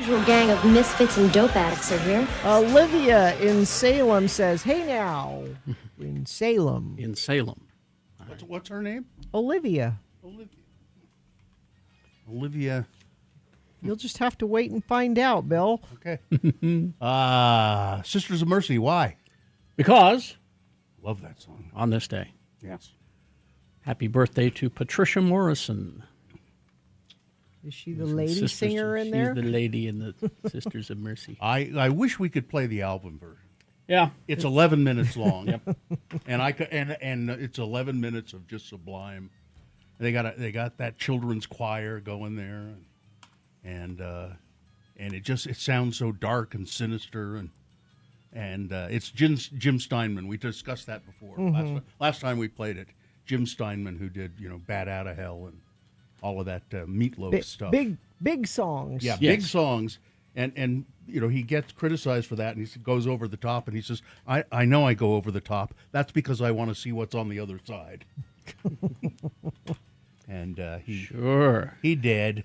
Usual gang of misfits and dope addicts are here. Olivia in Salem says, "Hey now." In Salem. In Salem. What's her name? Olivia. Olivia. You'll just have to wait and find out, Bill. Okay. Sisters of Mercy. Why? Because Love that song. on this day, Yes. happy birthday to Patricia Morrison. Is she the lady Sisters- singer in there? She's the lady in the Sisters of Mercy. I wish we could play the album version. Yeah. It's 11 minutes long. Yep. And and it's 11 minutes of just sublime. They got that children's choir going there, and it sounds so dark and sinister, and it's Jim Steinman. We discussed that before. Last time we played it, Jim Steinman, who did Bat Out of Hell and all of that Meatloaf stuff. Big songs. Yeah, Yes. big songs. And he gets criticized for that, and he goes over the top, and he says, I know I go over the top. That's because I want to see what's on the other side. And he did.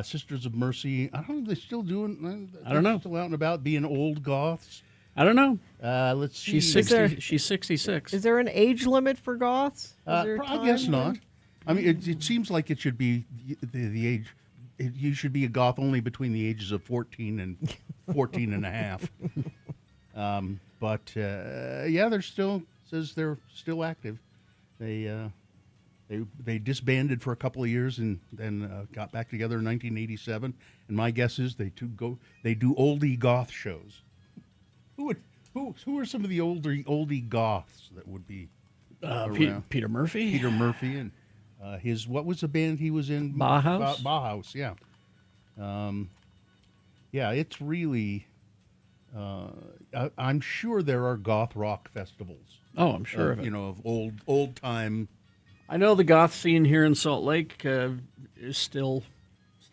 Sisters of Mercy, I don't know if they're still doing. I don't know. Still out and about being old goths. I don't know. Let's see. She's 60. She's 66. Is there an age limit for goths? I guess not. I mean, it seems like it should be the age. You should be a goth only between the ages of 14 and 14 and a half. But they're still active. They disbanded for a couple of years and then got back together in 1987. And my guess is they do oldie goth shows. Who are some of the oldie goths that would be around? Peter Murphy. Peter Murphy and what was the band he was in? Bauhaus? Bauhaus, yeah. It's really. I'm sure there are goth rock festivals. Oh, I'm sure of it. Of old time. I know the goth scene here in Salt Lake is still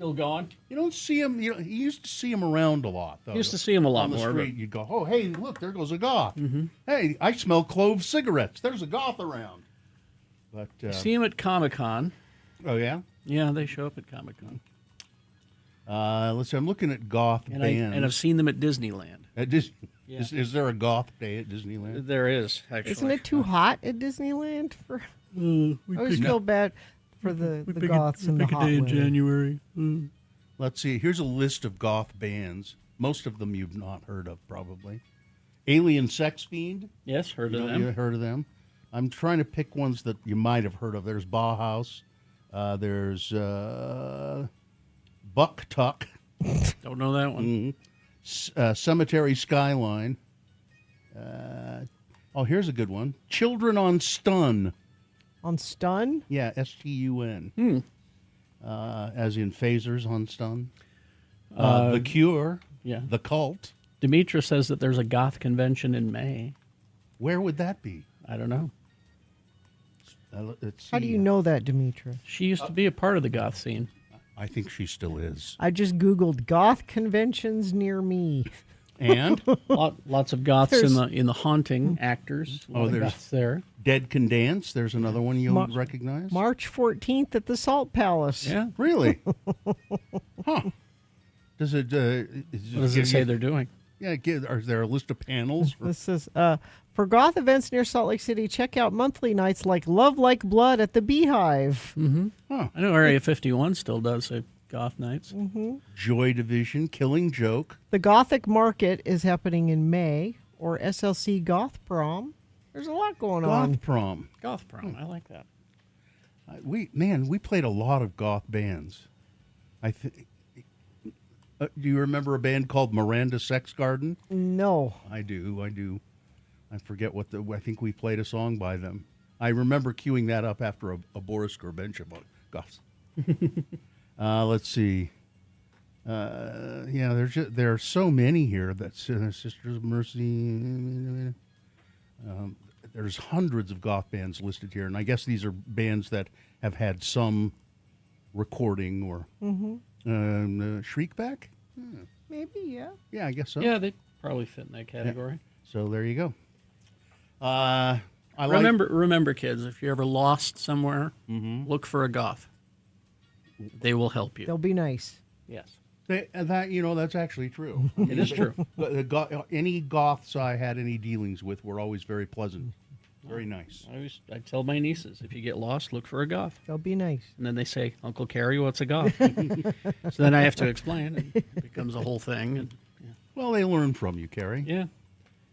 going. You don't see him. You used to see him around a lot. Though. You used to see him a lot on the more. street. You'd go, oh, hey, look, there goes a goth. Mm-hmm. Hey, I smell clove cigarettes. There's a goth around. But See him at Comic-Con. oh yeah. Yeah, they show up at Comic-Con. Let's see. I'm looking at goth And, bands. I've seen them at Disneyland. At Yeah. Is there a goth day at Disneyland? There is, actually. Isn't it too hot at Disneyland? I always feel bad for the goths and the hot weather. January. Let's see. Here's a list of goth bands. Most of them you've not heard of, probably. Alien Sex Fiend. Yes, heard of You them. heard of them? I'm trying to pick ones that you might have heard of. There's Bauhaus. There's Buck Tuck. Don't know that one. Cemetery Skyline. Here's a good one. Children on Stun. On Stun? Yeah, STUN. As in phasers on Stun. The Cure. Yeah. The Cult. Demetra says that there's a goth convention in May. Where would that be? I don't know. Let's see. How do you know that, Demetra? She used to be a part of the goth scene. I think she still is. I just Googled goth conventions near me. And Lots of goths in the haunting actors. Oh, there's- goths there. Dead Can Dance. There's another one you'll recognize. March 14th at the Salt Palace. Yeah. Really? Huh. Does it? What does it say they're doing? Yeah. Is there a list of panels? This is for goth events near Salt Lake City. Check out monthly nights like Love Like Blood at the Beehive. I know Area 51 still does say goth nights. Joy Division, Killing Joke. The Gothic Market is happening in May, or SLC Goth Prom. There's a lot going on. Goth Prom. Goth prom. I like that. We played a lot of goth bands. I think. Do you remember a band called Miranda Sex Garden? No. I do. I forget I think we played a song by them. I remember queuing that up after a Boris Gurbenchev goth. Let's see. There are so many here. That's Sisters of Mercy. There's hundreds of goth bands listed here, and I guess these are bands that have had some recording or Shriekback. Maybe, yeah. Yeah, I guess so. Yeah, they probably fit in that category. So there you go. Remember, kids, if you're ever lost somewhere, look for a goth. They will help you. They'll be nice. Yes. That's actually true. It is true. Any Goths I had any dealings with were always very pleasant, very nice. I tell my nieces, if you get lost, look for a goth. They'll be nice. And then they say, Uncle Carrie, what's a goth? So then I have to explain, and it becomes a whole thing. And, Well, they learn from you, Carrie. yeah,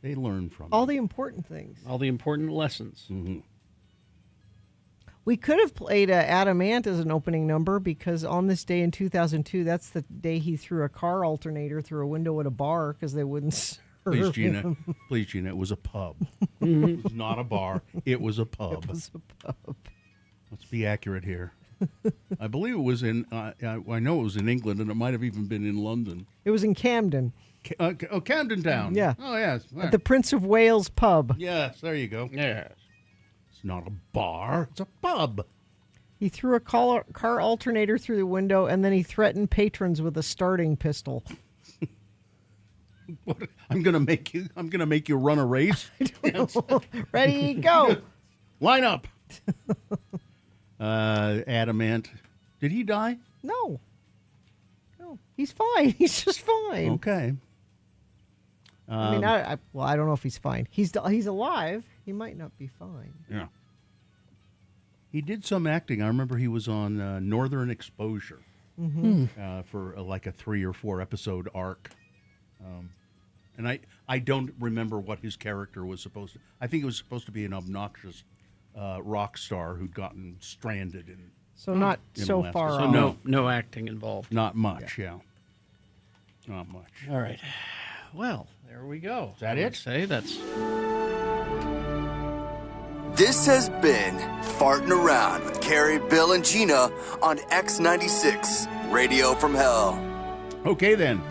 They learn from All you. the important things. all the important lessons. We could have played Adam Ant as an opening number because on this day in 2002, that's the day he threw a car alternator through a window at a bar because they wouldn't serve Please, Gina. him. Please, Gina. It was a pub. It was not a bar. It was a pub. It was a pub. Let's be accurate here. I believe it was in. I know it was in England, and it might have even been in London. It was in Camden Camden Town. Yeah. Oh yes. at the Prince of Wales pub. Yes. There you go. Yes. It's not a bar. It's a pub. He threw a car alternator through the window and then he threatened patrons with a starting pistol. What? I'm gonna make you run a race. Yes. Ready, go. Line up. Adam Ant. Did he die? No, he's fine. He's just fine. Okay. I mean, I don't know if he's fine. He's alive. He might not be fine. Yeah. He did some acting. I remember he was on Northern Exposure for like a 3 or 4 episode arc. And I don't remember what his character was supposed to. I think it was supposed to be an obnoxious rock star who'd gotten stranded in. So not In so Alaska. far So off. No acting involved. Not much, yeah. Not much. All right. Well, there we go. Is that it? Say that's. This has been Farting Around with Carrie, Bill, and Gina on X96, Radio from Hell. Okay, then.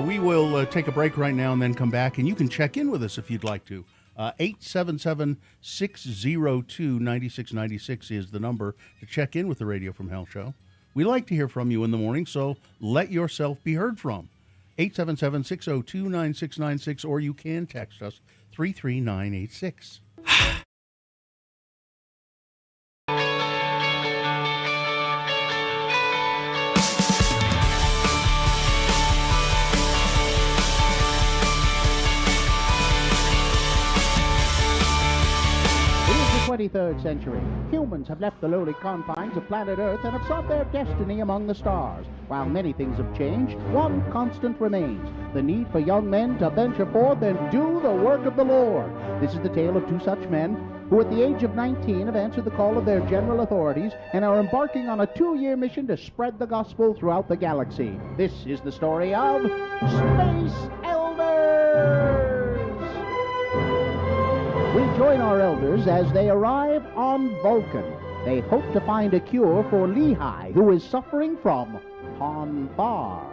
We will take a break right now and then come back, and you can check in with us if you'd like to. 877-602-9696 is the number to check in with the Radio from Hell show. We like to hear from you in the morning, so let yourself be heard from. 877-602-9696, or you can text us 33986. It is the 23rd century. Humans have left the lowly confines of planet Earth and have sought their destiny among the stars. While many things have changed, one constant remains: the need for young men to venture forth and do the work of the Lord. This is the tale of 2 such men who at the age of 19 have answered the call of their general authorities and are embarking on a 2-year mission to spread the gospel throughout the galaxy. This is the story of Space Elders! We join our elders as they arrive on Vulcan. They hope to find a cure for Lehi, who is suffering from Ponfar.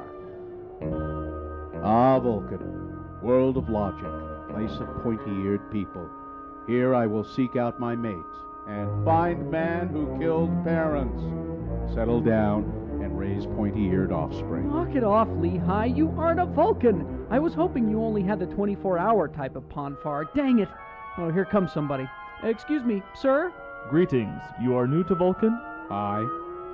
Ah, Vulcan, world of logic, place of pointy-eared people. Here I will seek out my mate and find man who killed parents. Settle down and raise pointy-eared offspring. Knock it off, Lehi. You aren't a Vulcan. I was hoping you only had the 24-hour type of Ponfar. Dang it. Oh, here comes somebody. Excuse me, sir? Greetings. You are new to Vulcan? Hi,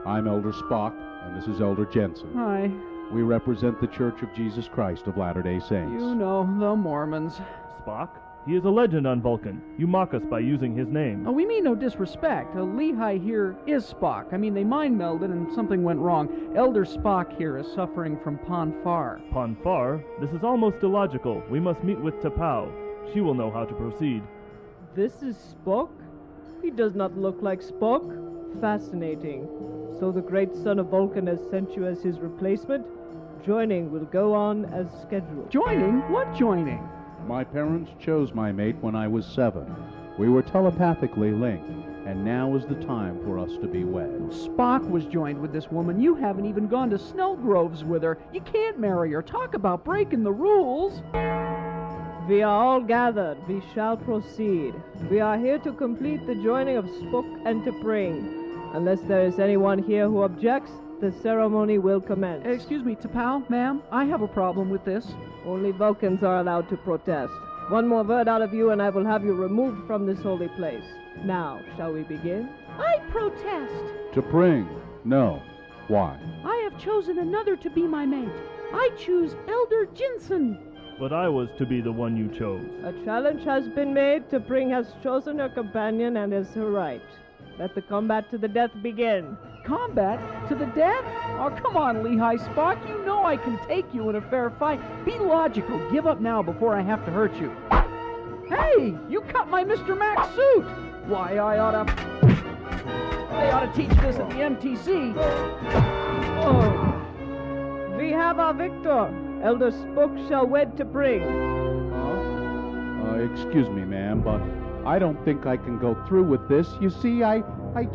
I'm Elder Spock, and this is Elder Jensen. Hi. We represent the Church of Jesus Christ of Latter-day Saints. You know, the Mormons. Spock? He is a legend on Vulcan. You mock us by using his name. Oh, we mean no disrespect. Lehi here is Spock. I mean, they mind melded and something went wrong. Elder Spock here is suffering from Ponfar. Ponfar? This is almost illogical. We must meet with T'Pau. She will know how to proceed. This is Spock? He does not look like Spock. Fascinating. So the great son of Vulcan has sent you as his replacement? Joining will go on as scheduled. Joining? What joining? My parents chose my mate when I was 7. We were telepathically linked, and now is the time for us to be wed. Spock was joined with this woman. You haven't even gone to Snellgroves with her. You can't marry her. Talk about breaking the rules. We are all gathered. We shall proceed. We are here to complete the joining of Spock and T'Pring. Unless there is anyone here who objects, the ceremony will commence. Excuse me, T'Pau, ma'am, I have a problem with this. Only Vulcans are allowed to protest. One more word out of you and I will have you removed from this holy place. Now, shall we begin? I protest. T'Pring, no. Why? I have chosen another to be my mate. I choose Elder Jinsen. But I was to be the one you chose. A challenge has been made. T'Pring has chosen her companion and is her right. Let the combat to the death begin. Combat? To the death? Oh, come on, Lehigh Spock. You know I can take you in a fair fight. Be logical. Give up now before I have to hurt you. Hey, you cut my Mr. Max suit. Why, they ought to teach this at the MTC. Oh, we have our victor. Elder Spook shall wed T'Pring. Excuse me, ma'am, but I don't think I can go through with this. You see, I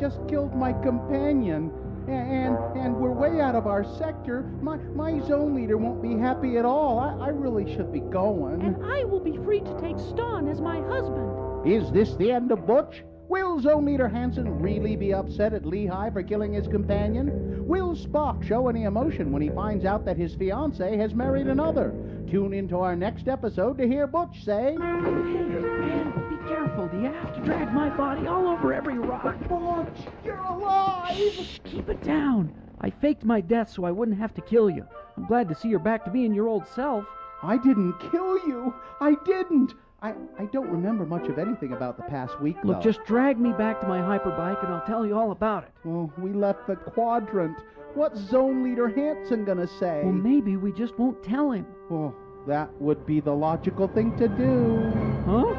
just killed my companion, and we're way out of our sector. My zone leader won't be happy at all. I really should be going. And I will be free to take Ston as my husband. Is this the end of Butch? Will Zone Leader Hansen really be upset at Lehigh for killing his companion? Will Spock show any emotion when he finds out that his fiancée has married another? Tune into our next episode to hear Butch say, Hey, man, be careful. Do you have to drag my body all over every rock? Butch, you're alive! Shh, keep it down. I faked my death so I wouldn't have to kill you. I'm glad to see you're back to being your old self. I didn't kill you. I didn't. I don't remember much of anything about the past week, though. Look, just drag me back to my hyperbike and I'll tell you all about it. Well, we left the quadrant. What's Zone Leader Hansen gonna say? Well, maybe we just won't tell him. Oh, that would be the logical thing to do. Huh?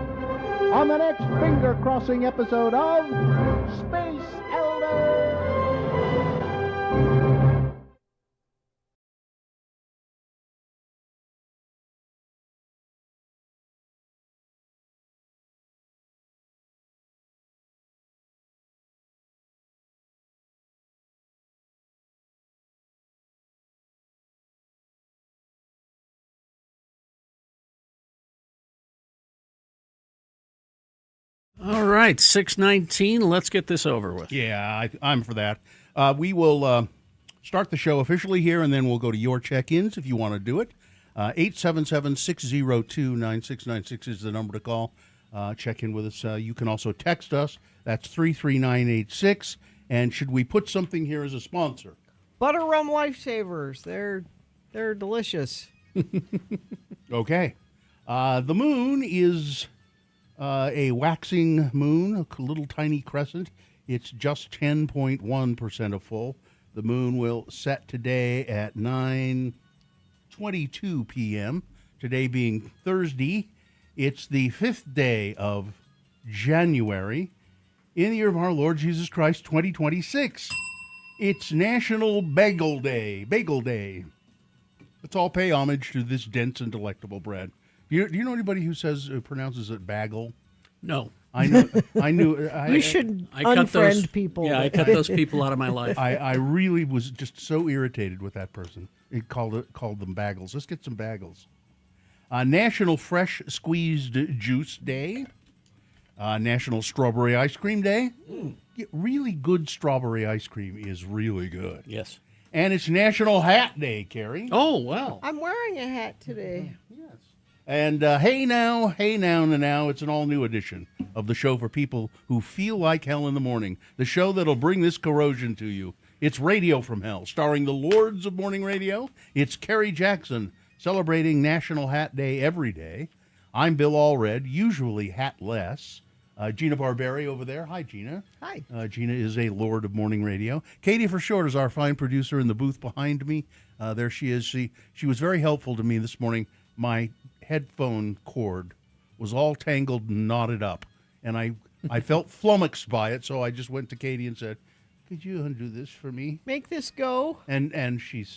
On the next finger-crossing episode of Space Elder! All right, 6:19. Let's get this over with. Yeah, I'm for that. We will start the show officially here, and then we'll go to your check-ins if you want to do it. 877-602-9696 is the number to call. Check in with us. You can also text us. That's 33986. And should we put something here as a sponsor? Butter Rum Lifesavers. They're delicious. Okay. The moon is a waxing moon, a little tiny crescent. It's just 10.1% of full. The moon will set today at 9:22 p.m. Today being Thursday. It's the 5th day of January in the year of our Lord Jesus Christ, 2026. It's National Bagel Day. Bagel Day. Let's all pay homage to this dense and delectable bread. Do you know anybody who pronounces it bagel? No. I knew. We should I cut unfriend those people. Yeah, I cut those people out of my life. I really was just so irritated with that person. He called them bagels. Let's get some bagels. National Fresh Squeezed Juice Day. National Strawberry Ice Cream Day. Really good strawberry ice cream is really good. Yes. And it's National Hat Day, Carrie. Oh, well. I'm wearing a hat today. And hey now, it's an all-new edition of the show for people who feel like hell in the morning. The show that'll bring this corrosion to you. It's Radio from Hell, starring the Lords of Morning Radio. It's Kerry Jackson, celebrating National Hat Day every day. I'm Bill Allred, usually hatless. Gina Barberi over there. Hi, Gina. Hi. Gina is a Lord of Morning Radio. Katie for short is our fine producer in the booth behind me. There she is. She was very helpful to me this morning. My headphone cord was all tangled and knotted up, and I felt flummoxed by it, so I just went to Katie and said, "Could you undo this for me?" Make this go. And she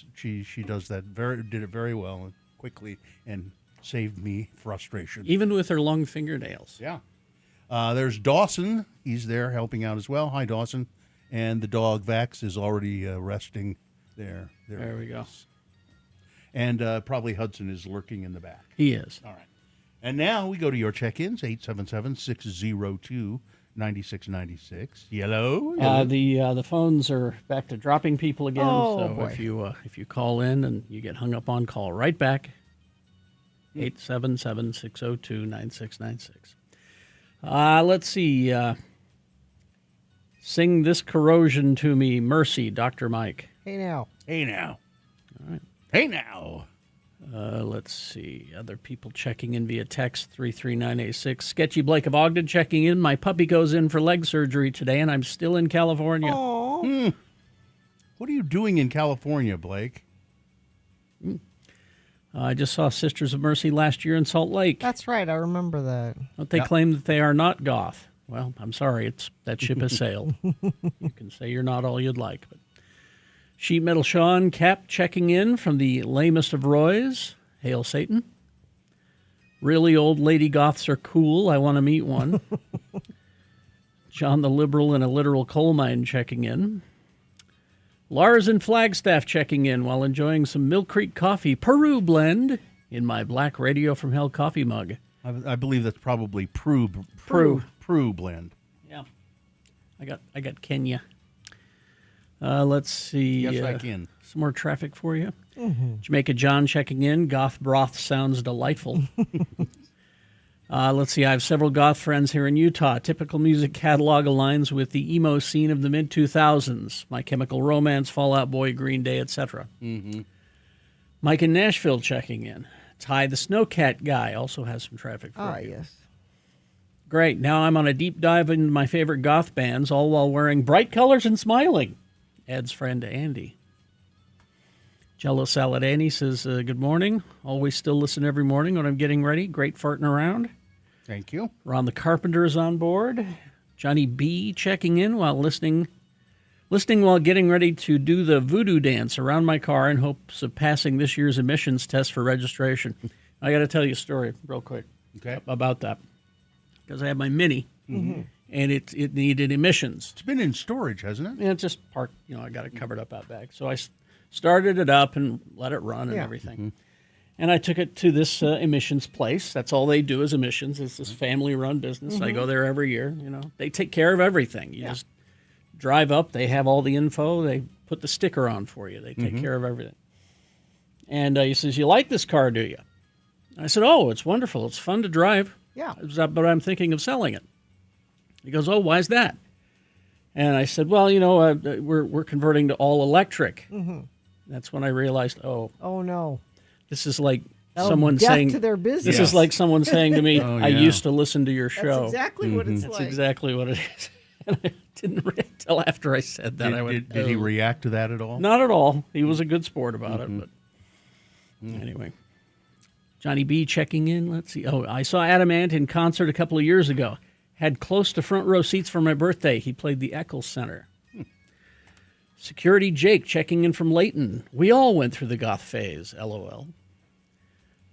does that did it very well and quickly and saved me frustration. Even with her long fingernails. Yeah. There's Dawson. He's there helping out as well. Hi, Dawson. And the dog Vax is already resting there. There we go. And probably Hudson is lurking in the back. He is. All right. And now we go to your check-ins, 877-602-9696. Hello? The phones are back to dropping people again. Oh, so boy. if you call in and you get hung up on, call right back. 877-602-9696. Let's see. Sing This Corrosion to Me, Mercy, Dr. Mike. Hey now. Hey now. All right. Hey now. Let's see. Other people checking in via text 33986. Sketchy Blake of Ogden checking in. My puppy goes in for leg surgery today, and I'm still in California. Oh. What are you doing in California, Blake? I just saw Sisters of Mercy last year in Salt Lake. That's right. I remember that. Don't they claim that they are not goth? Well, I'm sorry. That ship has sailed. You can say you're not all you'd like. But Sheet Metal Sean Cap checking in from the lamest of Roys. Hail Satan. Really old lady goths are cool. I want to meet one. John the Liberal in a literal coal mine checking in. Lars in Flagstaff checking in while enjoying some Mill Creek coffee Peru blend in my black Radio from Hell coffee mug. I believe that's probably Prue blend. Yeah. I got Kenya. Let's see. Yes, I can. Some more traffic for you. Jamaica John checking in. Goth broth sounds delightful. Let's see. I have several goth friends here in Utah. Typical music catalog aligns with the emo scene of the mid-2000s. My Chemical Romance, Fall Out Boy, Green Day, etc. Mike in Nashville checking in. Ty the Snowcat guy also has some traffic for you. Yes. Great. Now I'm on a deep dive into my favorite goth bands, all while wearing bright colors and smiling. Ed's friend Andy. Jello Salad Annie says, good morning. Always still listen every morning when I'm getting ready. Great farting around. Thank you. Ron the Carpenter is on board. Johnny B checking in while listening while getting ready to do the voodoo dance around my car in hopes of passing this year's emissions test for registration. I got to tell you a story real quick about that. Because I have my Mini, and it needed emissions. It's been in storage, hasn't it? Yeah, it's just parked. I got it covered up out back. So I started it up and let it run and everything. And I took it to this emissions place. That's all they do is emissions. It's this family-run business. I go there every year. They take care of everything. You just drive up. They have all the info. They put the sticker on for you. They take care of everything. And he says, "You like this car, do you?" I said, "Oh, it's wonderful. It's fun to drive." Yeah. But I'm thinking of selling it. He goes, "Oh, why's that?" And I said, "Well, we're converting to all electric." That's when I realized, oh no, this is like someone saying to their business. This is like someone saying to me, "I used to listen to your show." That's exactly what it's like. That's exactly what it is. And I didn't until after I said that. Did he react to that at all? Not at all. He was a good sport about it. But anyway. Johnny B checking in. Let's see. Oh, I saw Adam Ant in concert a couple of years ago. Had close to front row seats for my birthday. He played the Eccles Center. Security Jake checking in from Layton. We all went through the goth phase. LOL.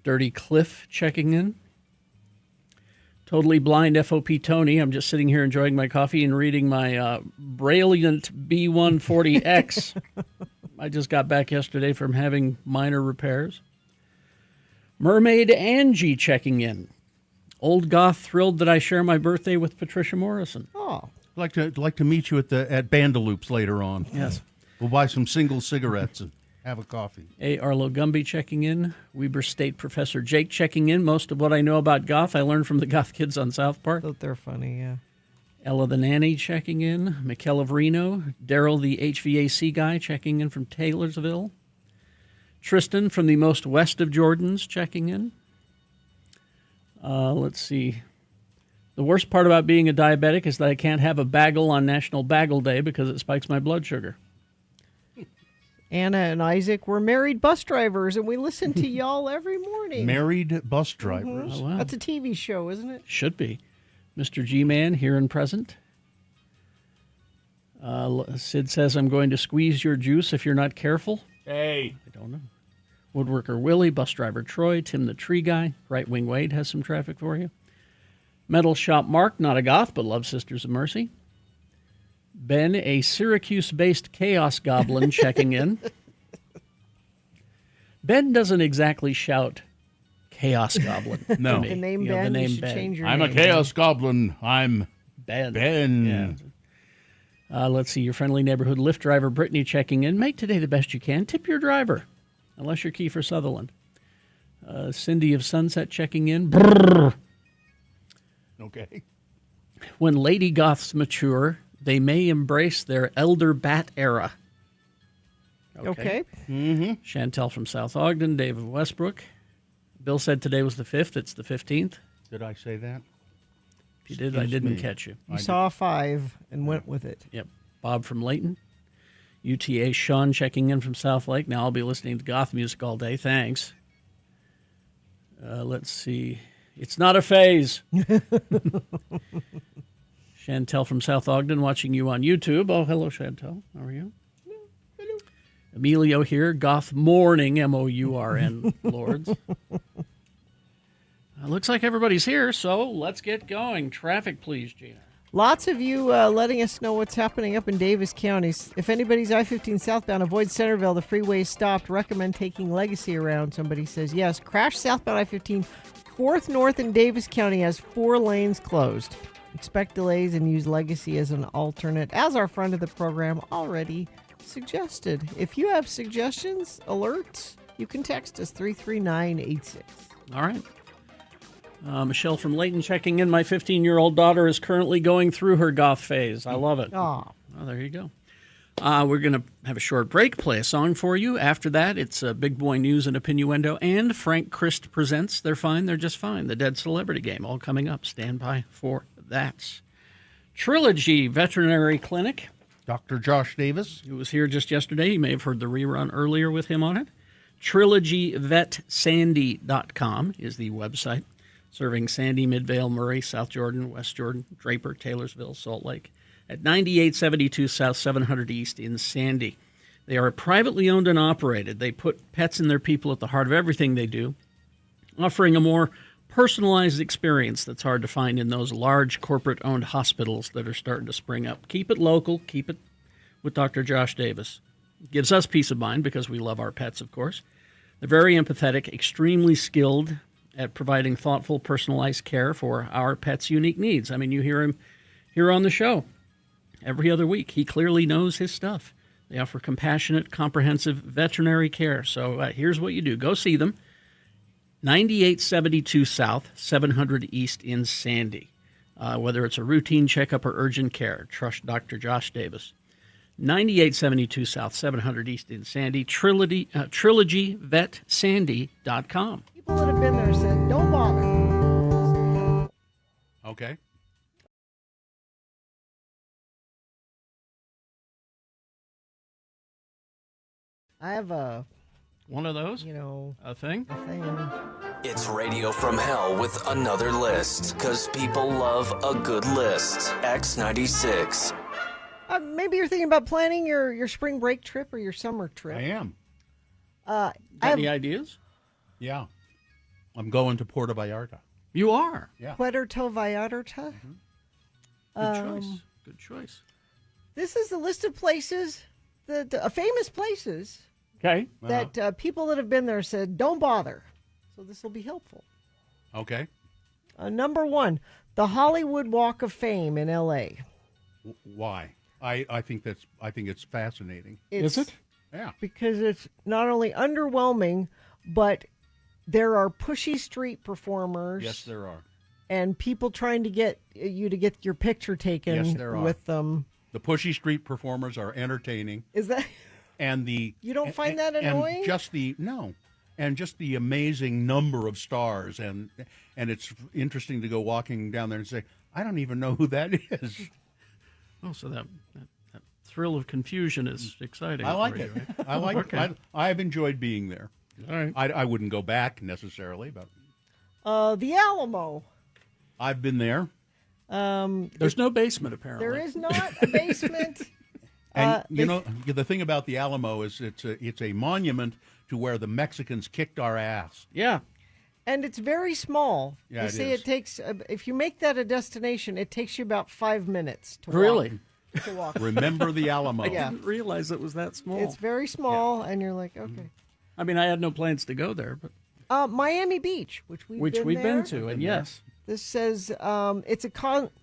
Dirty Cliff checking in. Totally blind FOP Tony. I'm just sitting here enjoying my coffee and reading my Brilliant B140X. I just got back yesterday from having minor repairs. Mermaid Angie checking in. Old goth thrilled that I share my birthday with Patricia Morrison. Oh, like to meet you at Bandaloops later on. Yes, we'll buy some single cigarettes and have a coffee. A. Arlo Gumby checking in. Weber State Professor Jake checking in. Most of what I know about goth I learned from the goth kids on South Park. thought they're funny. Yeah. Ella the Nanny checking in. Mikel of Reno. Daryl the HVAC guy checking in from Taylorsville. Tristan from the most west of Jordans checking in. Let's see. The worst part about being a diabetic is that I can't have a bagel on National Bagel Day because it spikes my blood sugar. Anna and Isaac were married bus drivers, and we listen to y'all every morning. Married bus drivers. Oh, wow. That's a TV show, isn't it? Should be. Mr. G-Man here and present. Sid says, I'm going to squeeze your juice if you're not careful. Hey. I don't know. Woodworker Willie, bus driver Troy, Tim the Tree Guy, Right Wing Wade has some traffic for you. Metal Shop Mark, not a goth, but loves Sisters of Mercy. Ben, a Syracuse-based chaos goblin, checking in. Ben doesn't exactly shout chaos goblin. No. To me. The name You know, Ben, the name you should Ben. change your I'm name. a chaos goblin. I'm Ben. Ben. Yeah. Let's see, your friendly neighborhood Lyft driver Brittany checking in. Make today the best you can. Tip your driver, unless you're Kiefer Sutherland. Cindy of Sunset checking in. Brrr. Okay. When lady goths mature, they may embrace their elder bat era. Okay. Chantel from South Ogden, David Westbrook. Bill said today was the 5th. It's the 15th. Did I say that? If you did, I Excuse didn't me. catch you. You saw a 5 and went with it. Yep. Bob from Layton. UTA Sean checking in from South Lake. Now I'll be listening to goth music all day. Thanks. Let's see. It's not a phase. Chantel from South Ogden watching you on YouTube. Oh, hello, Chantel. How are you? Hello. Emilio here. Goth morning, M-O-U-R-N, Lords. Looks like everybody's here, so let's get going. Traffic, please, Gina. Lots of you letting us know what's happening up in Davis County. If anybody's I-15 southbound, avoid Centerville. The freeway is stopped. Recommend taking Legacy around. Somebody says yes. Crash southbound I-15, 4th North in Davis County has 4 lanes closed. Expect delays and use Legacy as an alternate, as our friend of the program already suggested. If you have suggestions, alerts, you can text us 33986. All right. Michelle from Layton checking in. My 15-year-old daughter is currently going through her goth phase. I love it. Aw. Oh, there you go. We're going to have a short break, play a song for you. After that, it's Big Boy News and Opinioendo, and Frank Christ presents They're Fine, They're Just Fine, the Dead Celebrity Game, all coming up. Stand by for that. Trilogy Veterinary Clinic. Dr. Josh Davis. Who was here just yesterday. You may have heard the rerun earlier with him on it. TrilogyVetSandy.com is the website. Serving Sandy, Midvale, Murray, South Jordan, West Jordan, Draper, Taylorsville, Salt Lake, at 9872 South 700 East in Sandy. They are privately owned and operated. They put pets and their people at the heart of everything they do, offering a more personalized experience that's hard to find in those large corporate-owned hospitals that are starting to spring up. Keep it local. Keep it with Dr. Josh Davis. It gives us peace of mind because we love our pets, of course. They're very empathetic, extremely skilled at providing thoughtful, personalized care for our pets' unique needs. I mean, you hear him here on the show every other week. He clearly knows his stuff. They offer compassionate, comprehensive veterinary care. So here's what you do. Go see them. 9872 South, 700 East in Sandy. Whether it's a routine checkup or urgent care, trust Dr. Josh Davis. 9872 South, 700 East in Sandy. TrilogyVetSandy.com. People that have been there said, don't bother. Okay. I have One of those? a thing? thing. It's Radio from Hell with another list, because people love a good list. X96. Maybe you're thinking about planning your spring break trip or your summer trip. I am. I Got have any ideas? Yeah. I'm going to Puerto Vallarta. You are. Yeah. Puerto Vallarta. Good choice. Good choice. This is a list of places, famous places Okay. that people that have been there said, don't bother. So this will be helpful. Okay. Number 1, the Hollywood Walk of Fame in L.A. Why? I think it's fascinating. Is it? Yeah. Because it's not only underwhelming, but there are pushy street performers. Yes, there are. And people trying to get you to get your picture taken Yes, there are. with them. The pushy street performers are entertaining, Is that and the you don't find that and annoying? just the amazing number of stars, and it's interesting to go walking down there and say, I don't even know who that is. Oh, so that thrill of confusion is exciting. I like for it. you, right? I like Okay. it. I've enjoyed being there. All right. I wouldn't go back necessarily, but the Alamo. I've been there. There's no basement, apparently. There is not a basement. And the thing about the Alamo is it's a monument to where the Mexicans kicked our ass. Yeah. And it's very small. Yeah, they it say is. it takes, if you make that a destination, it takes you about 5 minutes to Really? walk. To walk. Remember the Alamo. I Yeah. didn't realize it was that small. It's very small, and you're like, okay. I mean, I had no plans to go there, but Miami Beach, which we've been there. to, and yes. This says it's a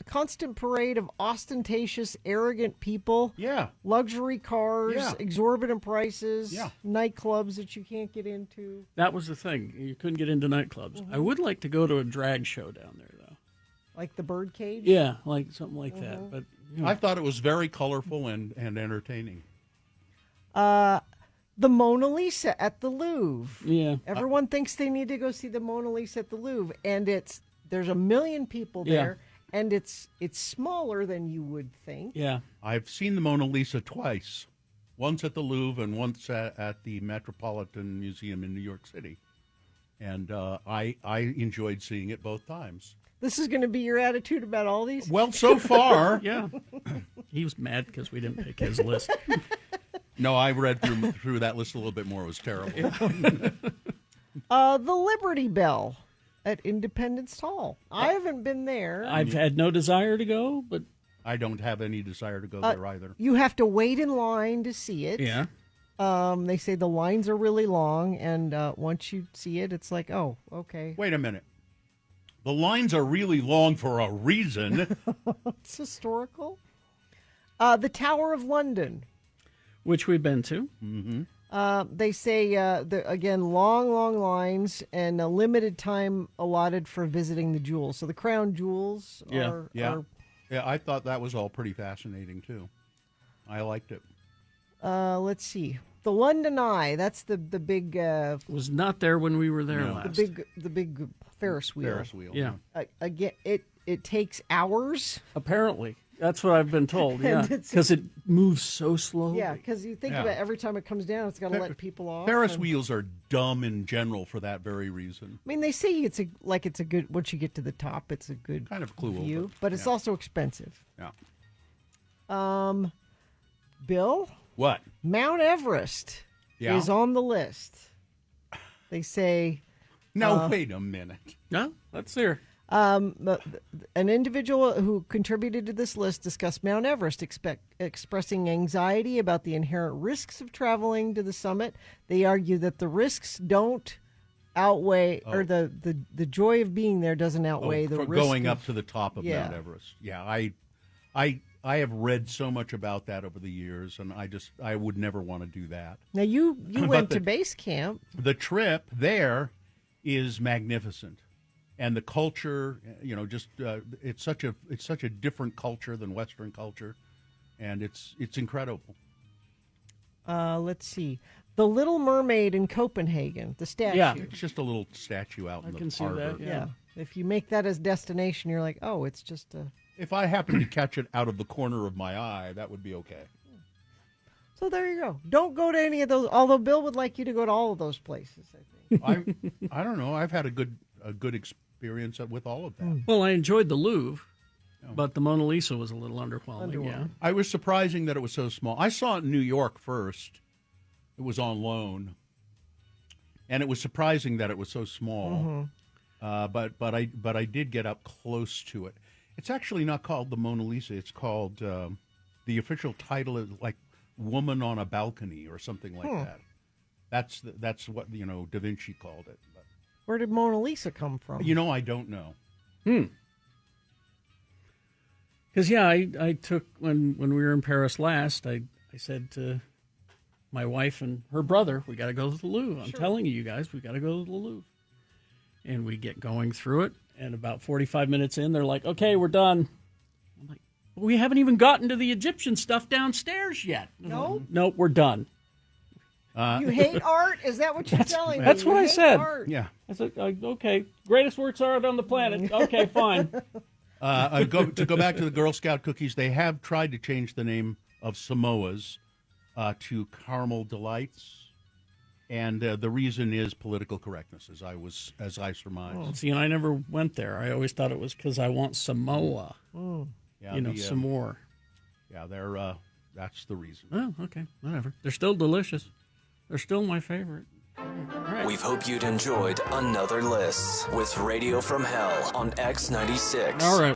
constant parade of ostentatious, arrogant people. Yeah. Luxury cars, Yeah. exorbitant prices, Yeah. nightclubs that you can't get into. That was the thing. You couldn't get into nightclubs. I would like to go to a drag show down there, though. Like the Birdcage? Yeah, like something like that. But I thought it was very colorful and entertaining. The Mona Lisa at the Louvre. Yeah. Everyone thinks they need to go see the Mona Lisa at the Louvre, and there's 1 million people there, and it's smaller than you would think. Yeah. I've seen the Mona Lisa twice, once at the Louvre and once at the Metropolitan Museum in New York City. And I enjoyed seeing it both times. This is going to be your attitude about all these? Well, so far. Yeah. He was mad because we didn't pick his list. No, I read through that list a little bit more. It was terrible. The Liberty Bell at Independence Hall. I haven't been there. I've had no desire to go, but I don't have any desire to go there either. You have to wait in line to see it. yeah. They say the lines are really long, and once you see it, it's like, oh, okay. Wait a minute. The lines are really long for a reason. It's historical. The Tower of London. Which we've been to. They say, again, long lines and a limited time allotted for visiting the jewels. So the crown jewels are... Yeah, I thought that was all pretty fascinating, too. I liked it. Let's see. The London Eye. That's the big... Was not there when we were there No. last. the big Ferris wheel. Ferris wheel. Yeah. Again, it takes hours. Apparently. That's what I've been told, yeah. And it's- Because it moves so slowly. Yeah, because you think Yeah. about every time it comes down, it's got to let people off. Ferris and- wheels are dumb in general for that very reason. I mean, they say it's a good. Once you get to the top, it's a good Kind of cool, view, but it's yeah. also expensive. Yeah. Bill, What? Mount Everest Yeah. is on the list. They say No, wait a minute. No? Let's hear. an individual who contributed to this list discussed Mount Everest, expressing anxiety about the inherent risks of traveling to the summit. They argue that the risks don't outweigh, or the joy of being there doesn't outweigh the for risk going of- up to the top of Yeah. Mount Everest. Yeah, I have read so much about that over the years, and I would never want to do that. Now you went the- to base camp. The trip there is magnificent, and the culture, just it's such a different culture than Western culture, and it's incredible. Let's see. The Little Mermaid in Copenhagen, the statue. Yeah. It's just a little statue out in the can see harbor. that, Yeah. If you make that as destination, you're like, oh, it's just a... If I happen to catch it out of the corner of my eye, that would be okay. So there you go. Don't go to any of those, although Bill would like you to go to all of those places, I think. I don't know. I've had a good experience with all of that. Well, I enjoyed the Louvre, but the Mona Lisa was a little underwhelming. Yeah. I was surprising that it was so small. I saw it in New York first. It was on loan, and it was surprising that it was so small. But I did get up close to it. It's actually not called the Mona Lisa. It's called the official title is like "Woman on a Balcony" or something like that. That's what Da Vinci called it. But, Where did Mona Lisa come from? I don't know. Because, I took, when we were in Paris last, I said to my wife and her brother, we got to go to the Louvre. I'm telling you guys, we got to go to the Louvre. And we get going through it, and about 45 minutes in, they're like, okay, we're done. I'm like, we haven't even gotten to the Egyptian stuff downstairs yet. No? Nope, we're done. You hate art? Is that what you're telling me? That's You what I hate said. art. Yeah. I said, okay, greatest works of art on the planet. Okay, fine. To go back to the Girl Scout cookies, they have tried to change the name of Samoa's to Caramel Delights, and the reason is political correctness, as I surmised. See, and I never went there. I always thought it was because I want Samoa. Yeah, Some more. Yeah, that's the reason. Oh, okay, whatever. They're still delicious. They're still my favorite. All right. We hope you'd enjoyed another list with Radio from Hell on X96. All right.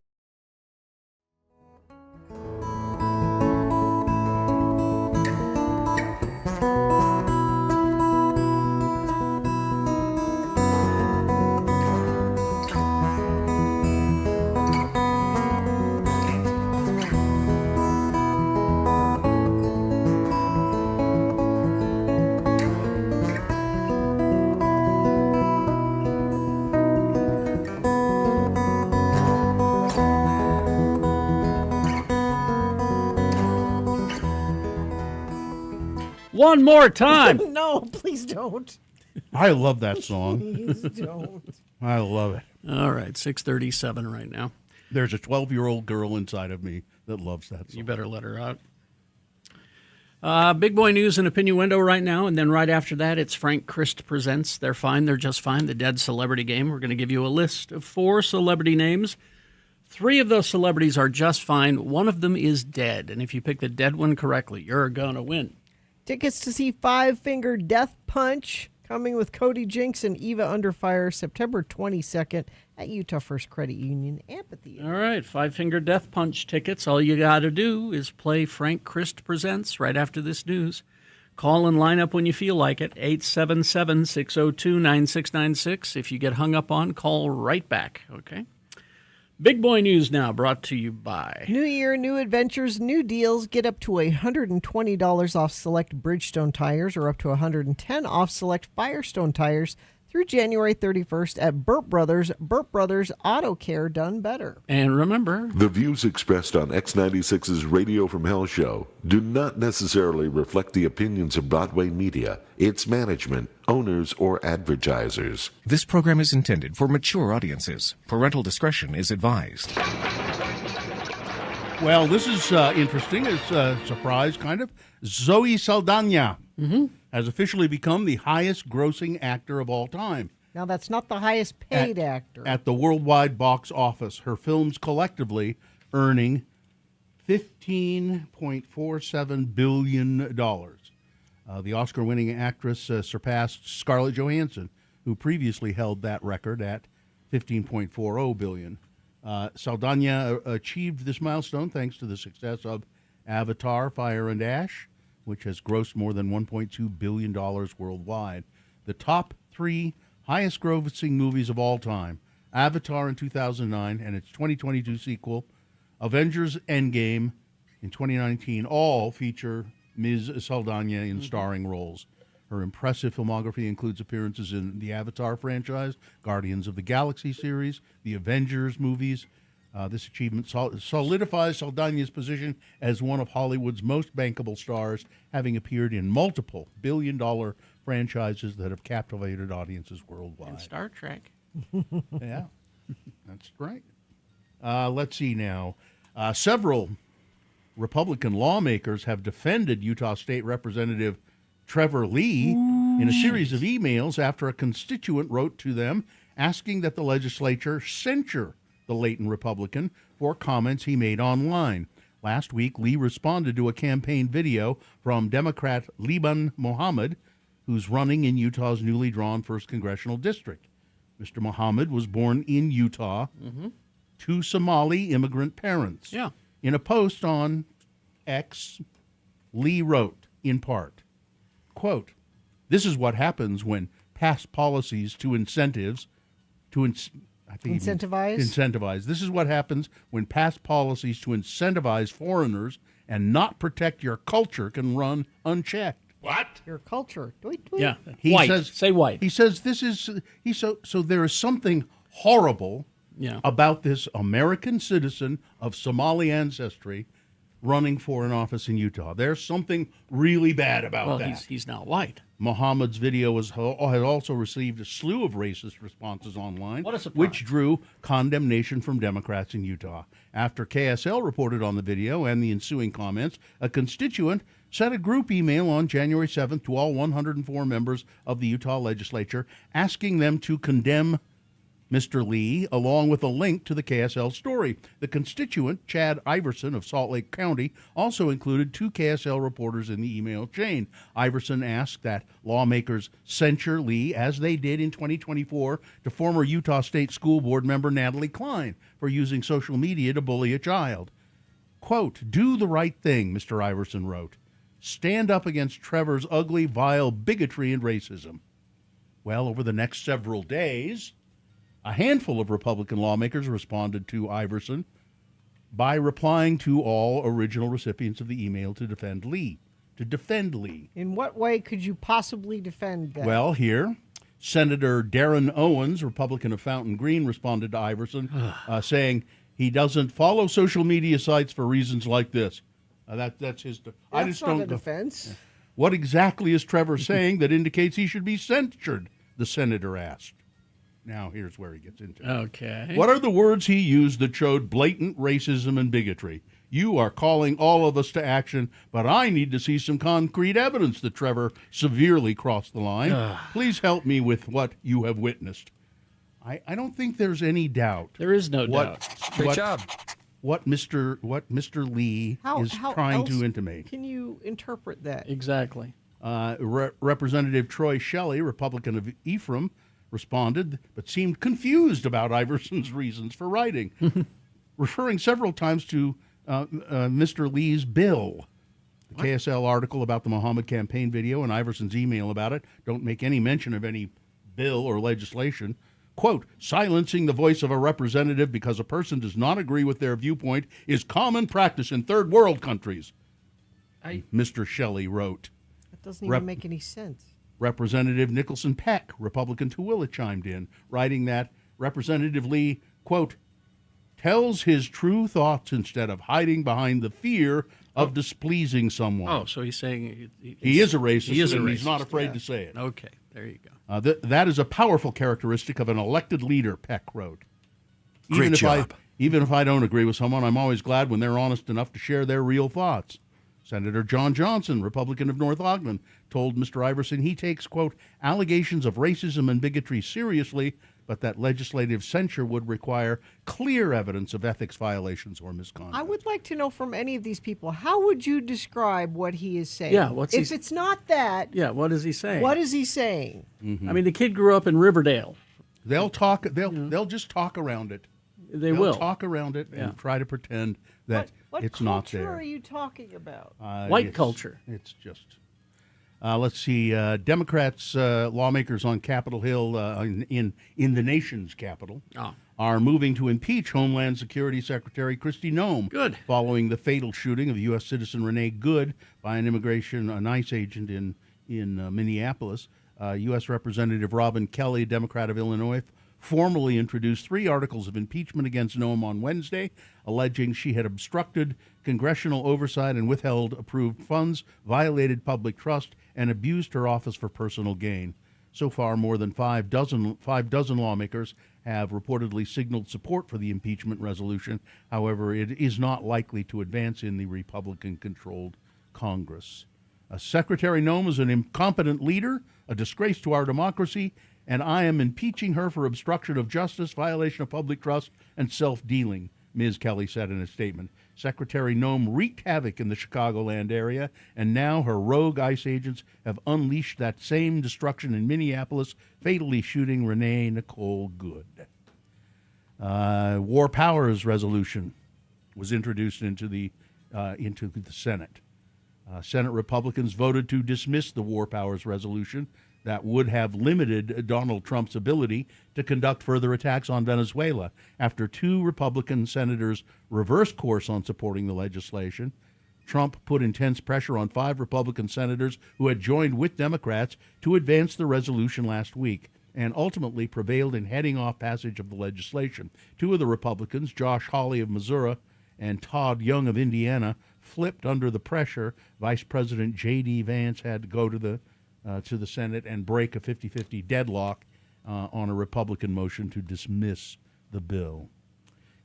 One more time. don't. I love that song. Please don't. I love it. All right, 6:37 right now. There's a 12-year-old girl inside of me that loves that song. You better let her out. Big boy news and opinion window right now, and then right after that, it's Frank Christ Presents They're Fine, They're Just Fine, the Dead Celebrity Game. We're going to give you a list of 4 celebrity names. 3 of those celebrities are just fine. 1 of them is dead, and if you pick the dead one correctly, you're going to win. Tickets to see Five Finger Death Punch coming with Cody Jinks and Eva Underfire September 22nd at Utah First Credit Union Amphitheater. All right, Five Finger Death Punch tickets. All you got to do is play Frank Christ Presents right after this news. Call and line up when you feel like it, 877-602-9696. If you get hung up on, call right back, okay? Big boy news now, brought to you by... New year, new adventures, new deals. Get up to $120 off select Bridgestone tires or up to $110 off select Firestone tires through January 31st at Burt Brothers Auto Care Done Better. And remember, the views expressed on X96's Radio from Hell show do not necessarily reflect the opinions of Broadway Media, its management, owners, or advertisers. This program is intended for mature audiences. Parental discretion is advised. Well, this is interesting. It's a surprise, kind of. Zoe Saldana has officially become the highest-grossing actor of all time. Now, that's not the highest paid actor. At the worldwide box office, her films collectively earning $15.47 billion. The Oscar-winning actress surpassed Scarlett Johansson, who previously held that record at $15.40 billion. Saldana achieved this milestone thanks to the success of Avatar: Fire and Ash, which has grossed more than $1.2 billion worldwide. The top 3 highest-grossing movies of all time, Avatar in 2009 and its 2022 sequel, Avengers Endgame in 2019, all feature Ms. Saldana in starring roles. Her impressive filmography includes appearances in the Avatar franchise, Guardians of the Galaxy series, the Avengers movies. This achievement solidifies Saldana's position as one of Hollywood's most bankable stars, having appeared in multiple billion-dollar franchises that have captivated audiences worldwide. and Star Trek. Yeah, that's right. Let's see now. Several Republican lawmakers have defended Utah State Representative Trevor Lee in a series of emails after a constituent wrote to them asking that the legislature censure the Layton Republican for comments he made online. Last week, Lee responded to a campaign video from Democrat Liban Mohammed, who's running in Utah's newly drawn 1st Congressional District. Mr. Mohammed was born in Utah to Somali immigrant parents. Yeah. In a post on X, Lee wrote, in part, quote, "This is what happens when past policies to incentivize. This is what happens when past policies to incentivize foreigners and not protect your culture can run unchecked." What? Your culture. Tweet, tweet. Yeah. He white. says, Say white. He says this is so there is something horrible about this American citizen of Somali ancestry running for an office in Utah. There's something really bad about that. He's not white. Muhammad's video has also received a slew of racist responses online, What a surprise. which drew condemnation from Democrats in Utah. After KSL reported on the video and the ensuing comments, a constituent sent a group email on January 7th to all 104 members of the Utah legislature asking them to condemn Mr. Lee, along with a link to the KSL story. The constituent, Chad Iverson of Salt Lake County, also included 2 KSL reporters in the email chain. Iverson asked that lawmakers censure Lee, as they did in 2024 to former Utah State School Board member Natalie Klein for using social media to bully a child. Quote, "Do the right thing," Mr. Iverson wrote. "Stand up against Trevor's ugly, vile bigotry and racism." Well, over the next several days, a handful of Republican lawmakers responded to Iverson by replying to all original recipients of the email to defend Lee. In what way could you possibly defend that? Well, here, Senator Darren Owens, Republican of Fountain Green, responded to Iverson, saying he doesn't follow social media sites for reasons like this. That's his. That's not a defense. What exactly is Trevor saying that indicates he should be censured? The senator asked. Now, here's where he gets into it. Okay. What are the words he used that showed blatant racism and bigotry? You are calling all of us to action, but I need to see some concrete evidence that Trevor severely crossed the line. Please help me with what you have witnessed. I don't think there's any doubt. There is no doubt. Great job. What Mr. Lee is trying to intimate. Can you interpret that? Exactly. Representative Troy Shelley, Republican of Ephraim, responded, but seemed confused about Iverson's reasons for writing, referring several times to Mr. Lee's bill. The KSL article about the Muhammad campaign video and Iverson's email about it don't make any mention of any bill or legislation. Quote, silencing the voice of a representative because a person does not agree with their viewpoint is common practice in third world countries, Mr. Shelley wrote. That doesn't even make any sense. Representative Nicholson Peck, Republican Tooele, chimed in, writing that Representative Lee, quote, tells his true thoughts instead of hiding behind the fear of displeasing someone. Oh, so he's saying he is a racist, he is and a racist. He's not afraid to say it. Okay, there you go. That is a powerful characteristic of an elected leader, Peck wrote. Great job. Even if I don't agree with someone, I'm always glad when they're honest enough to share their real thoughts. Senator John Johnson, Republican of North Ogden, told Mr. Iverson he takes, quote, allegations of racism and bigotry seriously, but that legislative censure would require clear evidence of ethics violations or misconduct. I would like to know from any of these people, how would you describe what he is saying? Yeah, if it's not that, yeah, what is he saying? what is he saying? Mm-hmm. I mean, the kid grew up in Riverdale. They'll talk. They'll just talk around it. They'll will talk around it and try to pretend that it's not there. What culture are you talking about? White culture. It's just. Let's see. Democrats, lawmakers on Capitol Hill, in the nation's capital, are moving to impeach Homeland Security Secretary Kristi Noem. Good. Following the fatal shooting of U.S. citizen Renee Good by an ICE agent in Minneapolis. U.S. Representative Robin Kelly, Democrat of Illinois, formally introduced 3 articles of impeachment against Noem on Wednesday, alleging she had obstructed congressional oversight and withheld approved funds, violated public trust, and abused her office for personal gain. So far, more than 5 dozen lawmakers have reportedly signaled support for the impeachment resolution. However, it is not likely to advance in the Republican-controlled Congress. Secretary Noem is an incompetent leader, a disgrace to our democracy, and I am impeaching her for obstruction of justice, violation of public trust, and self-dealing, Ms. Kelly said in a statement. Secretary Noem wreaked havoc in the Chicagoland area, and now her rogue ICE agents have unleashed that same destruction in Minneapolis, fatally shooting Renee Nicole Good. War Powers resolution was introduced into the Senate. Senate Republicans voted to dismiss the War Powers resolution that would have limited Donald Trump's ability to conduct further attacks on Venezuela after 2 Republican senators reversed course on supporting the legislation. Trump put intense pressure on 5 Republican senators who had joined with Democrats to advance the resolution last week and ultimately prevailed in heading off passage of the legislation. 2 of the Republicans, Josh Hawley of Missouri and Todd Young of Indiana, flipped under the pressure. Vice President J.D. Vance had to go to the Senate and break a 50-50 deadlock on a Republican motion to dismiss the bill.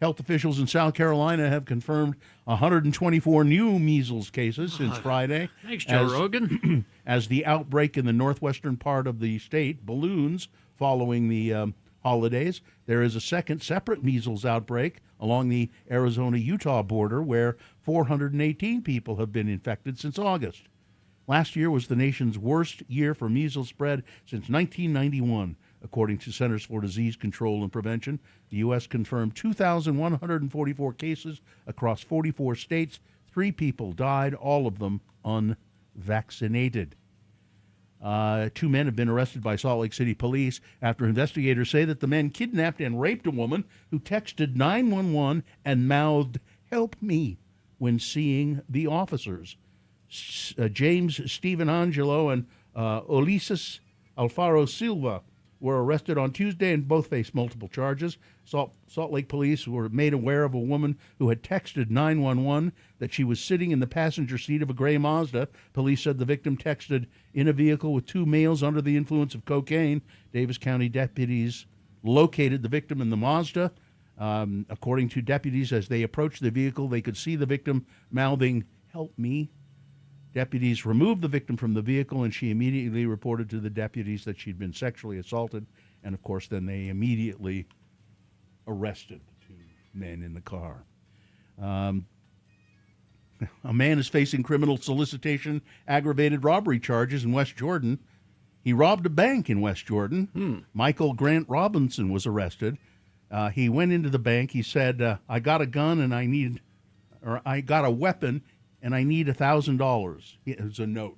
Health officials in South Carolina have confirmed 124 new measles cases since Friday. Thanks, Joe Rogan. As the outbreak in the northwestern part of the state balloons following the holidays, there is a second separate measles outbreak along the Arizona-Utah border where 418 people have been infected since August. Last year was the nation's worst year for measles spread since 1991, according to Centers for Disease Control and Prevention. The U.S. confirmed 2,144 cases across 44 states. 3 people died, all of them unvaccinated. 2 men have been arrested by Salt Lake City police after investigators say that the men kidnapped and raped a woman who texted 911 and mouthed, "Help me," when seeing the officers. James Stephen Angelo and Ulises Alfaro Silva were arrested on Tuesday and both faced multiple charges. Salt Lake police were made aware of a woman who had texted 911 that she was sitting in the passenger seat of a gray Mazda. Police said the victim texted in a vehicle with two males under the influence of cocaine. Davis County deputies located the victim in the Mazda. According to deputies, as they approached the vehicle, they could see the victim mouthing, "Help me." Deputies removed the victim from the vehicle, and she immediately reported to the deputies that she'd been sexually assaulted. And, of course, then they immediately arrested the two men in the car. A man is facing criminal solicitation, aggravated robbery charges in West Jordan. He robbed a bank in West Jordan. Michael Grant Robinson was arrested. He went into the bank. He said, I got a gun and I got a weapon and I need $1,000. It was a note.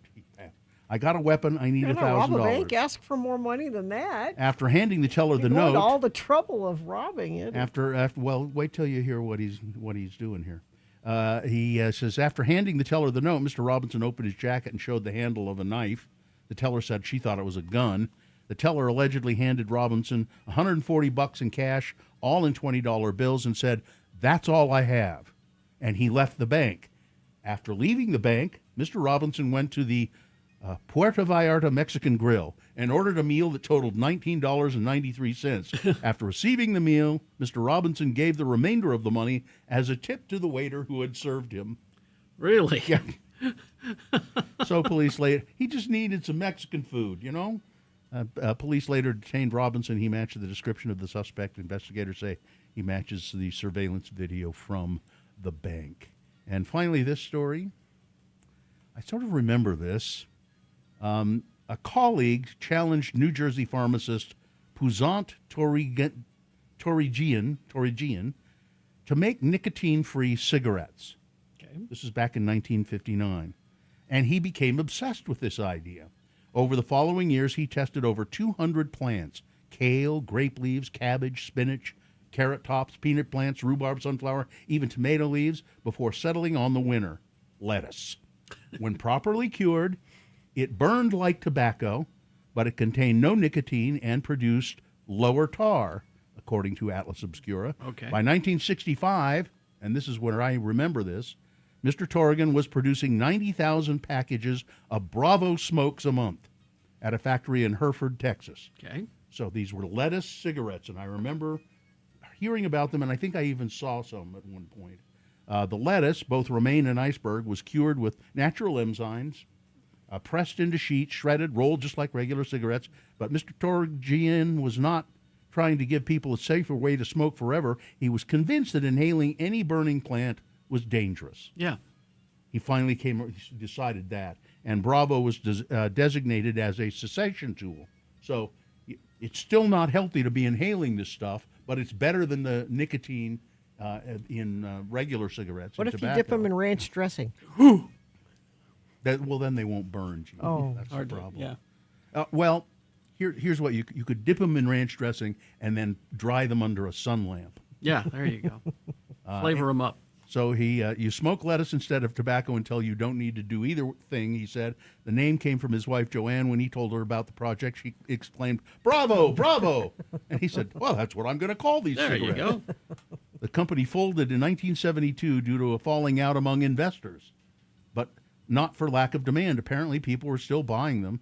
I got a weapon. I need $1,000. Rob a bank, ask for more money than that. After handing the teller the You're going note, to all the trouble of robbing it. Well, wait till you hear what he's doing here. He says, after handing the teller the note, Mr. Robinson opened his jacket and showed the handle of a knife. The teller said she thought it was a gun. The teller allegedly handed Robinson $140 in cash, all in $20 bills, and said, "That's all I have." And he left the bank. After leaving the bank, Mr. Robinson went to the Puerto Vallarta Mexican Grill and ordered a meal that totaled $19.93. After receiving the meal, Mr. Robinson gave the remainder of the money as a tip to the waiter who had served him. Really? Yeah. So police later, he just needed some Mexican food, you know? Police later detained Robinson. He matched the description of the suspect. Investigators say he matches the surveillance video from the bank. And finally, this story, I sort of remember this. A colleague challenged New Jersey pharmacist Puzant Torigian to make nicotine-free cigarettes. Okay. This is back in 1959. And he became obsessed with this idea. Over the following years, he tested over 200 plants: kale, grape leaves, cabbage, spinach, carrot tops, peanut plants, rhubarb, sunflower, even tomato leaves, before settling on the winner, lettuce. When properly cured, it burned like tobacco, but it contained no nicotine and produced lower tar, according to Atlas Obscura. Okay. By 1965, and this is where I remember this, Mr. Torrigan was producing 90,000 packages of Bravo smokes a month at a factory in Hereford, Texas. Okay. So these were lettuce cigarettes, and I remember hearing about them, and I think I even saw some at one point. The lettuce, both romaine and iceberg, was cured with natural enzymes, pressed into sheets, shredded, rolled just like regular cigarettes. But Mr. Torrigan was not trying to give people a safer way to smoke forever. He was convinced that inhaling any burning plant was dangerous. Yeah. He finally decided that. And Bravo was designated as a cessation tool. So it's still not healthy to be inhaling this stuff, but it's better than the nicotine in regular cigarettes. What and if tobacco. you dip them in ranch dressing? Well, then they won't burn, Gene. Oh. That's the Hard to- problem. yeah. Well, here's what you could dip them in ranch dressing and then dry them under a sun lamp. Yeah, there you go. Flavor them up. So you smoke lettuce instead of tobacco until you don't need to do either thing, he said. The name came from his wife, Joanne. When he told her about the project, she exclaimed, "Bravo, bravo!" And he said, "Well, that's what I'm going to call these There cigarettes." you go. The company folded in 1972 due to a falling out among investors, but not for lack of demand. Apparently, people were still buying them.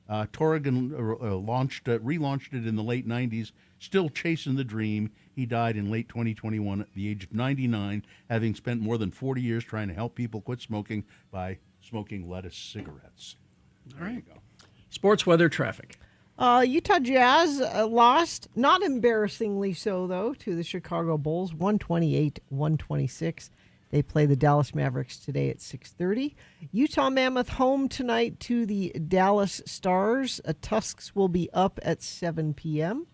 Torrigan relaunched it in the late 90s, still chasing the dream. He died in late 2021 at the age of 99, having spent more than 40 years trying to help people quit smoking by smoking lettuce cigarettes. All right. Sports, weather, traffic. Utah Jazz lost, not embarrassingly so, though, to the Chicago Bulls, 128-126. They play the Dallas Mavericks today at 6:30. Utah Mammoth home tonight to the Dallas Stars. Tusks will be up at 7 p.m.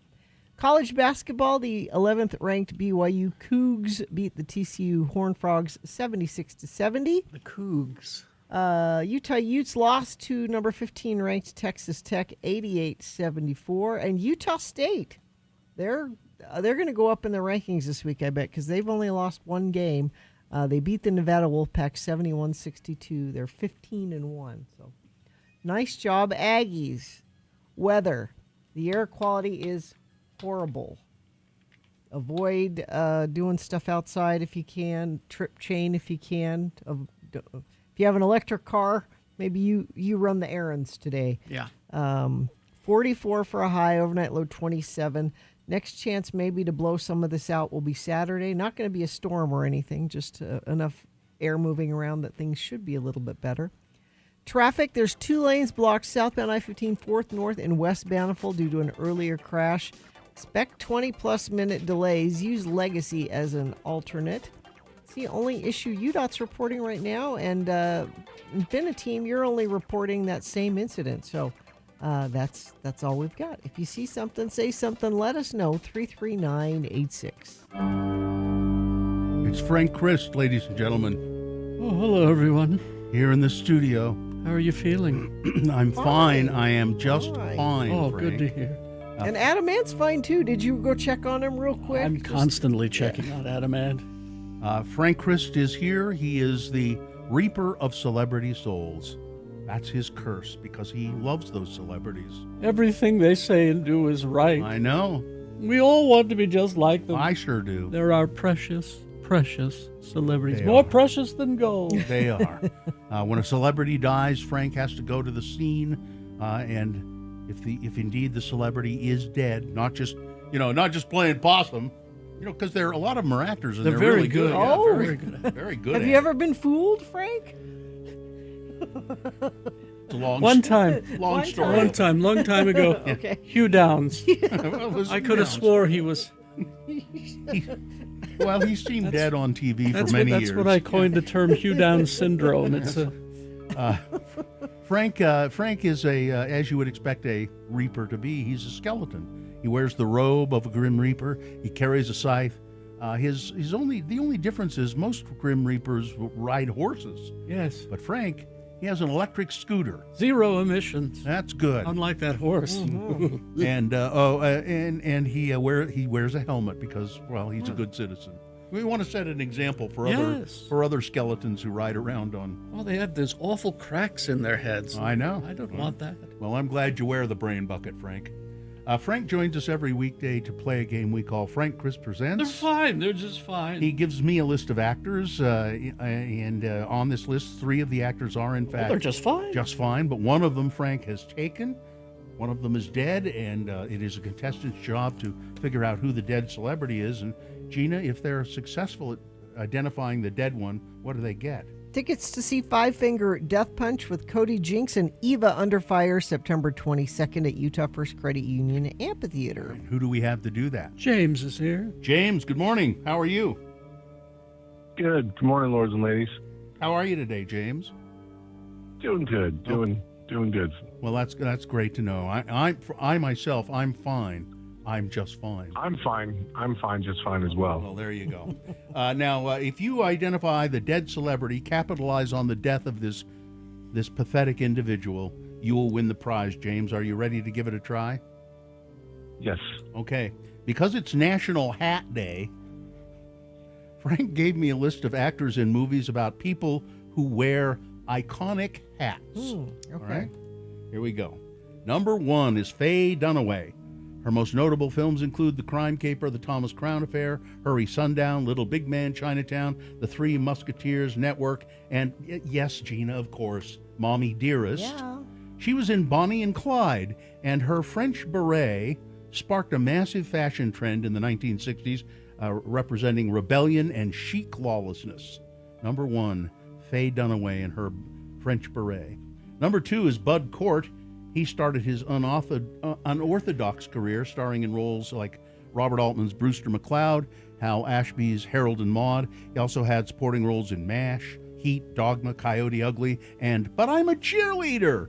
College basketball, the 11th ranked BYU Cougs beat the TCU Horned Frogs 76-70. The Cougs. Utah Utes lost to number 15 ranked Texas Tech 88-74. And Utah State, they're going to go up in the rankings this week, I bet, because they've only lost one game. They beat the Nevada Wolfpack 71-62. They're 15-1. So nice job, Aggies. Weather. The air quality is horrible. Avoid doing stuff outside if you can. Trip chain if you can. If you have an electric car, maybe you run the errands today. Yeah. 44 for a high, overnight low 27. Next chance maybe to blow some of this out will be Saturday. Not going to be a storm or anything, just enough air moving around that things should be a little bit better. Traffic, there's 2 lanes blocked southbound I-15 4th North and West Bountiful due to an earlier crash. Expect 20-plus minute delays. Use Legacy as an alternate. It's the only issue UDOT's reporting right now, and Infiniteam, you're only reporting that same incident. So that's all we've got. If you see something, say something, let us know. 33986. It's Frank Christ, ladies and gentlemen. Oh, hello, everyone. Here in the studio. How are you feeling? I'm fine. I am just fine. Oh, Frank. good to hear. And Adam Ant's fine, too. Did you go check on him real quick? I'm constantly checking on Adam Ant. Frank Christ is here. He is the reaper of celebrity souls. That's his curse because he loves those celebrities. Everything they say and do is right. I know. We all want to be just like them. I sure do. They're our precious, precious celebrities. They More are. precious than gold. They are. When a celebrity dies, Frank has to go to the scene, and if indeed the celebrity is dead, not just playing possum, because a lot of them are actors and They're they're very really good. Yeah, Oh. very good. Very good. Have at you it. ever been fooled, Frank? It's a long One time. long One story. One time, long time ago. Okay. Hugh Downs. Well, it was I could have Downs. swore he was. Well, he seemed dead on TV for That's many what, years. That's what I coined the term Hugh Downs syndrome. It's Frank is as you would expect a reaper to be. He's a skeleton. He wears the robe of a Grim Reaper. He carries a scythe. The only difference is most Grim Reapers ride horses. yes, But Frank, he has an electric scooter. 0 emissions. That's good. Unlike that horse. And he wears a helmet because he's a good citizen. We want to set an example for Yes. other skeletons who ride around on. Well, they have those awful cracks in their heads. I know. I don't want that. Well, I'm glad you wear the brain bucket, Frank. Frank joins us every weekday to play a game we call Frank Chris They're Presents. fine. They're just fine. He gives me a list of actors, and on this list, 3 of the actors are in fact they're just fine. just fine, but one of them Frank has taken. One of them is dead, and it is a contestant's job to figure out who the dead celebrity is. And Gina, if they're successful at identifying the dead one, what do they get? Tickets to see Five Finger Death Punch with Cody Jinks and Eva Under Fire September 22nd at Utah First Credit Union Amphitheater. Who do we have to do that? James is here. James, good morning. How are you? Good. Good morning, lords and ladies. How are you today, James? Doing good. Doing good. Well, that's great to know. I myself, I'm fine. I'm just fine. I'm fine. I'm fine, just fine as well. Well, there you go. Now, if you identify the dead celebrity, capitalize on the death of this pathetic individual, you will win the prize, James. Are you ready to give it a try? Yes. Okay. Because it's National Hat Day, Frank gave me a list of actors in movies about people who wear iconic hats. Okay. All right? Here we go. Number 1 is Faye Dunaway. Her most notable films include The Crime Caper, The Thomas Crown Affair, Hurry Sundown, Little Big Man, Chinatown, The Three Musketeers, Network, and yes, Gina, of course, Mommy Dearest. Yeah. She was in Bonnie and Clyde, and her French beret sparked a massive fashion trend in the 1960s, representing rebellion and chic lawlessness. Number 1, Faye Dunaway and her French beret. Number 2 is Bud Cort. He started his unorthodox career starring in roles like Robert Altman's Brewster McCloud, Hal Ashby's Harold and Maude. He also had supporting roles in MASH, Heat, Dogma, Coyote Ugly, and But I'm a Cheerleader.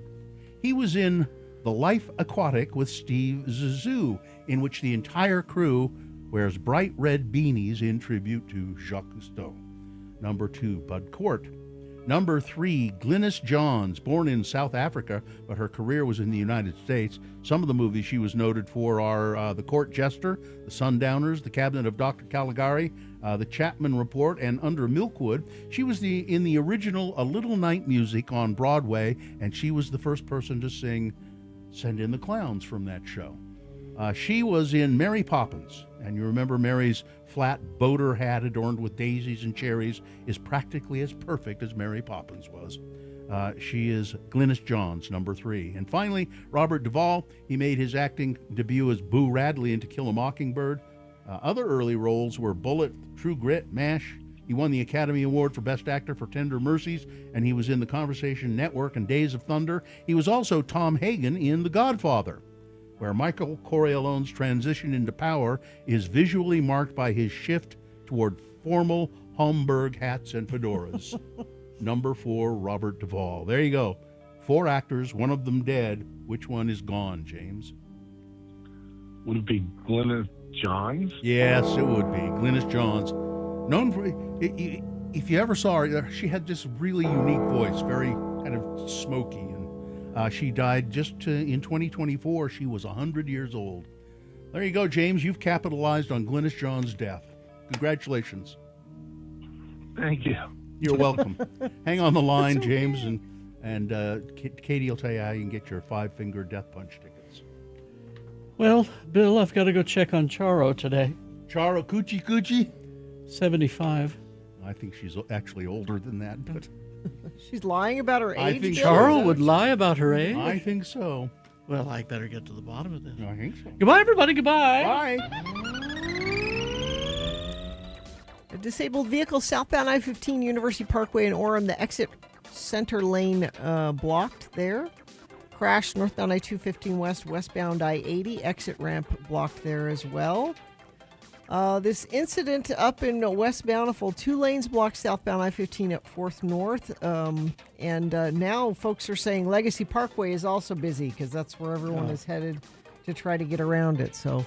He was in The Life Aquatic with Steve Zissou, in which the entire crew wears bright red beanies in tribute to Jacques Cousteau. Number 2, Bud Cort. Number 3, Glynis Johns, born in South Africa, but her career was in the United States. Some of the movies she was noted for are The Court Jester, The Sundowners, The Cabinet of Dr. Caligari, The Chapman Report, and Under Milkwood. She was in the original A Little Night Music on Broadway, and she was the first person to sing Send in the Clowns from that show. She was in Mary Poppins, and you remember Mary's flat boater hat adorned with daisies and cherries is practically as perfect as Mary Poppins was. She is Glynis Johns, number 3. And finally, Robert Duvall. He made his acting debut as Boo Radley in To Kill a Mockingbird. Other early roles were Bullitt, True Grit, MASH. He won the Academy Award for Best Actor for Tender Mercies, and he was in The Conversation Network and Days of Thunder. He was also Tom Hagen in The Godfather, where Michael Corleone's transition into power is visually marked by his shift toward formal Homburg hats and fedoras. Number 4, Robert Duvall. There you go. 4 actors, one of them dead. Which one is gone, James? Would it be Glynis Johns? Yes, it would be. Glynis Johns. Known for, if you ever saw her, she had this really unique voice, very kind of smoky. And she died just in 2024. She was 100 years old. There you go, James. You've capitalized on Glynis Johns' death. Congratulations. Thank you. You're welcome. Hang on the line, James, and Katie will tell you how you can get your 5-finger death punch tickets. Well, Bill, I've got to go check on Charo today. Charo Coochie? 75. I think she's actually older than that, but She's lying about her I age. think Bill? Charo would lie about her age? I think so. Well, I better get to the bottom of this. I think so. Goodbye, everybody. Goodbye. Bye. A disabled vehicle southbound I-15 University Parkway in Orem. The exit center lane blocked there. Crash northbound I-215 westbound I-80. Exit ramp blocked there as well. This incident up in West Bountiful, 2 lanes blocked southbound I-15 at 4th North. And now folks are saying Legacy Parkway is also busy because that's where everyone is headed to try to get around it. So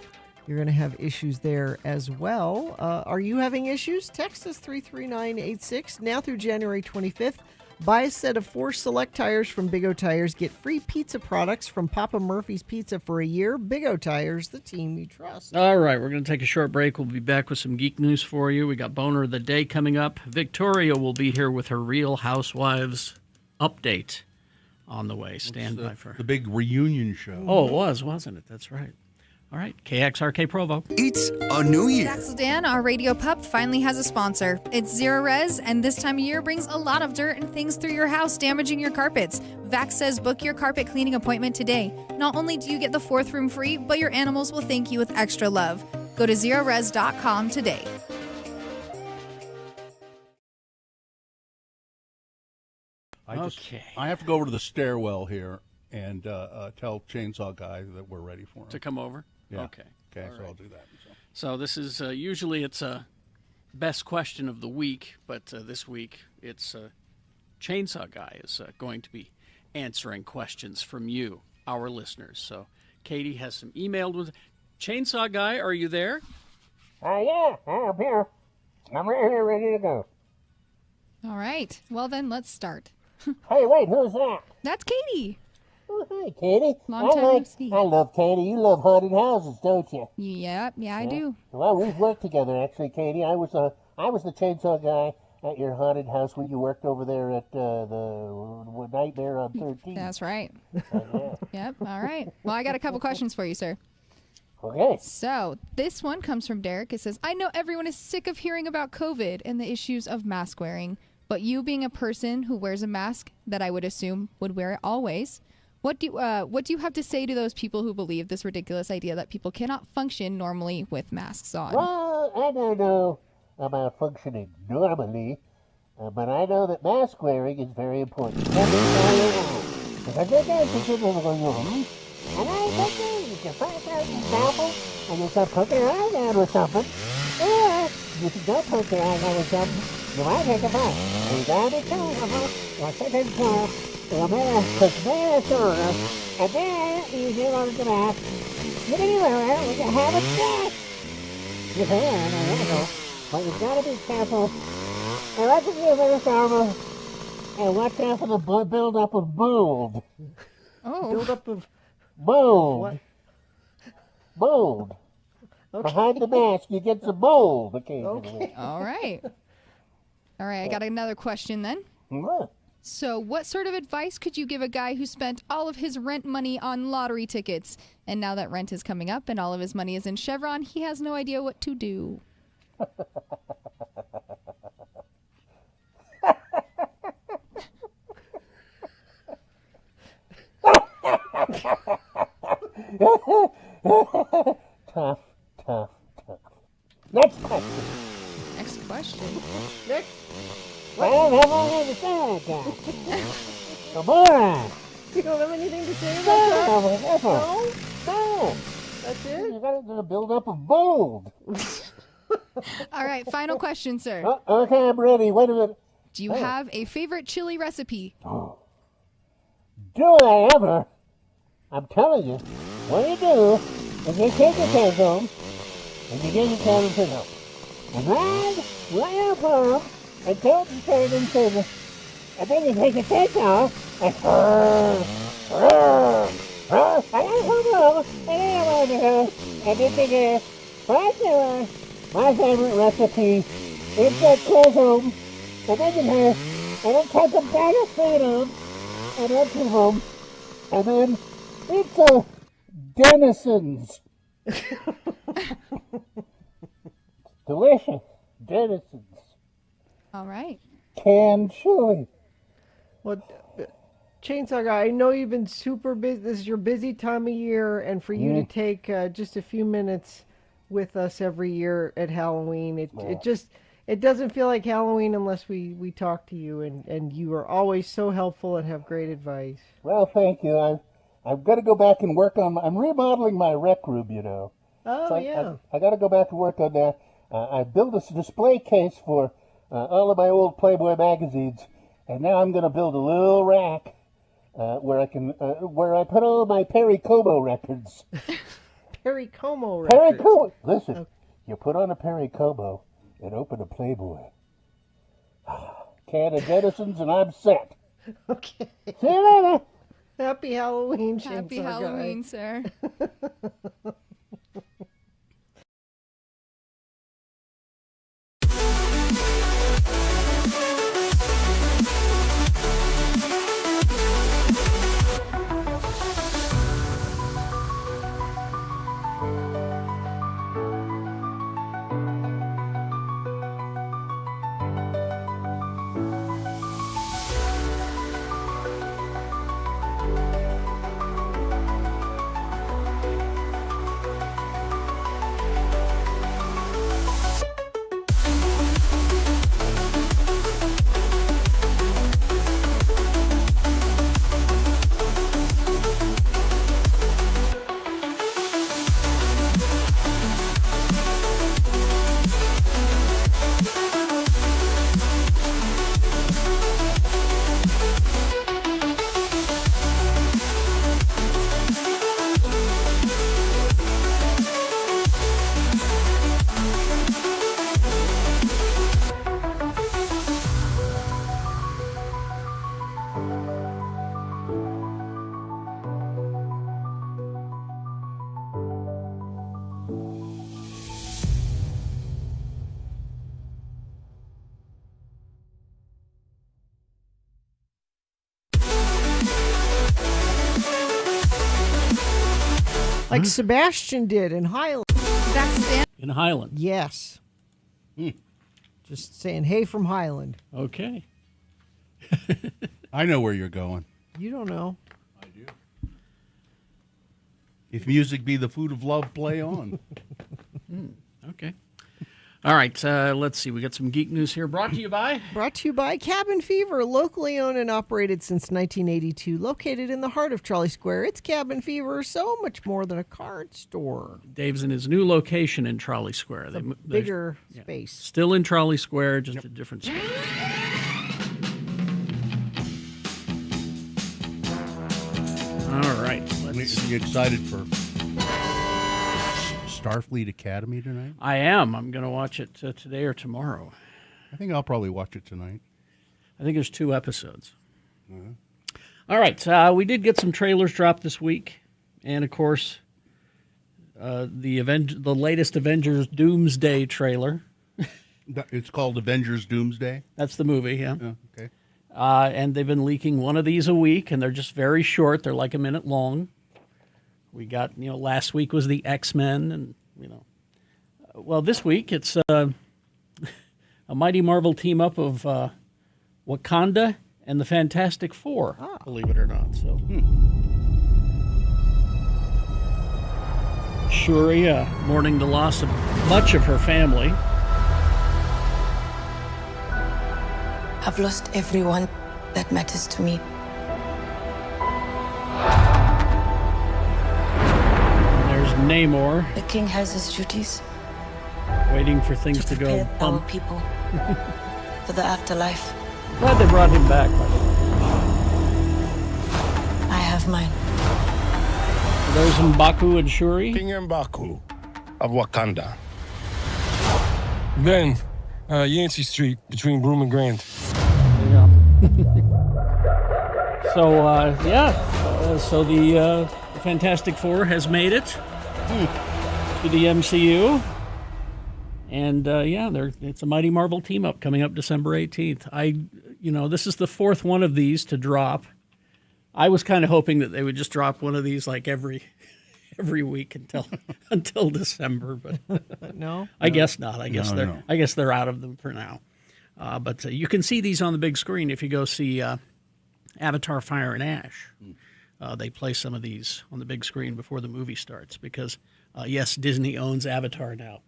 you're going to have issues there as well. Are you having issues? Text us 33986 now through January 25th. Buy a set of 4 select tires from Big O Tires. Get free pizza products from Papa Murphy's Pizza for a year. Big O Tires, the team you trust. All right, we're going to take a short break. We'll be back with some geek news for you. We got Boner of the Day coming up. Victoria will be here with her Real Housewives update on the way. Stand by for the big reunion show. Oh, it was, wasn't it? That's right. All right, KXRK Provo. It's a new year. Daxeldan, our radio pup, finally has a sponsor. It's Zero Res, and this time of year brings a lot of dirt and things through your house, damaging your carpets. Vax says book your carpet cleaning appointment today. Not only do you get the 4th room free, but your animals will thank you with extra love. Go to zerores.com today. I have to go over to the stairwell here and tell Chainsaw Guy that we're ready for him. To come over? Yeah. Okay. Okay, All so right. I'll do that. So this is usually it's a best question of the week, but this week it's Chainsaw Guy is going to be answering questions from you, our listeners. So Katie has some emailed with Chainsaw Guy. Are you there? Yeah, I'm here. I'm right here, ready to go. All right. Well, then let's start. Hey, wait, who's that? That's Katie. Oh, hi, Katie. Long time no see. I love Katie. You love haunted houses, don't you? Yeah, I do. Well, we've worked together, actually, Katie. I was the Chainsaw Guy at your haunted house when you worked over there at the Nightmare on 13. That's right. Yeah. Yep. All right. Well, I got a couple questions for you, sir. Okay. So this one comes from Derek. It says, I know everyone is sick of hearing about COVID and the issues of mask wearing, but you being a person who wears a mask that I would assume would wear it always, what do you have to say to those people who believe this ridiculous idea that people cannot function normally with masks on? Well, I don't know about functioning normally, but I know that mask wearing is very important. And I think you can press out your sample and you can poke your eye out with something. Or if you don't poke your eye out with something, you might take a bite. And you gotta be careful. Or second class. And then you get on the mask. You can anywhere we can have a chat. You can, but you've got to be careful. And let's give it a sample. And watch out for the build-up of mold. Oh. Build-up of mold. What? Mold. Okay. Behind the mask, you get some mold occasionally. Okay. All right. All right, I got another question then. What? So, what sort of advice could you give a guy who spent all of his rent money on lottery tickets? And now that rent is coming up and all of his money is in Chevron, he has no idea what to do. Tough. Next question. Next question. Next. Well, have anything to say about that? Come on. You don't have anything to say about No, that? no. No. That's it? You got to build up a bold. All right, final question, sir. Okay, I'm ready. Wait a minute. Do you have a favorite chili recipe? Do I ever? I'm telling you, what you do is you take your cans home and you get your can of pickle. And then lay up on them and tilt and turn and turn. And then you take your cake off and and then you get my favorite recipe is that close home and then you have and then take a bag of food on and empty them and then it's a Denison's. Delicious. Denison's. All right. Canned chili. Well, Chainsaw Guy, I know you've been super busy. This is your busy time of year, and for you to take just a few minutes with us every year at Halloween, it doesn't feel like Halloween unless we talk to you, and you are always so helpful and have great advice. Well, thank you. I've got to go back and work on. I'm remodeling my rec room, you know. Oh, so yeah. I got to go back and work on that. I built this display case for all of my old Playboy magazines, and now I'm going to build a little rack where I can where I put all of my Perry Como records. Perry Como records. Perry Como. Listen, you put on a Perry Como and open a Playboy. Can of Denison's and I'm set. Okay. See you later. Happy Halloween, Happy Chainsaw Halloween, Guy. sir. Like Sebastian did in Highland. Sebastian? In Highland. Yes. Just saying, hey from Highland. Okay. I know where you're going. You don't know. I do. If music be the food of love, play on. Okay. All right, let's see. We got some geek news here. Brought to you by Cabin Fever, locally owned and operated since 1982, located in the heart of Charlie Square. It's Cabin Fever, so much more than a card store. Dave's in his new location in Trolley Square. Bigger space. Still in Trolley Square, just a different space. All right. Are you excited for Starfleet Academy tonight? I am. I'm going to watch it today or tomorrow. I think I'll probably watch it tonight. I think there's 2 episodes. All right. We did get some trailers dropped this week. And, of course, the latest Avengers Doomsday trailer. It's called Avengers Doomsday? That's the movie, yeah. Okay. And they've been leaking one of these a week, and they're just very short. They're like a minute long. We got, last week was the X-Men, and, well, this week it's a Mighty Marvel team-up of Wakanda and the Fantastic Four, believe it or not. So, Shuri, mourning the loss of much of her family. I've lost everyone that matters to me. And there's Namor. The king has his duties. Waiting for things to go Prepare our bump. people for the afterlife. Glad they brought him back, by the way. I have mine. There's M'Baku and Shuri. King M'Baku of Wakanda. Ben, Yancey Street, between Broome and Grand. Yeah. So the Fantastic Four has made it to the MCU. And it's a Mighty Marvel team-up coming up December 18th. This is the fourth one of these to drop. I was kind of hoping that they would just drop one of these like every week until December, but No? I guess not. I guess No. I guess they're out of them for now. But you can see these on the big screen if you go see Avatar: Fire and Ash. They play some of these on the big screen before the movie starts because yes, Disney owns Avatar now.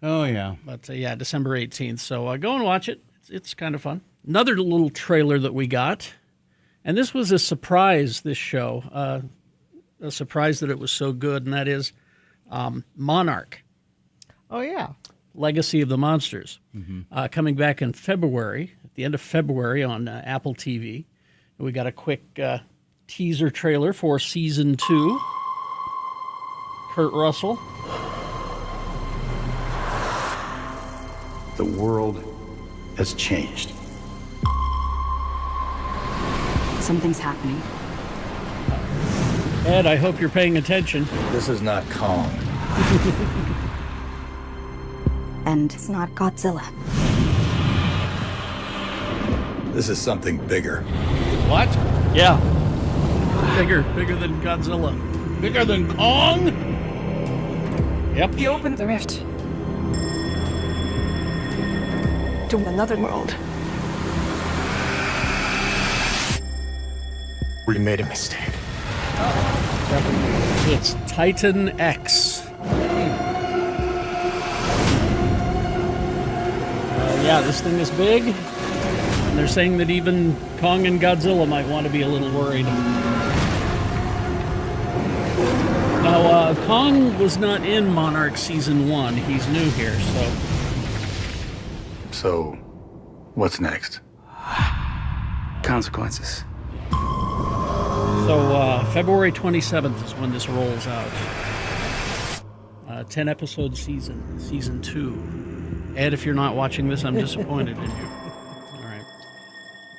Oh, yeah. But December 18th. So go and watch it. It's kind of fun. Another little trailer that we got, and this was a surprise, this show, a surprise that it was so good, and that is Monarch. Oh, yeah. Legacy of the Monsters. Coming back in February, at the end of February on Apple TV. We got a quick teaser trailer for Season 2. Kurt Russell. The world has changed. Something's happening. Ed, I hope you're paying attention. This is not Kong. And it's not Godzilla. This is something bigger. What? Yeah. Bigger than Godzilla. Bigger than Kong? Yep. He opened the rift to another world. We made a mistake. It's Titan X. This thing is big. And they're saying that even Kong and Godzilla might want to be a little worried. Now, Kong was not in Monarch Season 1. He's new here, so... So, what's next? Consequences. So, February 27th is when this rolls out. 10-episode season 2. Ed, if you're not watching this, I'm disappointed in you. All right.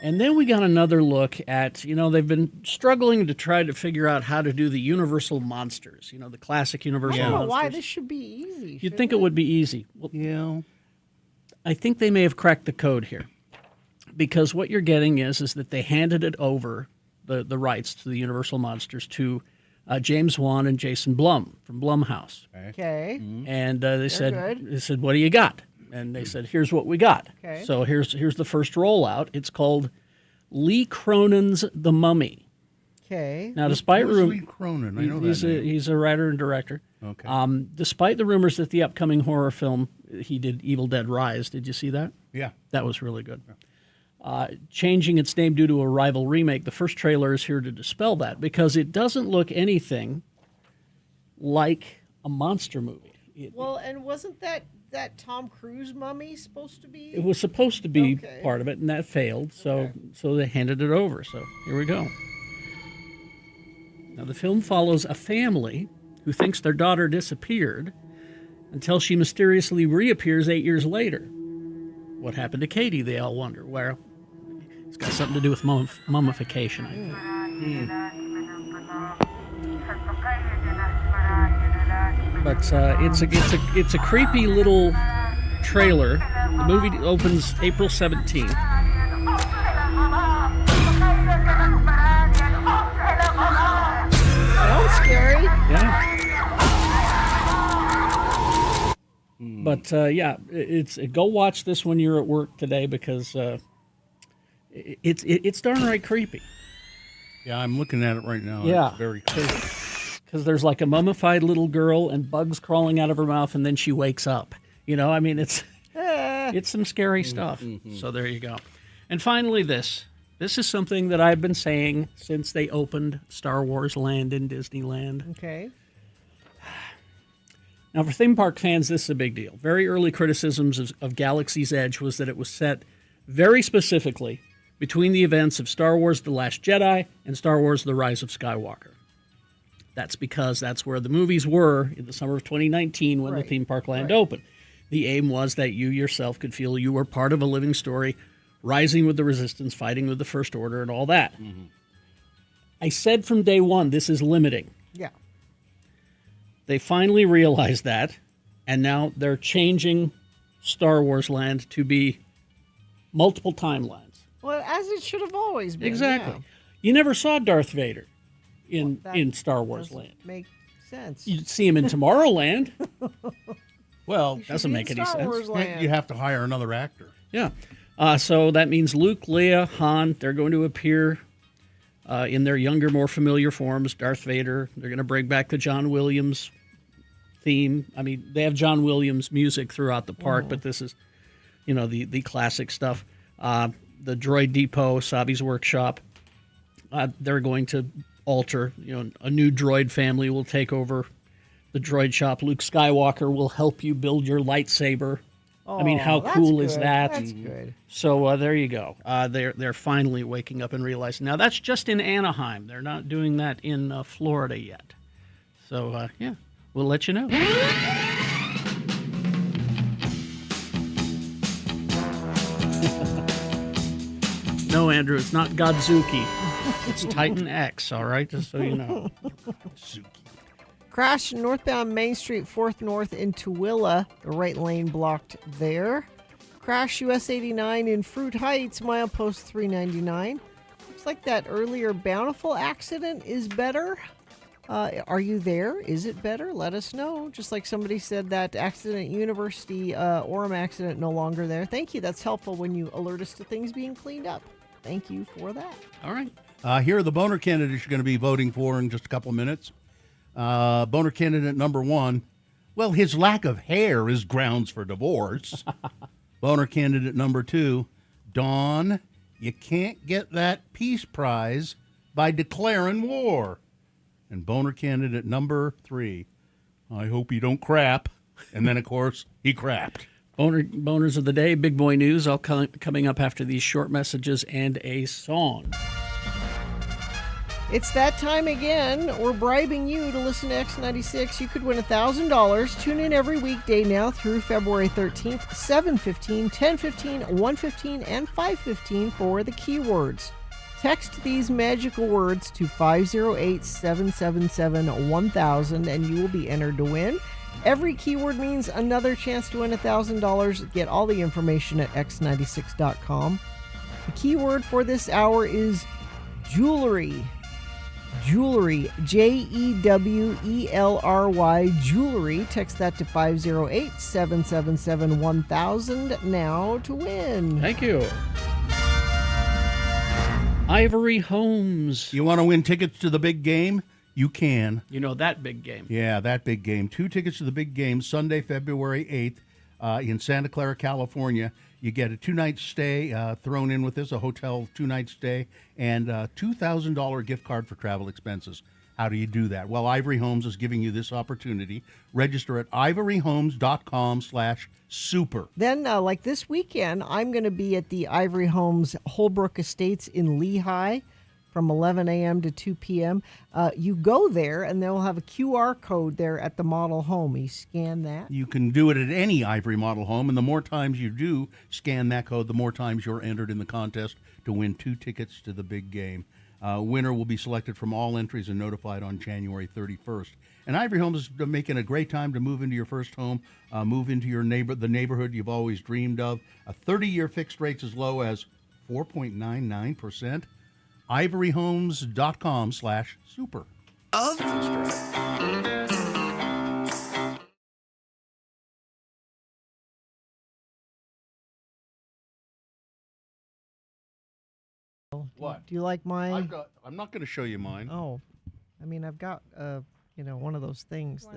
And then we got another look at, they've been struggling to try to figure out how to do the Universal Monsters, the classic Universal I don't know Monsters. why this should be easy. You'd think it would be easy. Well, yeah. I think they may have cracked the code here. Because what you're getting is that they handed it over, the rights to the Universal Monsters, to James Wan and Jason Blum from Blumhouse. Okay. And they said, good. "What do you got?" And they said, "Here's what we got." Okay. So here's the first rollout. It's called Lee Cronin's The Mummy. Okay. Now, despite Who's rumors, Lee Cronin? I know that name. he's a writer and director. Okay. Despite the rumors that the upcoming horror film he did, Evil Dead Rise, did you see that? Yeah. That was really good. Changing its name due to a rival remake, the first trailer is here to dispel that because it doesn't look anything like a monster movie. Well, and wasn't that Tom Cruise mummy supposed to be? It was supposed to be part of it, and that failed, so they handed it over. So here we go. Now, the film follows a family who thinks their daughter disappeared until she mysteriously reappears 8 years later. What happened to Katie, they all wonder. Well, it's got something to do with mummification, I think. But it's a creepy little trailer. The movie opens April 17th. scary. Yeah. But yeah, it's go watch this when you're at work today because it's darn right creepy. Yeah, I'm looking at it right now. Yeah, It's very creepy. Because there's like a mummified little girl and bugs crawling out of her mouth, and then she wakes up. You know, I mean, it's some scary stuff. So there you go. And finally, this is something that I've been saying since they opened Star Wars Land in Disneyland. Okay. Now, for theme park fans, this is a big deal. Very early criticisms of Galaxy's Edge was that it was set very specifically between the events of Star Wars The Last Jedi and Star Wars The Rise of Skywalker. That's because that's where the movies were in the summer of 2019 when the theme park land opened. The aim was that you yourself could feel you were part of a living story, rising with the Resistance, fighting with the First Order, and all that. I said from day one, this is limiting. Yeah. They finally realized that, and now they're changing Star Wars Land to be multiple timelines. Well, as it should have always been. Exactly. Yeah. You never saw Darth Vader in Star Wars Land. Make sense. You'd see him in Tomorrowland. Well, doesn't make any sense. You have to hire another actor. Yeah. So that means Luke, Leia, Han, they're going to appear in their younger, more familiar forms. Darth Vader. They're going to bring back the John Williams theme. I mean, they have John Williams music throughout the park, but this is, the classic stuff. The Droid Depot, Savi's workshop. They're going to alter. A new droid family will take over the droid shop. Luke Skywalker will help you build your lightsaber. I mean, how cool is that? That's good. So there you go. They're finally waking up and realizing. Now that's just in Anaheim. They're not doing that in Florida yet. So yeah, we'll let you know. No, Andrew, it's not Godzuki. It's Titan X. All right, just so you know. Crash northbound Main Street, 4th North in Tooele. The right lane blocked there. Crash US 89 in Fruit Heights, milepost 399. Looks like that earlier Bountiful accident is better. Are you there? Is it better? Let us know. Just like somebody said that accident, University Orem accident, no longer there. Thank you. That's helpful when you alert us to things being cleaned up. Thank you for that. All right. Here are the boner candidates you're going to be voting for in just a couple of minutes. Boner candidate number 1. Well, his lack of hair is grounds for divorce. Boner candidate number 2. Dawn, you can't get that peace prize by declaring war. And boner candidate number 3. I hope you don't crap. And then, of course, he crapped. Boners of the day, big boy news, all coming up after these short messages and a song. It's that time again. We're bribing you to listen to X96. You could win $1,000. Tune in every weekday now through February 13th, 7:15, 10:15, 1:15, and 5:15 for the keywords. Text these magical words to 508-777-1000 and you will be entered to win. Every keyword means another chance to win $1,000. Get all the information at x96.com. The keyword for this hour is jewelry. Jewelry, Jewelry, jewelry. Text that to 508-777-1000 now to win. Thank you. Ivory Homes. You want to win tickets to the big game? You can. You know that big game. Yeah, that big game. 2 tickets to the big game, Sunday, February 8th in Santa Clara, California. You get a 2-night stay thrown in with this, a hotel 2-night stay, and a $2,000 gift card for travel expenses. How do you do that? Well, Ivory Homes is giving you this opportunity. Register at ivoryhomes.com/super. Then, like this weekend, I'm going to be at the Ivory Homes Holbrook Estates in Lehigh from 11 a.m. to 2 p.m. You go there, and they'll have a QR code there at the model home. You scan that. You can do it at any Ivory model home, and the more times you do scan that code, the more times you're entered in the contest to win 2 tickets to the big game. Winner will be selected from all entries and notified on January 31st. And Ivory Homes is making a great time to move into your first home, move into your the neighborhood you've always dreamed of. A 30-year fixed rates as low as 4.99%. ivoryhomes.com/super. of... What? Do you like my... I'm not going to show you mine. Oh. I mean, I've got, one of those things.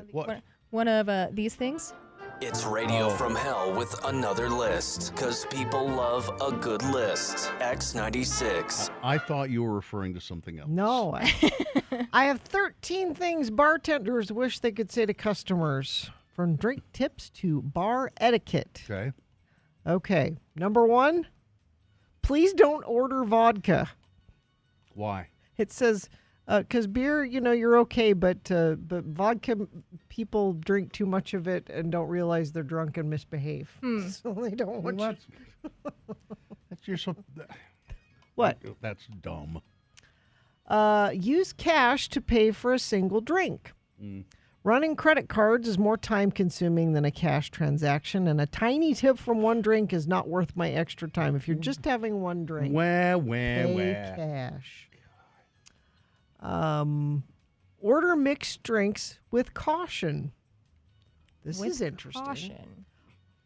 One of these things? It's Radio from Hell with another list, because people love a good list. X96. I thought you were referring to something else. No. I have 13 things bartenders wish they could say to customers, from drink tips to bar etiquette. Okay. Okay. Number 1, please don't order vodka. Why? It says, because beer, you're okay, but vodka, people drink too much of it and don't realize they're drunk and misbehave. So they don't want That's your What? That's dumb. Use cash to pay for a single drink. Running credit cards is more time-consuming than a cash transaction, and a tiny tip from one drink is not worth my extra time. If you're just having one drink, pay cash. Order mixed drinks with caution. This is interesting. Caution.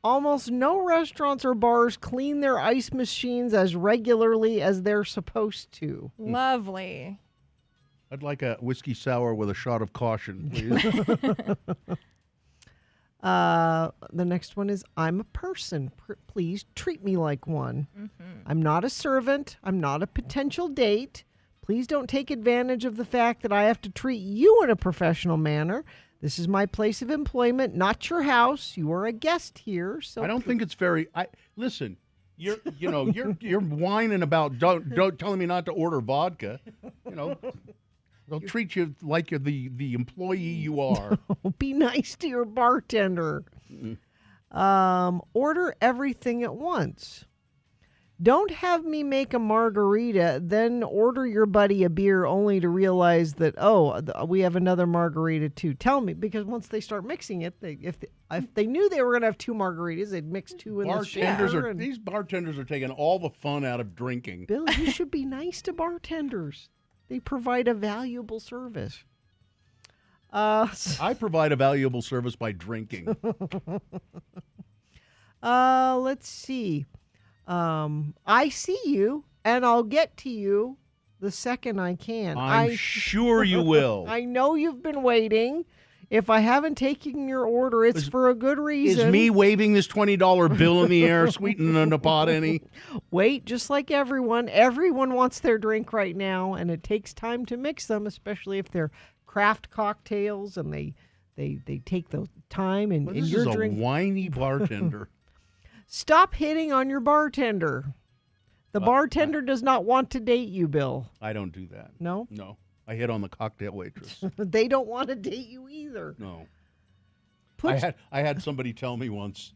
Almost no restaurants or bars clean their ice machines as regularly as they're supposed to. Lovely. I'd like a whiskey sour with a shot of caution, please. The next one is, I'm a person. Please treat me like one. I'm not a servant. I'm not a potential date. Please don't take advantage of the fact that I have to treat you in a professional manner. This is my place of employment, not your house. You are a guest here. So I don't think it's very. Listen. You're whining about don't telling me not to order vodka. They'll treat you like you're the employee you are. Be nice to your bartender. Order everything at once. Don't have me make a margarita, then order your buddy a beer only to realize that, we have another margarita too. Tell me, because once they start mixing it, if they knew they were going to have 2 margaritas, they'd mix 2 in the shaker. These bartenders are taking all the fun out of drinking. Bill, you should be nice to bartenders. They provide a valuable service. I provide a valuable service by drinking. Let's see. I see you, and I'll get to you the second I can. I'm sure you will. I know you've been waiting. If I haven't taken your order, it's for a good reason. Is me waving this $20 bill in the air sweetening the pot any? Wait, just like everyone. Everyone wants their drink right now, and it takes time to mix them, especially if they're craft cocktails, and they take the time. And This your is a drink. whiny bartender. Stop hitting on your bartender. The bartender does not want to date you, Bill. I don't do that. No? No. I hit on the cocktail waitress. They don't want to date you either. No. I had somebody tell me once,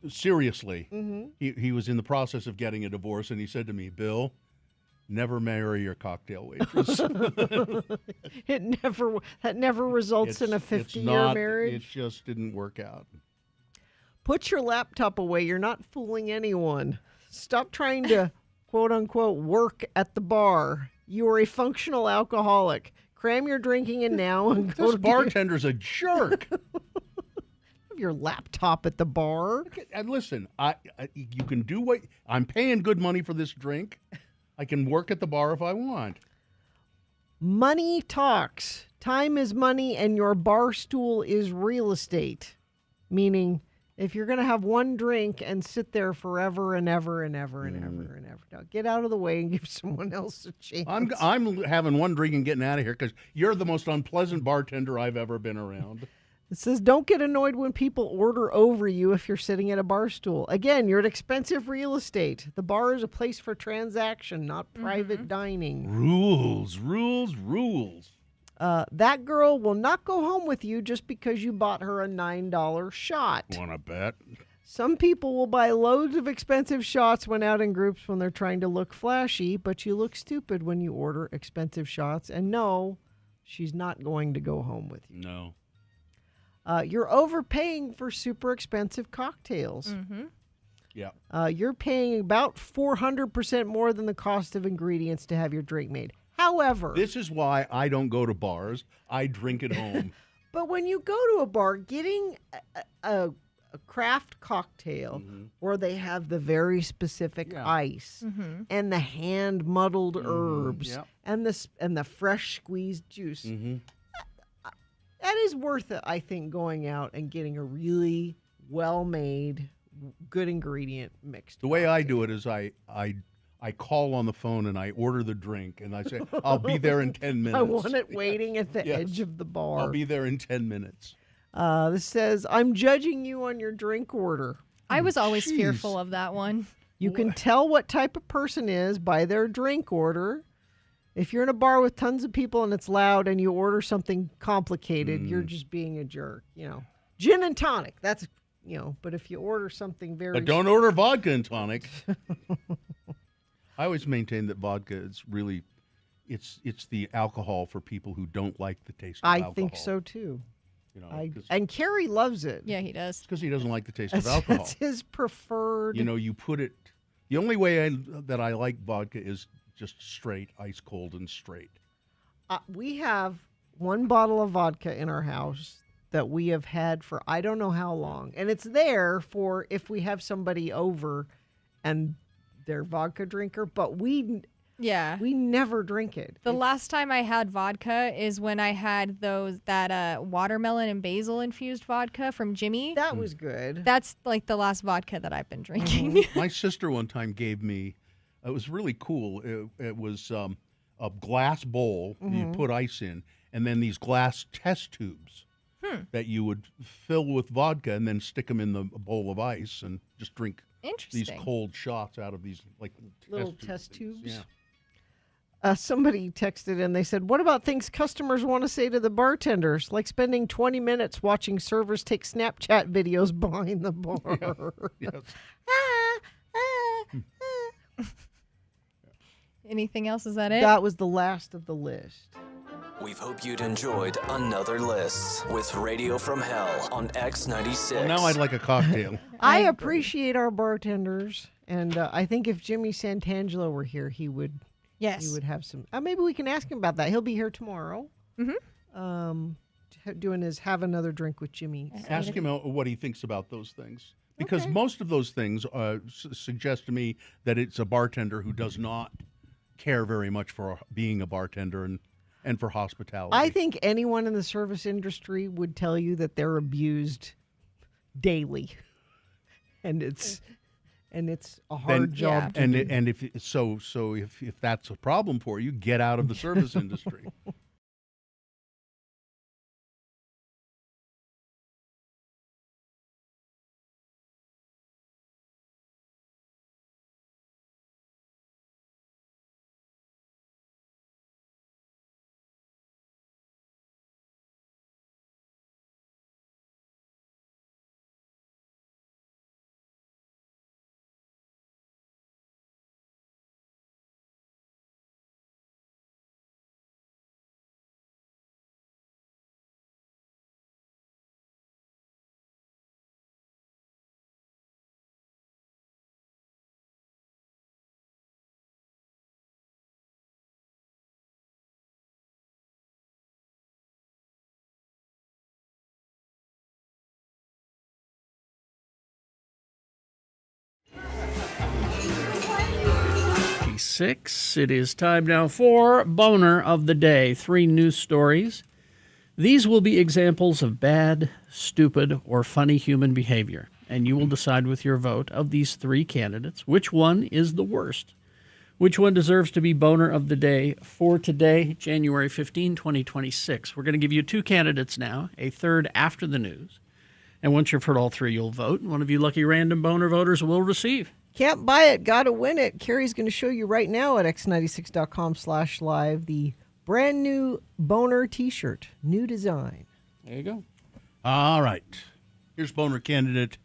seriously, he was in the process of getting a divorce, and he said to me, Bill, never marry your cocktail waitress. That never results in a 50-year marriage. It just didn't work out. Put your laptop away. You're not fooling anyone. Stop trying to, quote unquote, work at the bar. You are a functional alcoholic. Cram your drinking in now and go This to bartender's a jerk. Have your laptop at the bar. And listen, you can do what I'm paying good money for this drink. I can work at the bar if I want. Money talks. Time is money, and your bar stool is real estate. Meaning, if you're going to have one drink and sit there forever and ever and ever and ever and ever, now get out of the way and give someone else a chance. I'm having one drink and getting out of here because you're the most unpleasant bartender I've ever been around. It says, don't get annoyed when people order over you if you're sitting at a bar stool. Again, you're at expensive real estate. The bar is a place for transaction, not private dining. Rules. That girl will not go home with you just because you bought her a $9 shot. Want to bet? Some people will buy loads of expensive shots when out in groups when they're trying to look flashy, but you look stupid when you order expensive shots. And no, she's not going to go home with you. No. You're overpaying for super expensive cocktails. Yeah. You're paying about 400% more than the cost of ingredients to have your drink made. However, This is why I don't go to bars. I drink at home. but when you go to a bar, getting a craft cocktail where they have the very specific ice and the hand muddled herbs and the fresh squeezed juice, that is worth it. I think going out and getting a really well made, good ingredient mixed. The way I do it is I call on the phone and I order the drink and I say, I'll be there in 10 minutes. I want it waiting at the edge of the bar. I'll be there in 10 minutes. This says, I'm judging you on your drink order. I was always fearful of that one. You can tell what type of person is by their drink order. If you're in a bar with tons of people and it's loud and you order something complicated, you're just being a jerk. Gin and tonic. That's, but if you order something very... But don't order vodka and tonic. I always maintain that vodka is really, it's the alcohol for people who don't like the taste of alcohol. I think so too. And Kerry loves it. Yeah, he does. Because he doesn't like the taste of alcohol. That's his preferred. You put it. The only way that I like vodka is just straight, ice cold and straight. We have one bottle of vodka in our house that we have had for I don't know how long, and it's there for if we have somebody over, and they're vodka drinker, but we never drink it. The last time I had vodka is when I had that watermelon and basil infused vodka from Jimmy. That was good. That's like the last vodka that I've been drinking. My sister one time gave me, it was really cool. It was a glass bowl you put ice in, and then these glass test tubes that you would fill with vodka and then stick them in the bowl of ice and just drink these cold shots out of these little test tubes. Yeah. Somebody texted and they said, what about things customers want to say to the bartenders, like spending 20 minutes watching servers take Snapchat videos behind the bar? Yes. Anything else? Is that it? That was the last of the list. We hope you'd enjoyed another list with Radio from Hell on X96. Well, now I'd like a cocktail. I appreciate our bartenders, and I think if Jimmy Santangelo were here, he would have some. Maybe we can ask him about that. He'll be here tomorrow. Doing his Have Another Drink with Jimmy. Ask him what he thinks about those things. Because most of those things suggest to me that it's a bartender who does not care very much for being a bartender and for hospitality. I think anyone in the service industry would tell you that they're abused daily. And it's a hard job to do. And if that's a problem for you, get out of the service industry. It is time now for Boner of the Day. 3 news stories. These will be examples of bad, stupid, or funny human behavior, and you will decide with your vote of these 3 candidates which one is the worst. Which one deserves to be Boner of the Day for today, January 15, 2026. We're going to give you 2 candidates now, a third after the news. And once you've heard all 3, you'll vote. One of you lucky random Boner voters will receive. Can't buy it, gotta win it. Carrie's going to show you right now at x96.com/live the brand new Boner t-shirt. New design. There you go. All right. Here's Boner candidate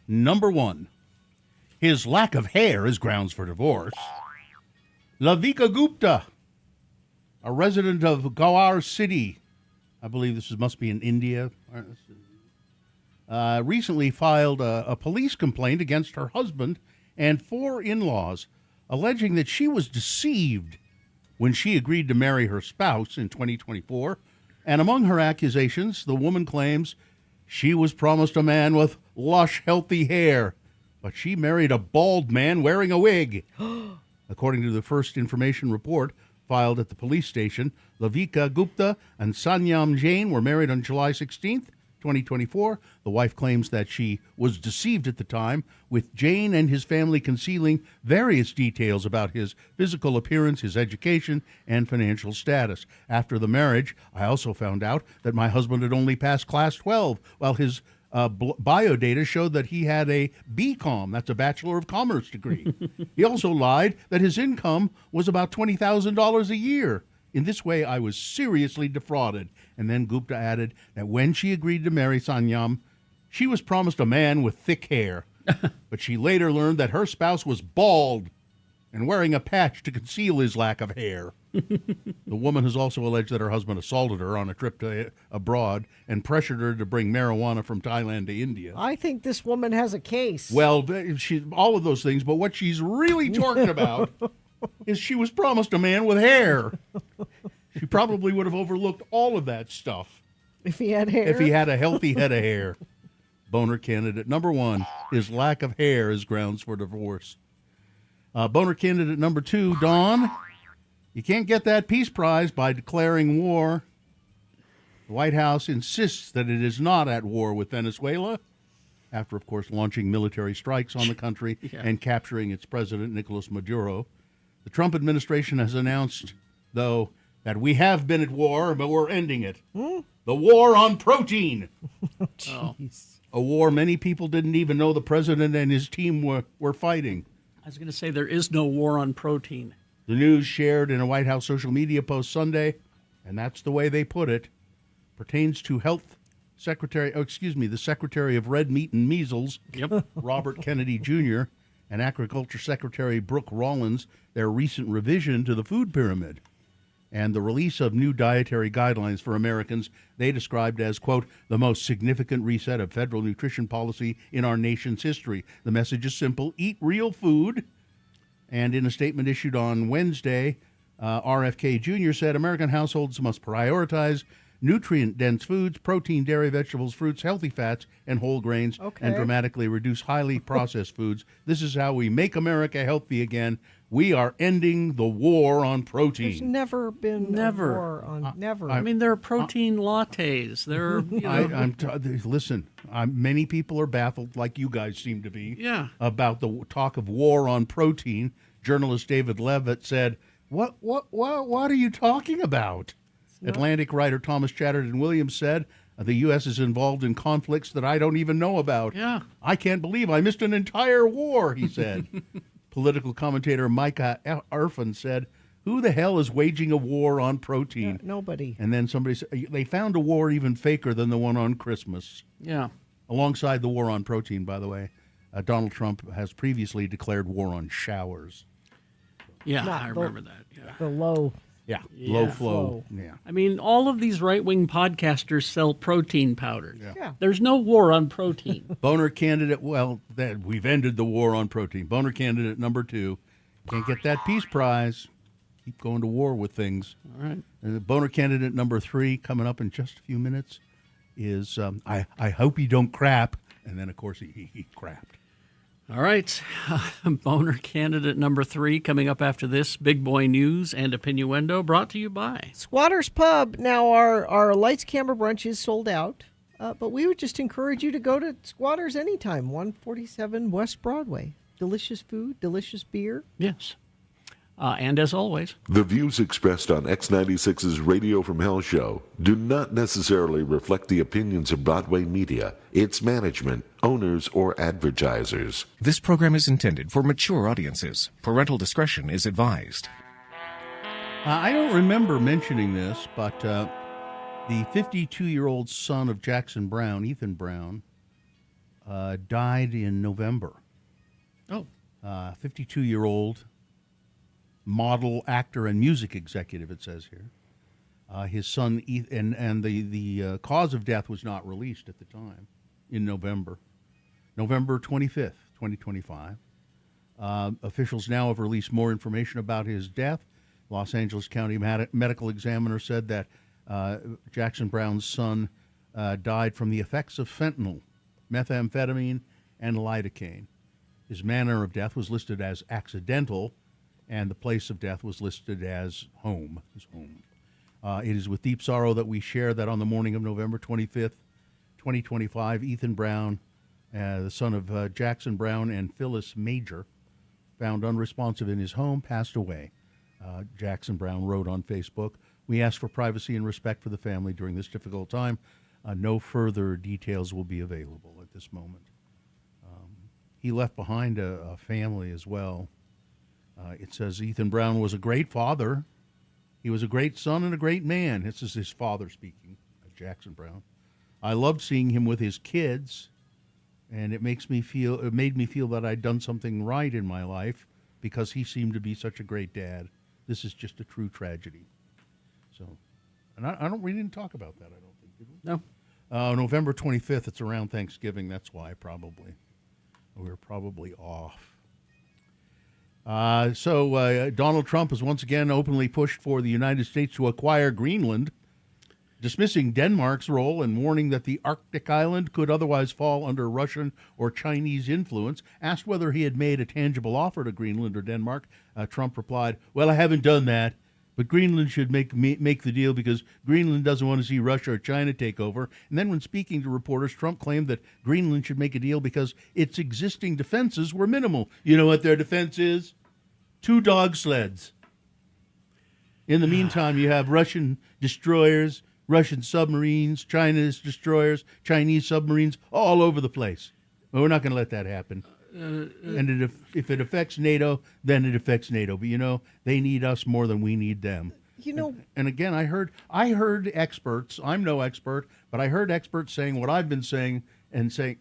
number 1. His lack of hair is grounds for divorce. Lavika Gupta, a resident of Gawar City, I believe this must be in India, recently filed a police complaint against her husband and 4 in-laws, alleging that she was deceived when she agreed to marry her spouse in 2024. And among her accusations, the woman claims she was promised a man with lush, healthy hair, but she married a bald man wearing a wig. According to the first information report filed at the police station, Lavika Gupta and Sanyam Jain were married on July 16th, 2024. The wife claims that she was deceived at the time, with Jain and his family concealing various details about his physical appearance, his education, and financial status. After the marriage, I also found out that my husband had only passed class 12, while his bio data showed that he had a BCom, that's a Bachelor of Commerce degree. He also lied that his income was about $20,000 a year. In this way, I was seriously defrauded. And then Gupta added that when she agreed to marry Sanyam, she was promised a man with thick hair. But she later learned that her spouse was bald and wearing a patch to conceal his lack of hair. The woman has also alleged that her husband assaulted her on a trip to abroad and pressured her to bring marijuana from Thailand to India. I think this woman has a case. Well, all of those things, but what she's really talking about is she was promised a man with hair. She probably would have overlooked all of that stuff if he had hair. If he had a healthy head of hair. Boner candidate number 1, his lack of hair is grounds for divorce. Boner candidate number 2, Dawn, you can't get that peace prize by declaring war. The White House insists that it is not at war with Venezuela, after, of course, launching military strikes on the country and capturing its president, Nicolas Maduro. The Trump administration has announced, though, that we have been at war, but we're ending it. The war on protein. A war many people didn't even know the president and his team were fighting. I was going to say there is no war on protein. The news shared in a White House social media post Sunday, and that's the way they put it, pertains to the Secretary of Red Meat and Measles, Robert Kennedy Jr., and Agriculture Secretary Brooke Rollins, their recent revision to the food pyramid, and the release of new dietary guidelines for Americans they described as, quote, the most significant reset of federal nutrition policy in our nation's history. The message is simple: eat real food. And in a statement issued on Wednesday, RFK Jr. said American households must prioritize nutrient-dense foods, protein, dairy, vegetables, fruits, healthy fats, and whole grains, and dramatically reduce highly processed foods. This is how we make America healthy again. We are ending the war on protein. There's never been a war on never. I mean, there are protein lattes. There are, listen, many people are baffled, like you guys seem to be, Yeah. about the talk of war on protein. Journalist David Levitt said, what are you talking about? Atlantic writer Thomas Chatterton Williams said, the U.S. is involved in conflicts that I don't even know about. Yeah. I can't believe I missed an entire war, he said. Political commentator Micah Irfan said, who the hell is waging a war on protein? Nobody. And then somebody said, they found a war even faker than the one on Christmas. Yeah. Alongside the war on protein, by the way, Donald Trump has previously declared war on showers. Yeah, I remember that. Yeah. The low. Yeah, low flow. Yeah. I mean, all of these right-wing podcasters sell protein powders. Yeah. There's no war on protein. Boner candidate, we've ended the war on protein. Boner candidate number 2, can't get that peace prize. Keep going to war with things. All right. And the boner candidate number 3, coming up in just a few minutes, is I hope you don't crap. And then, of course, he crapped. All right. Boner candidate number 3 coming up after this. Big Boy News and Opinioendo brought to you by Squatters Pub. Now, our Lights Camera Brunch is sold out, but we would just encourage you to go to Squatters anytime, 147 West Broadway. Delicious food, delicious beer. Yes. And as always, the views expressed on X96's Radio from Hell show do not necessarily reflect the opinions of Broadway Media, its management, owners, or advertisers. This program is intended for mature audiences. Parental discretion is advised. I don't remember mentioning this, but the 52-year-old son of Jackson Browne, Ethan Brown, died in November. Oh. 52-year-old model, actor, and music executive, it says here. His son, and the cause of death was not released at the time in November 25th, 2025. Officials now have released more information about his death. Los Angeles County medical examiner said that Jackson Brown's son died from the effects of fentanyl, methamphetamine, and lidocaine. His manner of death was listed as accidental, and the place of death was listed as home. His home. It is with deep sorrow that we share that on the morning of November 25th, 2025, Ethan Brown, the son of Jackson Brown and Phyllis Major, found unresponsive in his home, passed away. Jackson Brown wrote on Facebook, "We ask for privacy and respect for the family during this difficult time. No further details will be available at this moment." He left behind a family as well. It says Ethan Brown was a great father. He was a great son and a great man. This is his father speaking, Jackson Brown. "I loved seeing him with his kids, and it made me feel that I'd done something right in my life because he seemed to be such a great dad. This is just a true tragedy." So, and we didn't talk about that, I don't think, did we? No. November 25th, it's around Thanksgiving. That's why we're probably off. So Donald Trump has once again openly pushed for the United States to acquire Greenland, dismissing Denmark's role and warning that the Arctic island could otherwise fall under Russian or Chinese influence. Asked whether he had made a tangible offer to Greenland or Denmark, Trump replied, "Well, I haven't done that, but Greenland should make the deal because Greenland doesn't want to see Russia or China take over." And then when speaking to reporters, Trump claimed that Greenland should make a deal because its existing defenses were minimal. You know what their defense is? 2 dog sleds. In the meantime, you have Russian destroyers, Russian submarines, China's destroyers, Chinese submarines all over the place. Well, we're not going to let that happen. And if it affects NATO, then it affects NATO. But, they need us more than we need them. And again, I heard experts, I'm no expert, but I heard experts saying what I've been saying and saying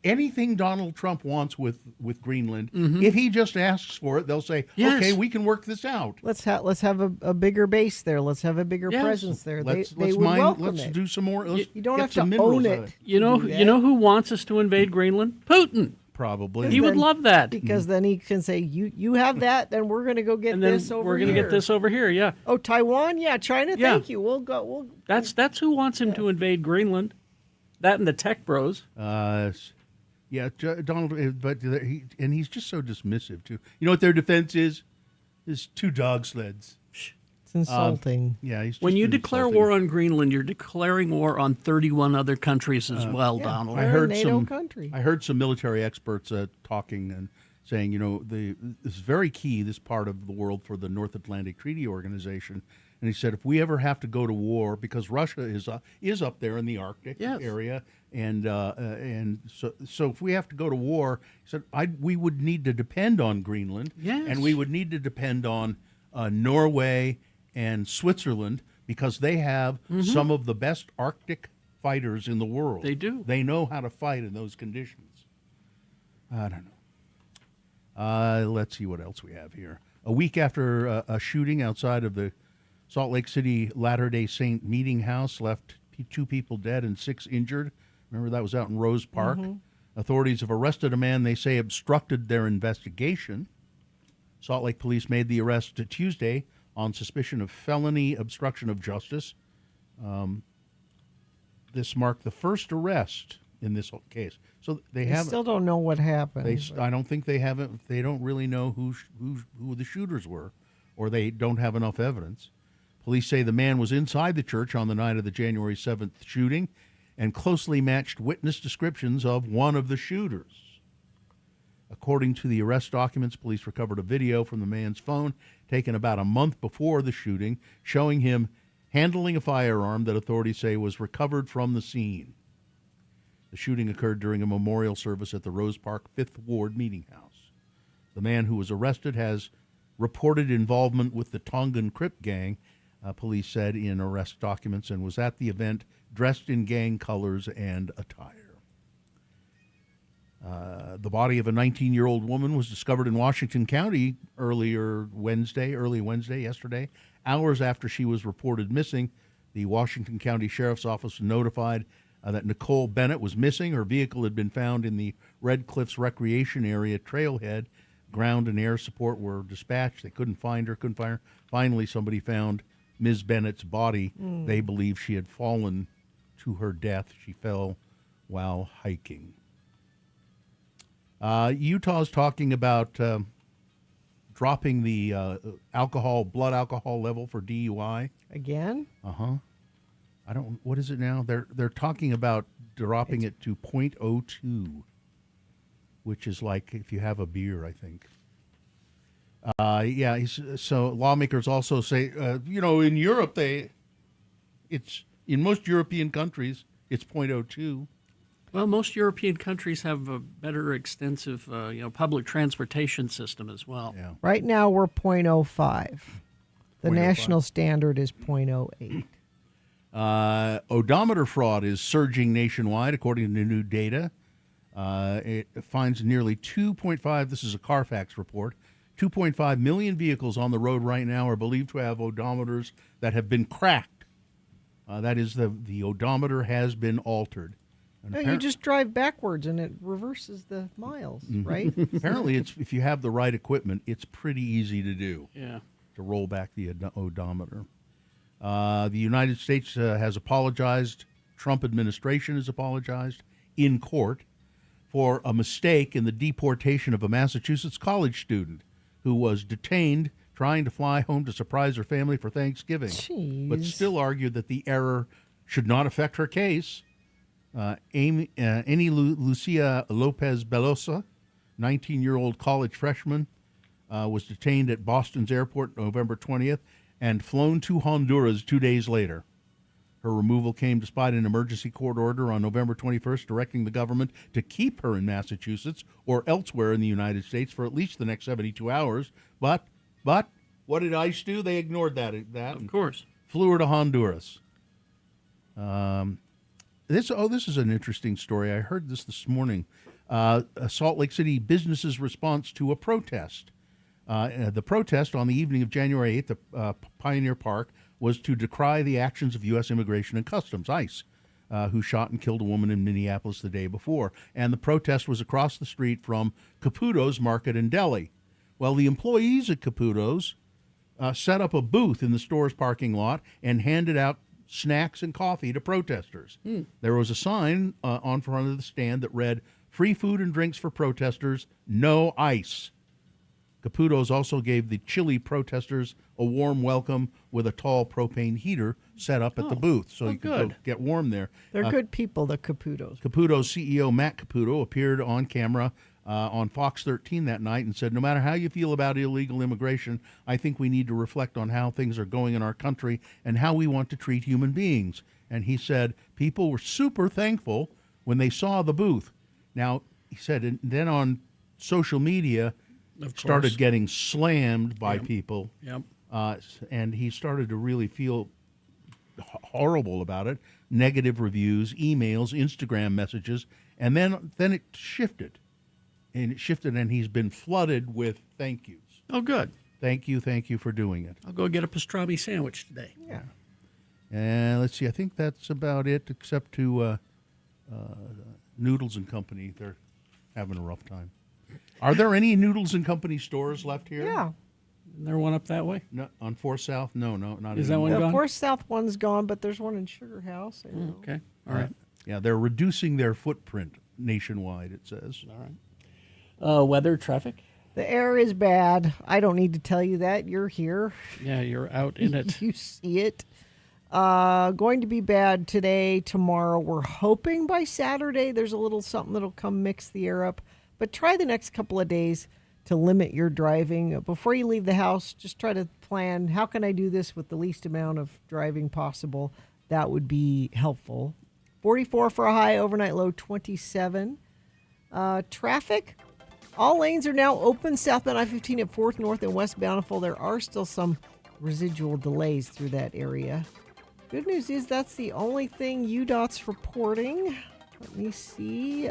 anything Donald Trump wants with Greenland, if he just asks for it, they'll say, yes, okay, we can work this out. Let's have a bigger base there. Let's have a bigger presence there. They would welcome it. Do some more. You don't have to own it. You know who wants us to invade Greenland? Putin. Probably. He would love that. Because then he can say, you have that, then we're going to go get this over here. We're going to get this over here, yeah. Oh, Taiwan? Yeah, China, yeah. Thank you. We'll go. That's who wants him to invade Greenland. That and the tech bros. Yeah, Donald, but he's just so dismissive, too. You know what their defense is? Is 2 dog sleds. It's insulting. Yeah, he's just when you declare war on Greenland, you're declaring war on 31 other countries as well, Donald. I heard NATO country. I heard some military experts talking and saying, this is very key, this part of the world, for the North Atlantic Treaty Organization. And he said, if we ever have to go to war, because Russia is up there in the Arctic area, and so if we have to go to war, he said, we would need to depend on Greenland, and we would need to depend on Norway and Switzerland, because they have some of the best Arctic fighters in the world. They do. They know how to fight in those conditions. I don't know. Let's see what else we have here. A week after a shooting outside of the Salt Lake City Latter-day Saint meeting house left 2 people dead and 6 injured. Remember, that was out in Rose Park. Authorities have arrested a man they say obstructed their investigation. Salt Lake police made the arrest Tuesday on suspicion of felony obstruction of justice. This marked the first arrest in this case. So they still don't know what happened. I don't think they haven't. They don't really know who the shooters were, or they don't have enough evidence. Police say the man was inside the church on the night of the January 7th shooting and closely matched witness descriptions of one of the shooters. According to the arrest documents, police recovered a video from the man's phone taken about a month before the shooting, showing him handling a firearm that authorities say was recovered from the scene. The shooting occurred during a memorial service at the Rose Park 5th Ward Meeting House. The man who was arrested has reported involvement with the Tongan Crip gang, police said in arrest documents, and was at the event dressed in gang colors and attire. The body of a 19-year-old woman was discovered in Washington County early Wednesday, yesterday, hours after she was reported missing. The Washington County Sheriff's Office notified that Nicole Bennett was missing. Her vehicle had been found in the Red Cliffs Recreation Area trailhead ground and air support were dispatched. They couldn't find her. Finally, somebody found Ms. Bennett's body. They believe she had fallen to her death. She fell while hiking. Utah's talking about dropping the blood alcohol level for DUI. Again? What is it now? They're talking about dropping it to 0.02, which is like if you have a beer, I think. So lawmakers also say, in Europe, it's in most European countries, it's 0.02. Well, most European countries have a better extensive, public transportation system as well. Yeah. Right now, we're 0.05. The 0.05. national standard is 0.08. Odometer fraud is surging nationwide, according to new data. It finds nearly 2.5, this is a Carfax report, 2.5 million vehicles on the road right now are believed to have odometers that have been cracked. That is, the odometer has been altered. And No, you just drive backwards and it reverses the miles, right? Apparently, if you have the right equipment, it's pretty easy to do. Yeah. To roll back the odometer. The United States has apologized. Trump administration has apologized in court for a mistake in the deportation of a Massachusetts college student who was detained trying to fly home to surprise her family for Thanksgiving, but still argued that the error should not affect her case. Lucia Lopez Belosa, 19-year-old college freshman, was detained at Boston's airport November 20th and flown to Honduras 2 days later. Her removal came despite an emergency court order on November 21st directing the government to keep her in Massachusetts or elsewhere in the United States for at least the next 72 hours. But what did ICE do? They ignored that. Of course. Flew her to Honduras. This is an interesting story. I heard this morning. Salt Lake City businesses' response to a protest. The protest on the evening of January 8th at Pioneer Park was to decry the actions of U.S. Immigration and Customs, ICE, who shot and killed a woman in Minneapolis the day before. And the protest was across the street from Caputo's Market in Delhi. Well, the employees at Caputo's set up a booth in the store's parking lot and handed out snacks and coffee to protesters. There was a sign on front of the stand that read, "Free food and drinks for protesters, no ICE." Caputo's also gave the chilly protesters a warm welcome with a tall propane heater set up at the booth, so you could go get warm there. They're good people, the Caputo's. Caputo's CEO, Matt Caputo, appeared on camera on Fox 13 that night and said, "No matter how you feel about illegal immigration, I think we need to reflect on how things are going in our country and how we want to treat human beings." And he said people were super thankful when they saw the booth. Now, he said, and then on social media, started getting slammed by people. Yep. And he started to really feel horrible about it. Negative reviews, emails, Instagram messages, and then it shifted. And he's been flooded with thank yous. Oh, good. Thank you for doing it. I'll go get a pastrami sandwich today. Yeah. And let's see, I think that's about it, except to Noodles and Company. They're having a rough time. Are there any Noodles and Company stores left here? Yeah. Isn't there one up that way? No, on 4 South? No, not Is that anymore. one gone? The 4 South one's gone, but there's one in Sugar House. I know. Okay. All right. Yeah, they're reducing their footprint nationwide, it says. All right. Weather, traffic? The air is bad. I don't need to tell you that. You're here. Yeah, you're out in it. You see it. Going to be bad today, tomorrow. We're hoping by Saturday there's a little something that'll come mix the air up. But try the next couple of days to limit your driving. Before you leave the house, just try to plan, how can I do this with the least amount of driving possible? That would be helpful. 44 for a high, overnight low 27. Traffic, all lanes are now open southbound I-15 at 4th North and West Bountiful. There are still some residual delays through that area. Good news is that's the only thing UDOT's reporting. Let me see.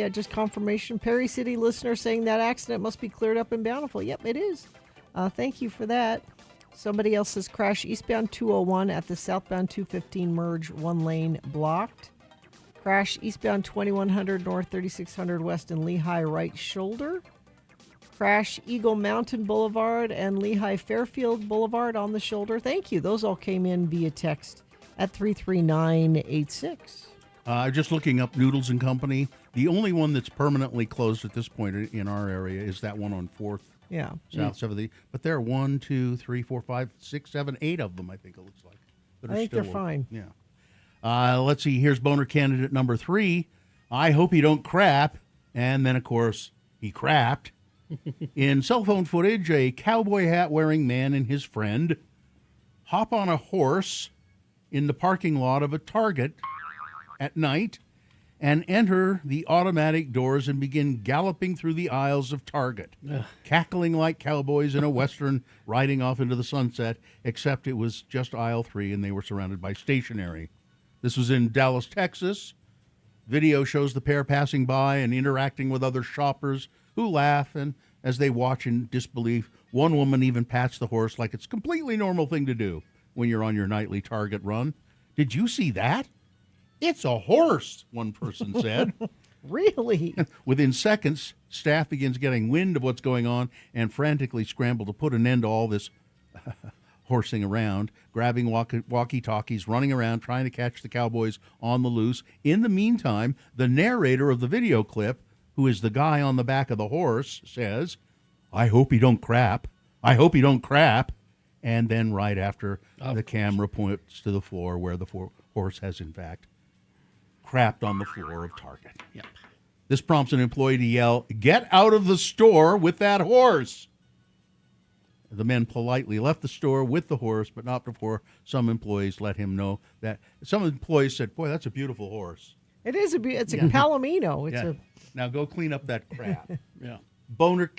Just confirmation. Perry City listener saying that accident must be cleared up in Bountiful. Yep, it is. Thank you for that. Somebody else says crash eastbound 201 at the southbound 215 merge, 1 lane blocked. Crash eastbound 2100 north, 3600 west in Lehigh, right shoulder. Crash Eagle Mountain Boulevard and Lehigh Fairfield Boulevard on the shoulder. Thank you. Those all came in via text at 33986. Just looking up Noodles and Company. The only one that's permanently closed at this point in our area is that one on 4th. Yeah. South 70. But there are 1, 2, 3, 4, 5, 6, 7, 8 of them, I think it looks like. That are I think still they're fine. Yeah. Let's see. Here's boner candidate number 3. I hope he don't crap. And then, of course, he crapped. In cell phone footage, a cowboy hat wearing man and his friend hop on a horse in the parking lot of a Target at night and enter the automatic doors and begin galloping through the aisles of Target, cackling like cowboys in a Western riding off into the sunset, except it was just aisle 3 and they were surrounded by stationery. This was in Dallas, Texas. Video shows the pair passing by and interacting with other shoppers who laugh, and as they watch in disbelief, one woman even pats the horse like it's a completely normal thing to do when you're on your nightly Target run. Did you see that? It's a horse, one person said. Really? Within seconds, staff begins getting wind of what's going on and frantically scramble to put an end to all this horsing around, grabbing walkie-talkies, running around, trying to catch the cowboys on the loose. In the meantime, the narrator of the video clip, who is the guy on the back of the horse, says, I hope he don't crap. I hope he don't crap. And then right after, the camera points to the floor where the horse has, in fact, crapped on the floor of Target. Yep. This prompts an employee to yell, get out of the store with that horse. The men politely left the store with the horse, but not before some employees let him know that. Some employees said, boy, that's a beautiful horse. It is it's a Palomino. It's Yeah. Now go clean up that crap. Yeah. Boner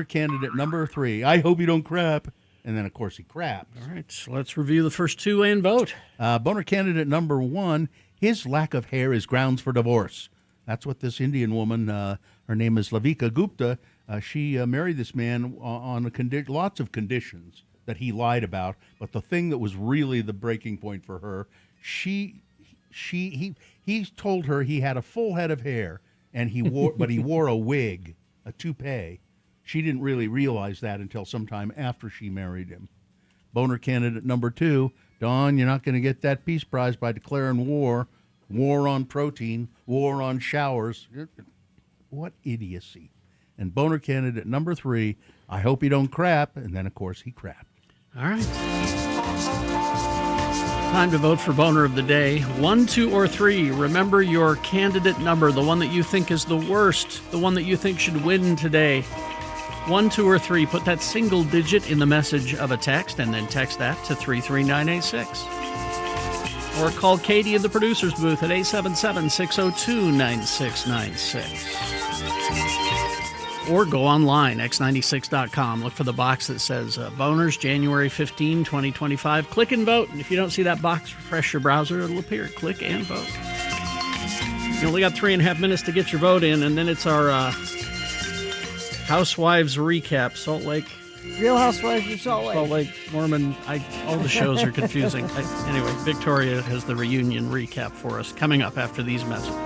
candidate number 3. I hope you don't crap. And then, of course, he craps. All right, so let's review the first 2 and vote. Boner candidate number 1, his lack of hair is grounds for divorce. That's what this Indian woman, her name is Lavika Gupta, she married this man on lots of conditions that he lied about. But the thing that was really the breaking point for her, he told her he had a full head of hair, and he wore a wig, a toupee. She didn't really realize that until sometime after she married him. Boner candidate number 2, Don, you're not going to get that Peace Prize by declaring war on protein, war on showers. What idiocy. And boner candidate number 3, I hope he don't crap. And then, of course, he crapped. All right. Time to vote for Boner of the Day. 1, 2, or 3. Remember your candidate number, the one that you think is the worst, the one that you think should win today. 1, 2, or 3. Put that single digit in the message of a text and then text that to 33986. Or call Katie in the producer's booth at 877-602-9696. Or go online, x96.com. Look for the box that says Boners, January 15, 2025. Click and vote. And if you don't see that box, refresh your browser. It'll appear. Click and vote. You only got 3.5 minutes to get your vote in, and then it's our Housewives recap. Salt Lake. Real Housewives of Salt Lake. Salt Lake, Mormon. All the shows are confusing. Anyway, Victoria has the reunion recap for us coming up after these messages.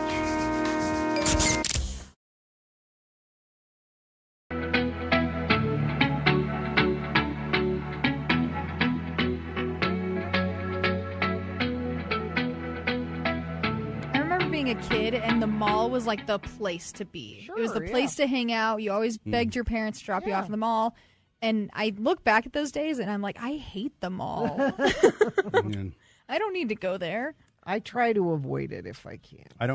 A kid, and the mall was like the place to be. Sure, it was the place to hang out. You always begged your parents to drop you off at the mall. And I look back at those days and I'm like, I hate the mall. I don't need to go there. I try to avoid it if I can. I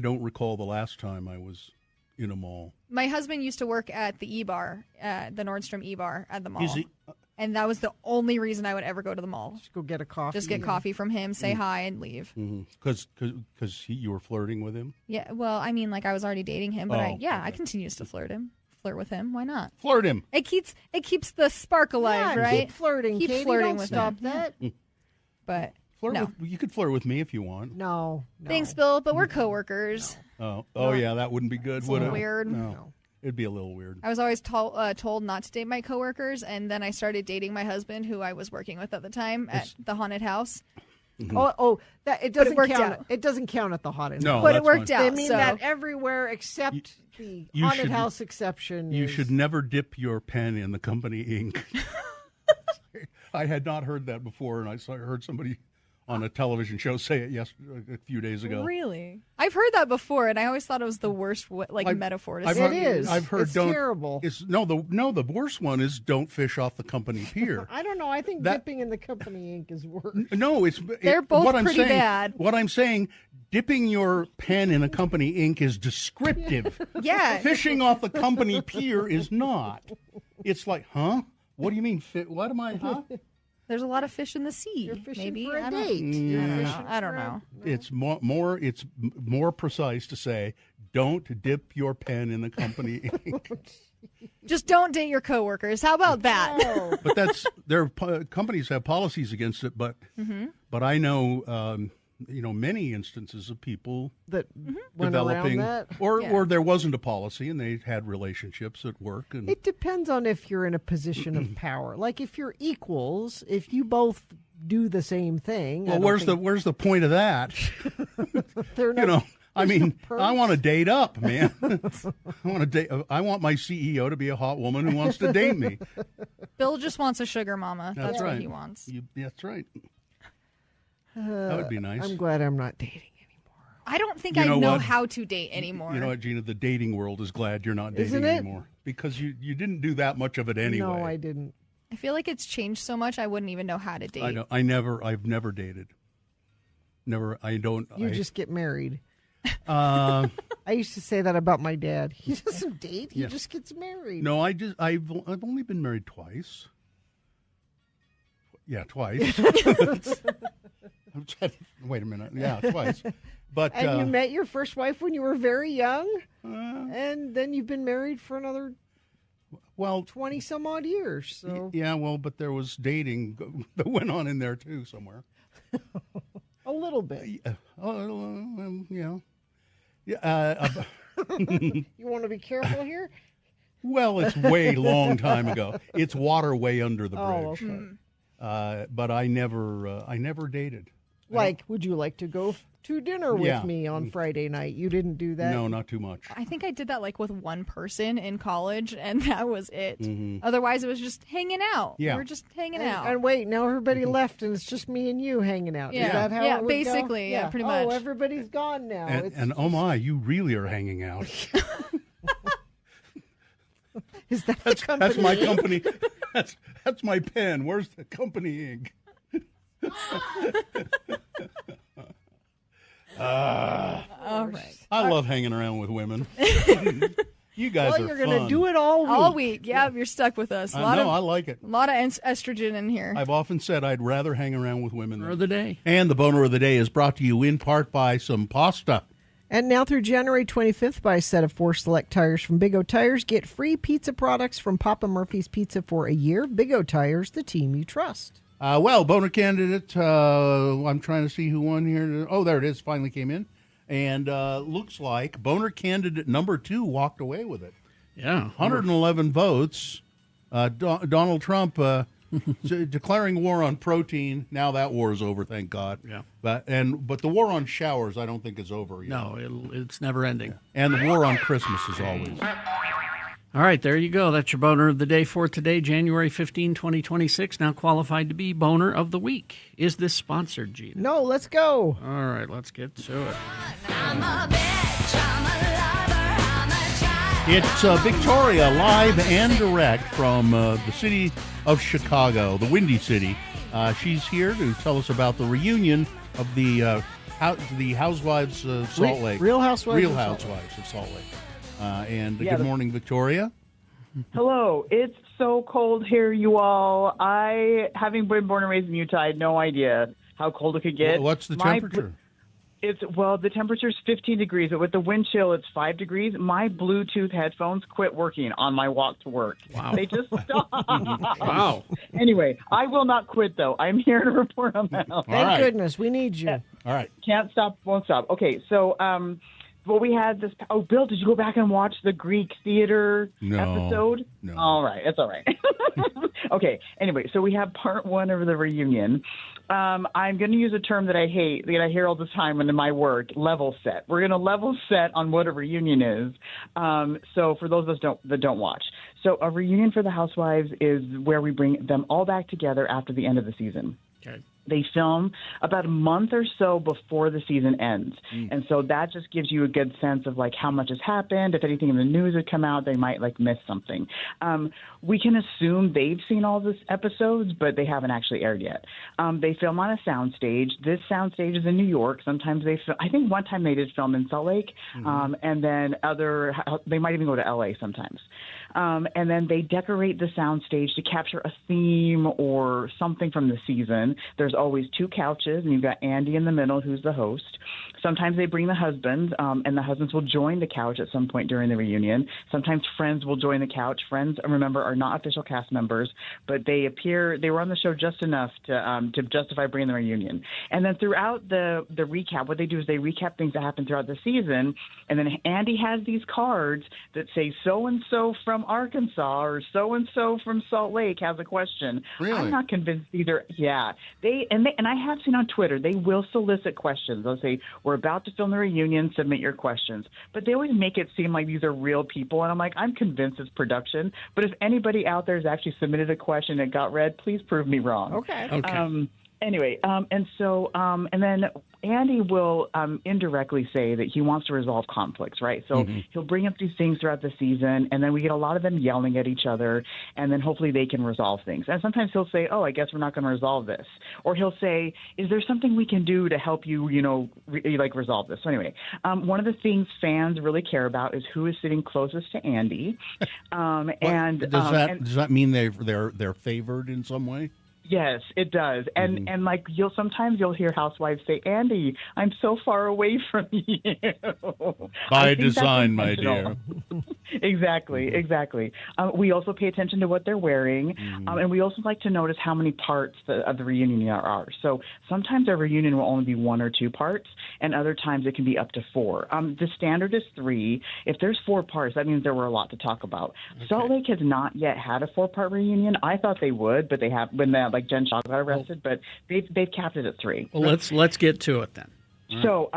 don't recall the last time I was in a mall. My husband used to work at the E-Bar, the Nordstrom E-Bar at the mall. And that was the only reason I would ever go to the mall. Just go get a coffee. Just get coffee from him, say hi, and leave. Because you were flirting with him? Yeah, well, I mean, like I was already dating him, but I continues to flirt with him. Why not? Flirt him. It keeps the spark alive, right? Keep flirting. Keep Katie, flirting don't with stop him. that. But you could flirt with me if you want. No. Thanks, Bill, but we're coworkers. Oh, yeah, that wouldn't be good, would it? Weird. No. It'd be a little weird. I was always told not to date my coworkers, and then I started dating my husband, who I was working with at the time at the haunted house. That it But it doesn't worked count. out. It doesn't count at the haunted No, house. But it that's worked fine. out. They mean so. that everywhere except the you haunted should- house exception. You is- should never dip your pen in the company ink. I had not heard that before, and I heard somebody on a television show say it a few days ago. Really? I've heard that before, and I always thought it was the worst metaphor to say. I've heard It's don't. terrible. It's the worst one is don't fish off the company pier. I don't know. I think That- dipping in the company ink is worse. No, They're both what I'm pretty saying, bad. What I'm saying, dipping your pen in a company ink is descriptive. Yeah. Fishing off the company pier is not. It's like, huh? What do you mean? What am I? Huh? There's a lot of fish in the sea. You're fishing maybe for a I don't- date. You're I don't know. fishing I don't for a- know. It's more precise to say, don't dip your pen in the company ink. Just don't date your coworkers. How about that? But companies have policies against it. But Mm-hmm. but I know many instances of people that went around developing, that. or there wasn't a policy and they had relationships at work. And It depends on if you're in a position of power. Like if you're equals, if you both do the same thing. I well, don't where's the point of that? They're not, I mean, perks. I want to date up, man. I want my CEO to be a hot woman who wants to date me. Bill just wants a sugar mama. That's right. what he wants. That's right. That would be nice. I'm glad I'm not dating. I don't think You I know know what? how to date anymore. You know what, Gina? The dating world is glad you're not dating Isn't it? anymore because you didn't do that much of it anyway. No, I didn't. I feel like it's changed so much I wouldn't even know how to date. I know. I've never dated. Never. I don't. You just get married. Uh, I used to say that about my dad. He doesn't date. He Yeah. just gets married. no. I've only been married twice. Yeah, twice. I'm trying, wait a minute. Yeah, twice. But And you met your first wife when you were very young, and then you've been married for another 20 some odd years. So yeah, well, but there was dating that went on in there too somewhere. a little bit. Yeah. You want to be careful here? Well, it's way long time ago. It's water way under the bridge. Oh, okay. But I never dated. Like, would you like to go to dinner with Yeah. me on Friday night? You didn't do that? No, not too much. I think I did that like with one person in college, and that was it. Mhm. Otherwise, it was just hanging out. Yeah. We were just hanging And, out. and wait, now everybody left, and it's just me and you hanging out. Yeah. Is that how Yeah, it would go? basically, yeah, pretty Oh, much. everybody's gone now. And oh my, you really are hanging out. Is that That's the company? my company. That's my pen. Where's the company ink? All right. I love hanging around with women. You guys Well, are you're fun. going to do it all week. All week. Yeah, you're stuck with us. I know, I like it. A lot of estrogen in here. I've often said I'd rather hang around with women. Boner of the day. And the boner of the day is brought to you in part by some pasta. And now through January 25th, buy a set of 4 select tires from Big O Tires. Get free pizza products from Papa Murphy's Pizza for a year. Big O Tires, the team you trust. Well, boner candidate, I'm trying to see who won here. Oh, there it is. Finally came in. And looks like boner candidate number 2 walked away with it. Yeah. 111 votes. Donald Trump declaring war on protein. Now that war is over, thank God. Yeah. But the war on showers, I don't think is over yet. No, it's never ending. And the war on Christmas is always. All right, there you go. That's your boner of the day for today, January 15, 2026. Now qualified to be boner of the week. Is this sponsored, Gina? No, let's go. All right, let's get to it. It's Victoria live and direct from the city of Chicago, the Windy City. She's here to tell us about the reunion of the Housewives of Salt Lake. Real Housewives Real of Salt Housewives of Salt Lake. And Yeah, good morning, Victoria. Hello. It's so cold here, you all. Having been born and raised in Utah, I had no idea how cold it could get. What's the My temperature? The temperature's 15 degrees, but with the wind chill, it's 5 degrees. My Bluetooth headphones quit working on my walk to work. Wow. They just stopped. Wow. Anyway, I will not quit, though. I'm here to report on that. Thank goodness. We need you. All right. Can't stop, won't stop. Okay, so Well, we had this. Oh, Bill, did you go back and watch the Greek theater episode? No. All right, it's all right. Okay. Anyway, so we have part one of the reunion. I'm going to use a term that I hate, that I hear all the time in my work: level set. We're going to level set on what a reunion is. So for those of us that don't watch, so a reunion for the Housewives is where we bring them all back together after the end of the season. Okay. They film about a month or so before the season ends. And so that just gives you a good sense of like how much has happened. If anything in the news had come out, they might like miss something. We can assume they've seen all these episodes, but they haven't actually aired yet. They film on a soundstage. This soundstage is in New York. Sometimes they film, I think one time they did film in Salt Lake. And then they might even go to LA sometimes. And then they decorate the soundstage to capture a theme or something from the season. There's always two couches, and you've got Andy in the middle, who's the host. Sometimes they bring the husbands, and the husbands will join the couch at some point during the reunion. Sometimes friends will join the couch. Friends, remember, are not official cast members, but they were on the show just enough to justify bringing the reunion. And then throughout the recap, what they do is they recap things that happened throughout the season, and then Andy has these cards that say so-and-so from Arkansas or so-and-so from Salt Lake has a question. Really? I'm not convinced either. Yeah. And I have seen on Twitter, they will solicit questions. They'll say, we're about to film the reunion, submit your questions. But they always make it seem like these are real people. And I'm like, I'm convinced it's production. But if anybody out there has actually submitted a question that got read, please prove me wrong. Okay. Anyway, and then Andy will indirectly say that he wants to resolve conflicts, right? So he'll bring up these things throughout the season, and then we get a lot of them yelling at each other, and then hopefully they can resolve things. And sometimes he'll say, oh, I guess we're not going to resolve this. Or he'll say, is there something we can do to help you, resolve this? So anyway, one of the things fans really care about is who is sitting closest to Andy. Does that mean they're favored in some way? Yes, it does. And like sometimes you'll hear housewives say, Andy, I'm so far away from you. By design, my dear. Exactly. We also pay attention to what they're wearing. And we also like to notice how many parts of the reunion are. So sometimes our reunion will only be 1 or 2 parts, and other times it can be up to 4. The standard is 3. If there's 4 parts, that means there were a lot to talk about. Okay. Salt Lake has not yet had a 4-part reunion. I thought they would, but they have when like Jen Shaw got arrested, but they've capped it at 3. Well, let's get to it then. So,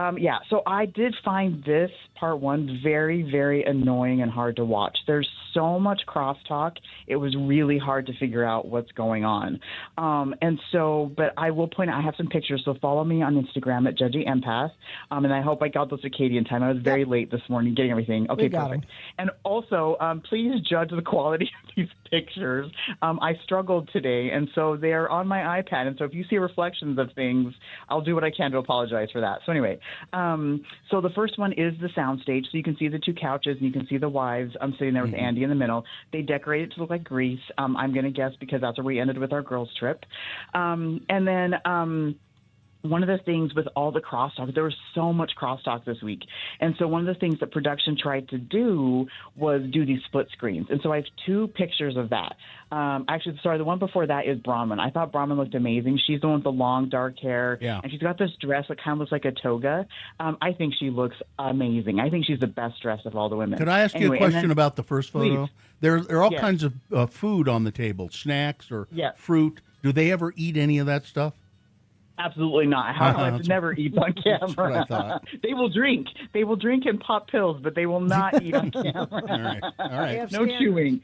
so I did find this part 1 very, very annoying and hard to watch. There's so much crosstalk. It was really hard to figure out what's going on. But I will point out, I have some pictures, so follow me on Instagram at Judgy Empath. And I hope I got those to Katie in time. I was very late this morning getting everything. Okay, perfect. And also, please judge the quality of these pictures. I struggled today, and so they're on my iPad. And so if you see reflections of things, I'll do what I can to apologize for that. So anyway, so the first one is the soundstage. So you can see the 2 couches, and you can see the wives. I'm sitting there with Andy in the middle. They decorate it to look like Greece. I'm going to guess because that's where we ended with our girls' trip. And then one of the things with all the crosstalk, there was so much crosstalk this week. And so one of the things that production tried to do was do these split screens. And so I have 2 pictures of that. The one before that is Bronwyn. I thought Bronwyn looked amazing. She's the one with the long dark hair. Yeah. And she's got this dress that kind of looks like a toga. I think she looks amazing. I think she's the best dressed of all the women. Could I ask you a question about the first photo? Please. There are all kinds of food on the table, snacks or fruit. Do they ever eat any of that stuff? Absolutely not. Housewives never eat on camera. That's what I thought. They will drink. They will drink and pop pills, but they will not eat on camera. All right. No chewing.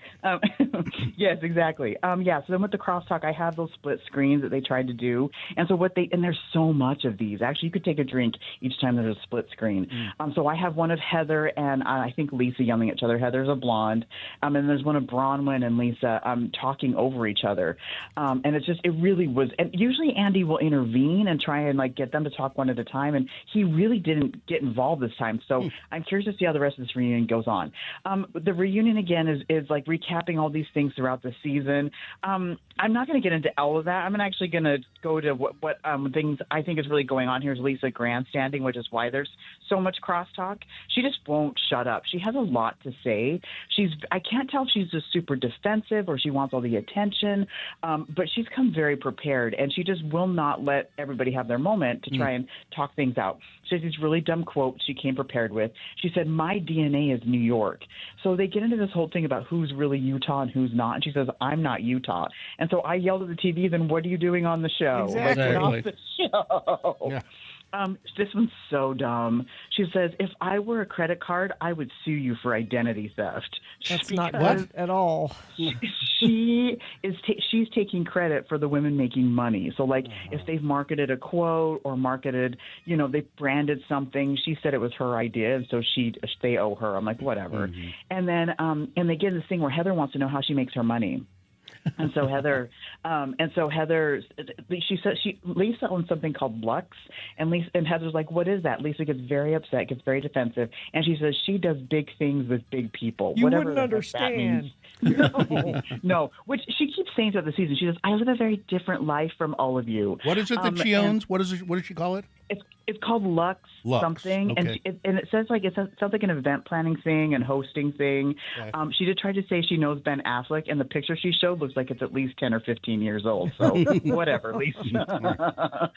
Yes, exactly. So then with the crosstalk, I have those split screens that they tried to do. And so and there's so much of these. Actually, you could take a drink each time there's a split screen. So I have one of Heather and I think Lisa yelling at each other. Heather's a blonde. And there's one of Bronwyn and Lisa talking over each other. And it really was. And usually Andy will intervene and try and get them to talk one at a time, and he really didn't get involved this time. So I'm curious to see how the rest of this reunion goes on. The reunion again is recapping all these things throughout the season. I'm not going to get into all of that. I'm actually going to go to what things I think is really going on here is Lisa grandstanding, which is why there's so much crosstalk. She just won't shut up. She has a lot to say. I can't tell if she's just super defensive or she wants all the attention, but she's come very prepared, and she just will not let everybody have their moment to try and talk things out. She has these really dumb quotes she came prepared with. She said, "My DNA is New York." So they get into this whole thing about who's really Utah and who's not. And she says, "I'm not Utah." And so I yelled at the TV, "Then what are you doing on the show?" Exactly. Like, get off the show. Yeah. This one's so dumb. She says, "If I were a credit card, I would sue you for identity theft." That's not good at all. She's taking credit for the women making money. So, like, if they've marketed a quote or marketed, they branded something, she said it was her idea, and so they owe her. I'm like, whatever. And then, and they get this thing where Heather wants to know how she makes her money. And so Heather, she said Lisa owns something called Lux, and Heather's like, "What is that?" Lisa gets very upset, gets very defensive, and she says she does big things with big people. You whatever wouldn't that means. No, which she keeps saying throughout the season. She says, "I live a very different life from all of you." What is it that she owns? What does she call it? It's called Lux something, okay. and it sounds like an event planning thing and hosting thing. Okay. She did try to say she knows Ben Affleck, and the picture she showed looks like it's at least 10 or 15 years old. So whatever, Lisa.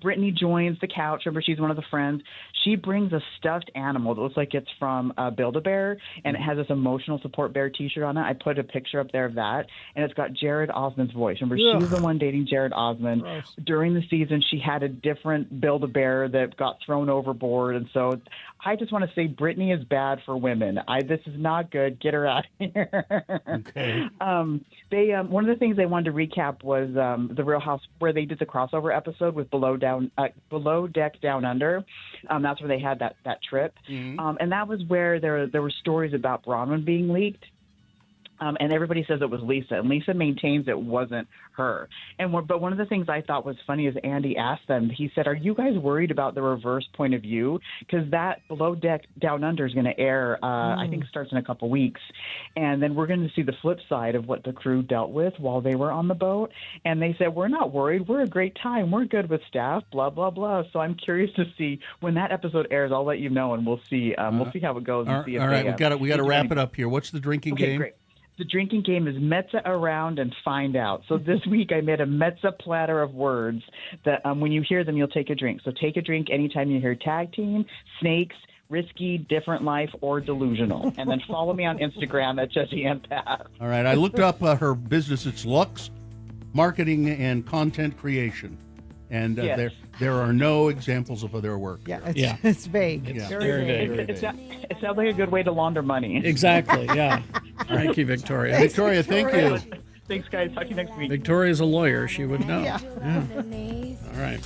Brittany joins the couch. Remember, she's one of the friends. She brings a stuffed animal that looks like it's from Build-A-Bear, and it has this emotional support bear T-shirt on it. I put a picture up there of that, and it's got Jared Osmond's voice. Remember, she's the one dating Jared Osmond. Gross. During the season, she had a different Build-A-Bear that got thrown overboard, and so I just want to say Brittany is bad for women. This is not good. Get her out of here. Okay. One of the things they wanted to recap was the Real House, where they did the crossover episode with Below Deck Down Under. That's where they had that trip, and that was where there were stories about Bronwyn being leaked. And everybody says it was Lisa, and Lisa maintains it wasn't her. But one of the things I thought was funny is Andy asked them, he said, "Are you guys worried about the reverse point of view? Because that Below Deck Down Under is going to air, I think it starts in a couple weeks. And then we're going to see the flip side of what the crew dealt with while they were on the boat." And they said, "We're not worried. We're a great time. We're good with staff, blah, blah, blah." So I'm curious to see when that episode airs. I'll let you know, and we'll see how it goes. And see if all right, we got to wrap it up here. What's the drinking game? Great. The drinking game is Metza around and find out. So this week I made a Metza platter of words that when you hear them, you'll take a drink. So take a drink anytime you hear tag team, snakes, risky, different life, or delusional. And then follow me on Instagram at Jesse Ann Path. All right, I looked up her business. It's Lux Marketing and Content Creation. And Yes. there are no examples of their work. Yeah, it's vague. It's very very vague. vague. It sounds like a good way to launder money. Exactly, yeah. Thank you, Victoria. Victoria, thank you. Thanks, guys. Talk to you next week. Victoria's a lawyer. She would know. Yeah. All right.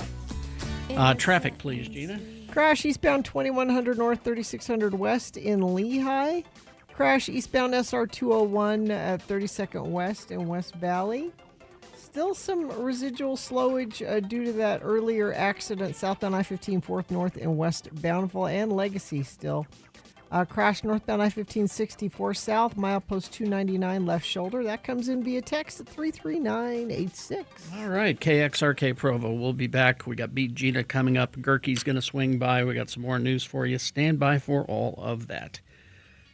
Traffic, please, Gina. Crash eastbound 2100 north, 3600 west in Lehigh. Crash eastbound SR 201 at 32nd west in West Valley. Still some residual slowage due to that earlier accident southbound I-15 4th North in West Bountiful and Legacy still. Crash northbound I-15 64 South, milepost 299 left shoulder. That comes in via text at 33986. All right, KXRK Provo. We'll be back. We got Beat Gina coming up. Gerke's going to swing by. We got some more news for you. Stand by for all of that.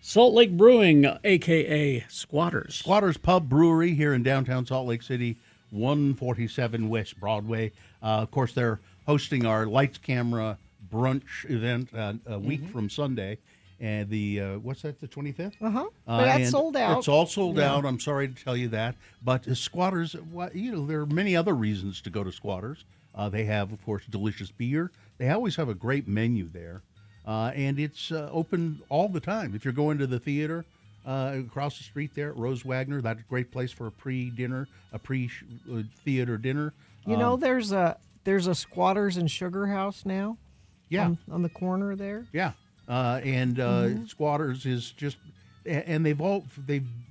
Salt Lake Brewing, a.k.a. Squatters. Squatters Pub Brewery here in downtown Salt Lake City, 147 West Broadway. Of course, they're hosting our Lights Camera Brunch event a week from Sunday. And what's that, the 25th? Uh-huh. But that's sold out. It's all sold out. I'm sorry to tell you that. But Squatters, there are many other reasons to go to Squatters. They have, of course, delicious beer. They always have a great menu there. And it's open all the time. If you're going to the theater across the street there at Rose Wagner, that's a great place for a pre-dinner, a pre-theater dinner. There's a Squatters and Sugar House now. Yeah. On the corner there. Yeah. Squatters is just, and they've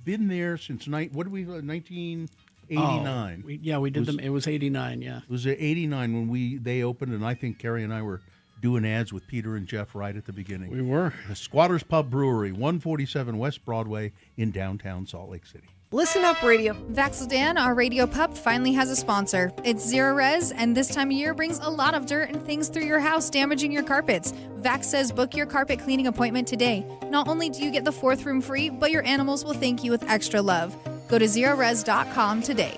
been there since 1989. We did them. It was 89. Yeah, it was 89 when they opened, and I think Carrie and I were doing ads with Peter and Jeff right at the beginning. We were. The Squatters Pub Brewery, 147 West Broadway in downtown Salt Lake City. Listen up, radio. Vaxildan, our radio pup, finally has a sponsor. It's Zero Res, and this time of year brings a lot of dirt and things through your house, damaging your carpets. Vax says book your carpet cleaning appointment today. Not only do you get the 4th room free, but your animals will thank you with extra love. Go to zerores.com today.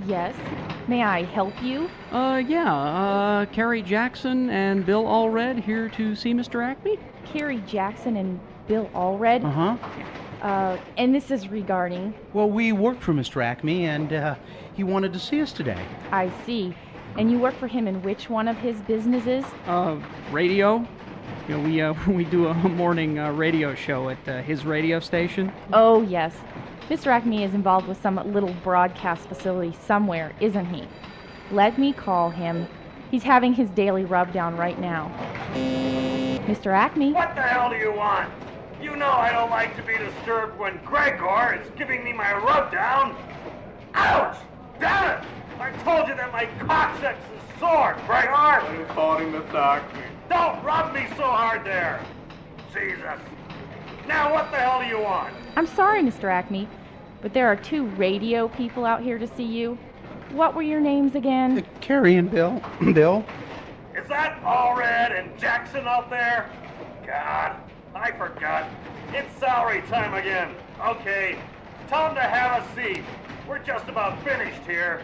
Yes. May I help you? Carrie Jackson and Bill Allred here to see Mr. Acme? Carrie Jackson and Bill Allred? And this is regarding... Well, we work for Mr. Acme, and he wanted to see us today. I see. And you work for him in which one of his businesses? Radio. You know, we do a morning radio show at his radio station. Oh, yes. Mr. Acme is involved with some little broadcast facility somewhere, isn't he? Let me call him. He's having his daily rub-down right now. Mr. Acme? What the hell do you want? You know I don't like to be disturbed when Gregor is giving me my rub-down. Ouch! Damn it! I told you that my coccyx is sore, Gregor! I'm calling the doctor. Don't rub me so hard there! Jesus! Now what the hell do you want? I'm sorry, Mr. Acme, but there are 2 radio people out here to see you. What were your names again? Carrie and Bill. Bill? Is that Allred and Jackson out there? God, I forgot. It's salary time again. Okay, tell them to have a seat. We're just about finished here.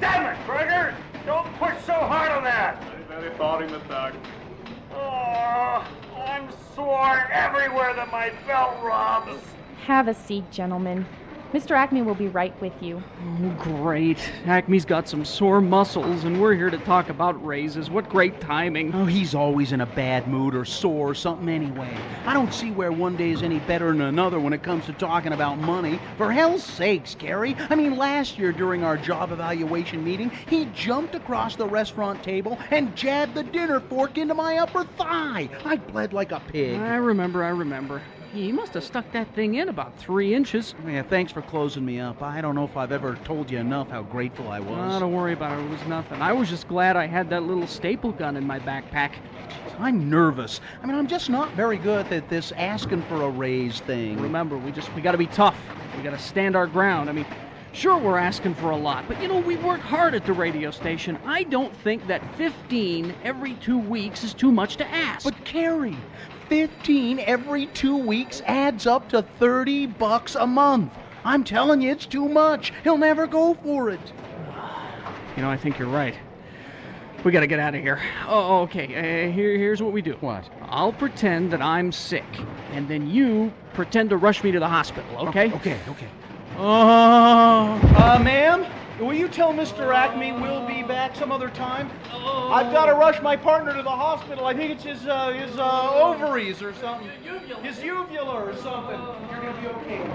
Damn it, Gregor! Don't push so hard on that! Very sorry, Mr. Acme. Oh, I'm sore everywhere that my belt rubs. Have a seat, gentlemen. Mr. Acme will be right with you. Oh, great. Acme's got some sore muscles, and we're here to talk about raises. What great timing. Oh, he's always in a bad mood or sore or something anyway. I don't see where one day is any better than another when it comes to talking about money. For hell's sakes, Gary. I mean, last year during our job evaluation meeting, he jumped across the restaurant table and jabbed the dinner fork into my upper thigh. I bled like a pig. I remember. He must have stuck that thing in about 3 inches. Yeah, thanks for closing me up. I don't know if I've ever told you enough how grateful I was. Don't worry about it. It was nothing. I was just glad I had that little staple gun in my backpack. I'm nervous. I mean, I'm just not very good at this asking for a raise thing. Remember, we got to be tough. We got to stand our ground. I mean, sure, we're asking for a lot, but we work hard at the radio station. I don't think that 15 every 2 weeks is too much to ask. But Carrie, 15 every 2 weeks adds up to $30 a month. I'm telling you, it's too much. He'll never go for it. I think you're right. We got to get out of here. Oh, okay. Here's what we do. What? I'll pretend that I'm sick, and then you pretend to rush me to the hospital, okay? Okay. Ma'am? Will you tell Mr. Acme we'll be back some other time? I've got to rush my partner to the hospital. I think it's his ovaries or something. His uvula or something. You're going to be okay.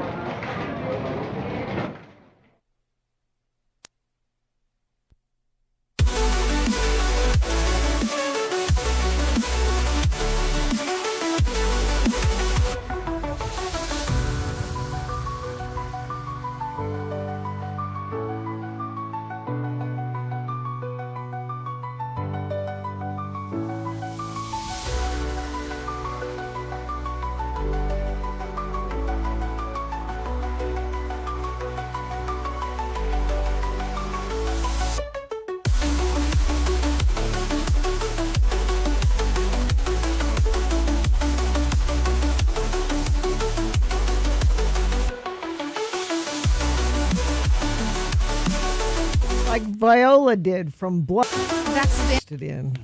Like Viola did from Blood. That's it in.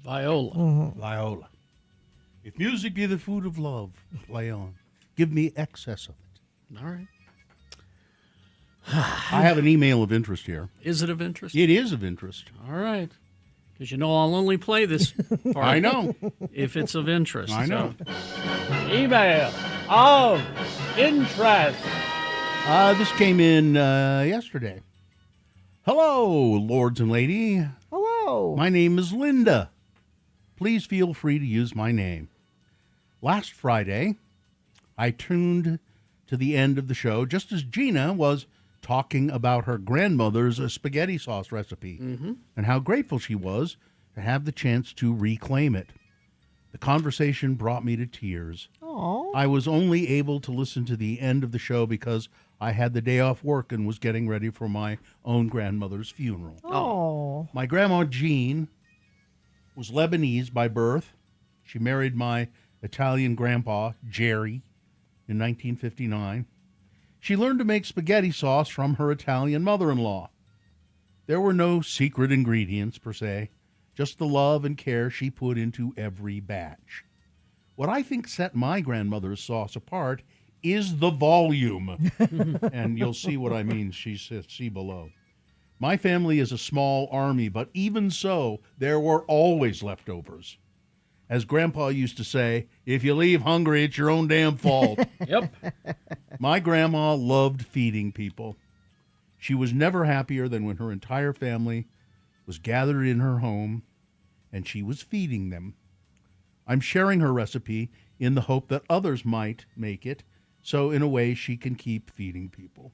Viola. Viola. If music be the food of love, play on. Give me excess of it. All right. I have an email of interest here. Is it of interest? It is of interest. All right. Because I'll only play this part. I know. If it's of interest. I know. So. Email of interest. This came in yesterday. Hello, lords and lady. Hello. My name is Linda. Please feel free to use my name. Last Friday, I tuned to the end of the show just as Gina was talking about her grandmother's spaghetti sauce recipe and how grateful she was to have the chance to reclaim it. The conversation brought me to tears. Aww. I was only able to listen to the end of the show because I had the day off work and was getting ready for my own grandmother's funeral. Oh. My grandma Jean was Lebanese by birth. She married my Italian grandpa, Jerry, in 1959. She learned to make spaghetti sauce from her Italian mother-in-law. There were no secret ingredients, per se, just the love and care she put into every batch. What I think set my grandmother's sauce apart is the volume. And you'll see what I mean, see below. My family is a small army, but even so, there were always leftovers. As Grandpa used to say, if you leave hungry, it's your own damn fault. Yep. My grandma loved feeding people. She was never happier than when her entire family was gathered in her home and she was feeding them. I'm sharing her recipe in the hope that others might make it, so in a way she can keep feeding people.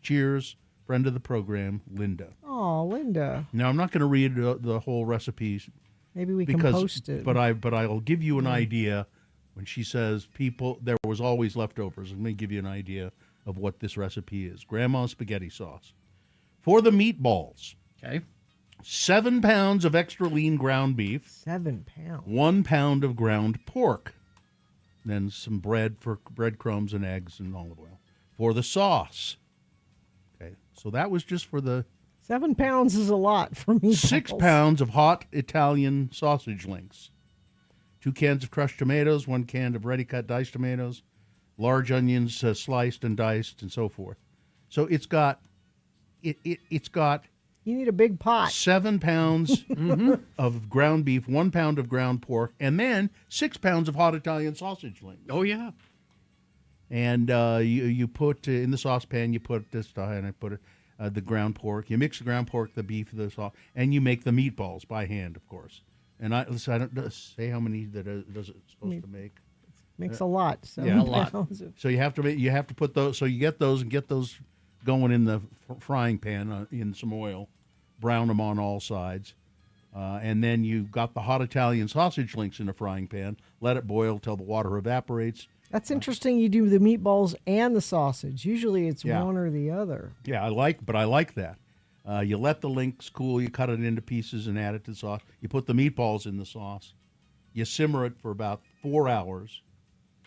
Cheers, friend of the program, Linda. Oh, Linda. Now, I'm not going to read the whole recipe. Maybe we can post it. But I'll give you an idea. When she says there was always leftovers, let me give you an idea of what this recipe is. Grandma's spaghetti sauce. For the meatballs. Okay. 7 pounds of extra lean ground beef. 7 pounds. 1 pound of ground pork. Then some breadcrumbs and eggs and olive oil. For the sauce. Okay. So that was just for the 7 pounds is a lot for me. 6 pounds of hot Italian sausage links. 2 cans of crushed tomatoes, 1 can of ready-cut diced tomatoes, large onions sliced and diced, and so forth. So it's got it's got. You need a big pot. 7 pounds of ground beef, 1 pound of ground pork, and then 6 pounds of hot Italian sausage links. Oh yeah. And you put in the saucepan. You put this and I put the ground pork. You mix the ground pork, the beef, the sauce, and you make the meatballs by hand, of course. And I don't say how many that does it supposed to make. Makes a lot. Yeah, a lot. So you have to put those. So you get those going in the frying pan in some oil, brown them on all sides, and then you got the hot Italian sausage links in a frying pan. Let it boil till the water evaporates. That's interesting. You do the meatballs and the sausage. Usually it's one or the other. Yeah, I like that. You let the links cool. You cut it into pieces and add it to the sauce. You put the meatballs in the sauce. You simmer it for about 4 hours.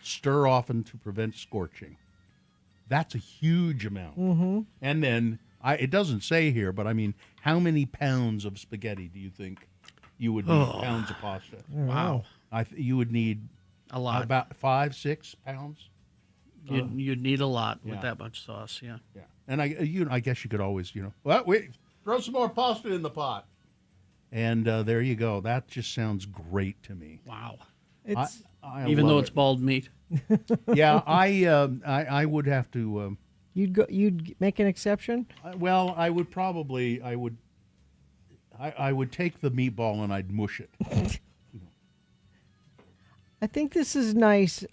Stir often to prevent scorching. That's a huge amount. Mm-hmm. And then, it doesn't say here, but I mean, how many pounds of spaghetti do you think you would need? Pounds of pasta. Wow. You would need a lot. About 5-6 pounds. You'd need a lot with that much sauce. Yeah. Yeah. And I guess you could always, throw some more pasta in the pot. And there you go. That just sounds great to me. Wow. Even though it's bald meat. Yeah, I would have to. You'd make an exception? Well, I would probably I would take the meatball and I'd mush it. I think this is nice.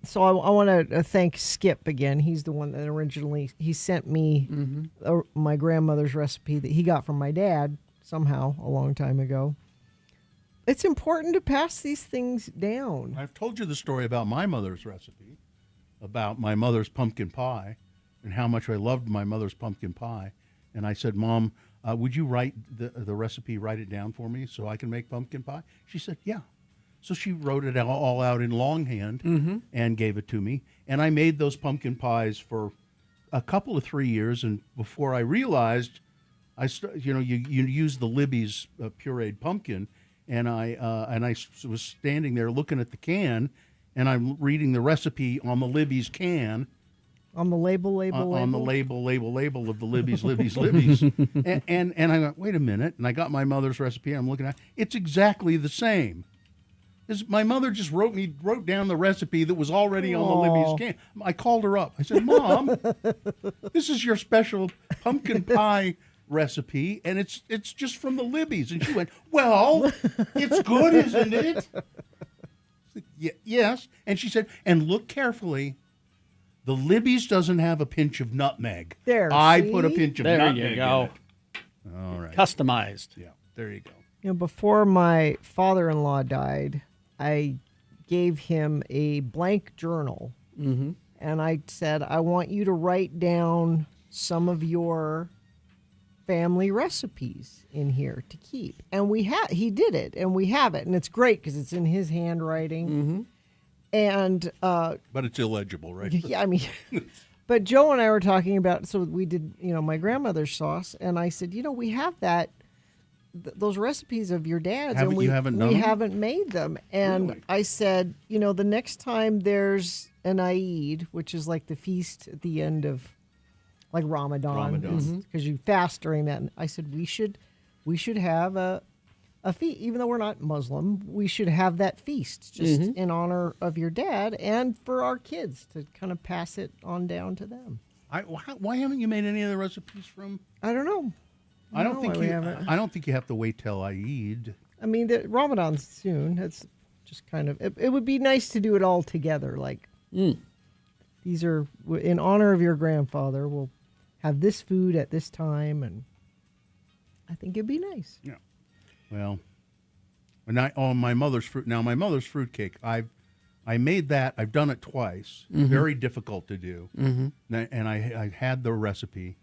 So I want to thank Skip again. He's the one that originally sent me my grandmother's recipe that he got from my dad somehow a long time ago. It's important to pass these things down. I've told you the story about my mother's recipe, about my mother's pumpkin pie, and how much I loved my mother's pumpkin pie. And I said, Mom, would you write the recipe, write it down for me so I can make pumpkin pie? She said, yeah. So she wrote it all out in longhand and gave it to me. And I made those pumpkin pies for a couple of 3 years. And before I realized, you use the Libby's pureed pumpkin. And I was standing there looking at the can, and I'm reading the recipe on the Libby's can. On the label. On the label of the Libby's. and I went, wait a minute. And I got my mother's recipe. I'm looking at it. It's exactly the same. My mother just wrote down the recipe that was already on the Libby's can. I called her up. I said, Mom, this is your special pumpkin pie recipe, and it's just from the Libby's. And she went, well, it's good, isn't it? Yes. And she said, and look carefully. The Libby's doesn't have a pinch of nutmeg. I put a pinch of nutmeg There you go. in it. All right. Customized. Yeah, there you go. Before my father-in-law died, I gave him a blank journal, and I said, I want you to write down some of your family recipes in here to keep. And he did it, and we have it, and it's great because it's in his handwriting. And but it's illegible, right? Yeah, I mean, but Joe and I were talking about, so we did, my grandmother's sauce, and I said, we have that, those recipes of your dad's, and you haven't done we them? haven't made them. And Really? I said, the next time there's an Eid, which is like the feast at the end of like Ramadan, because you fast during that. And I said we should have a feast, even though we're not Muslim. We should have that feast just in honor of your dad and for our kids to kind of pass it on down to them. Why haven't you made any of the recipes from? I don't know. I don't think we you. haven't. I don't think you have to wait till Eid. I mean, the Ramadan's soon. It's just kind of. It would be nice to do it all together. Like these are in honor of your grandfather. We'll have this food at this time, and I think it'd be nice. Yeah. Well, my mother's fruit. Now my mother's fruitcake. I made that. I've done it twice. Very difficult to do. And I had the recipe,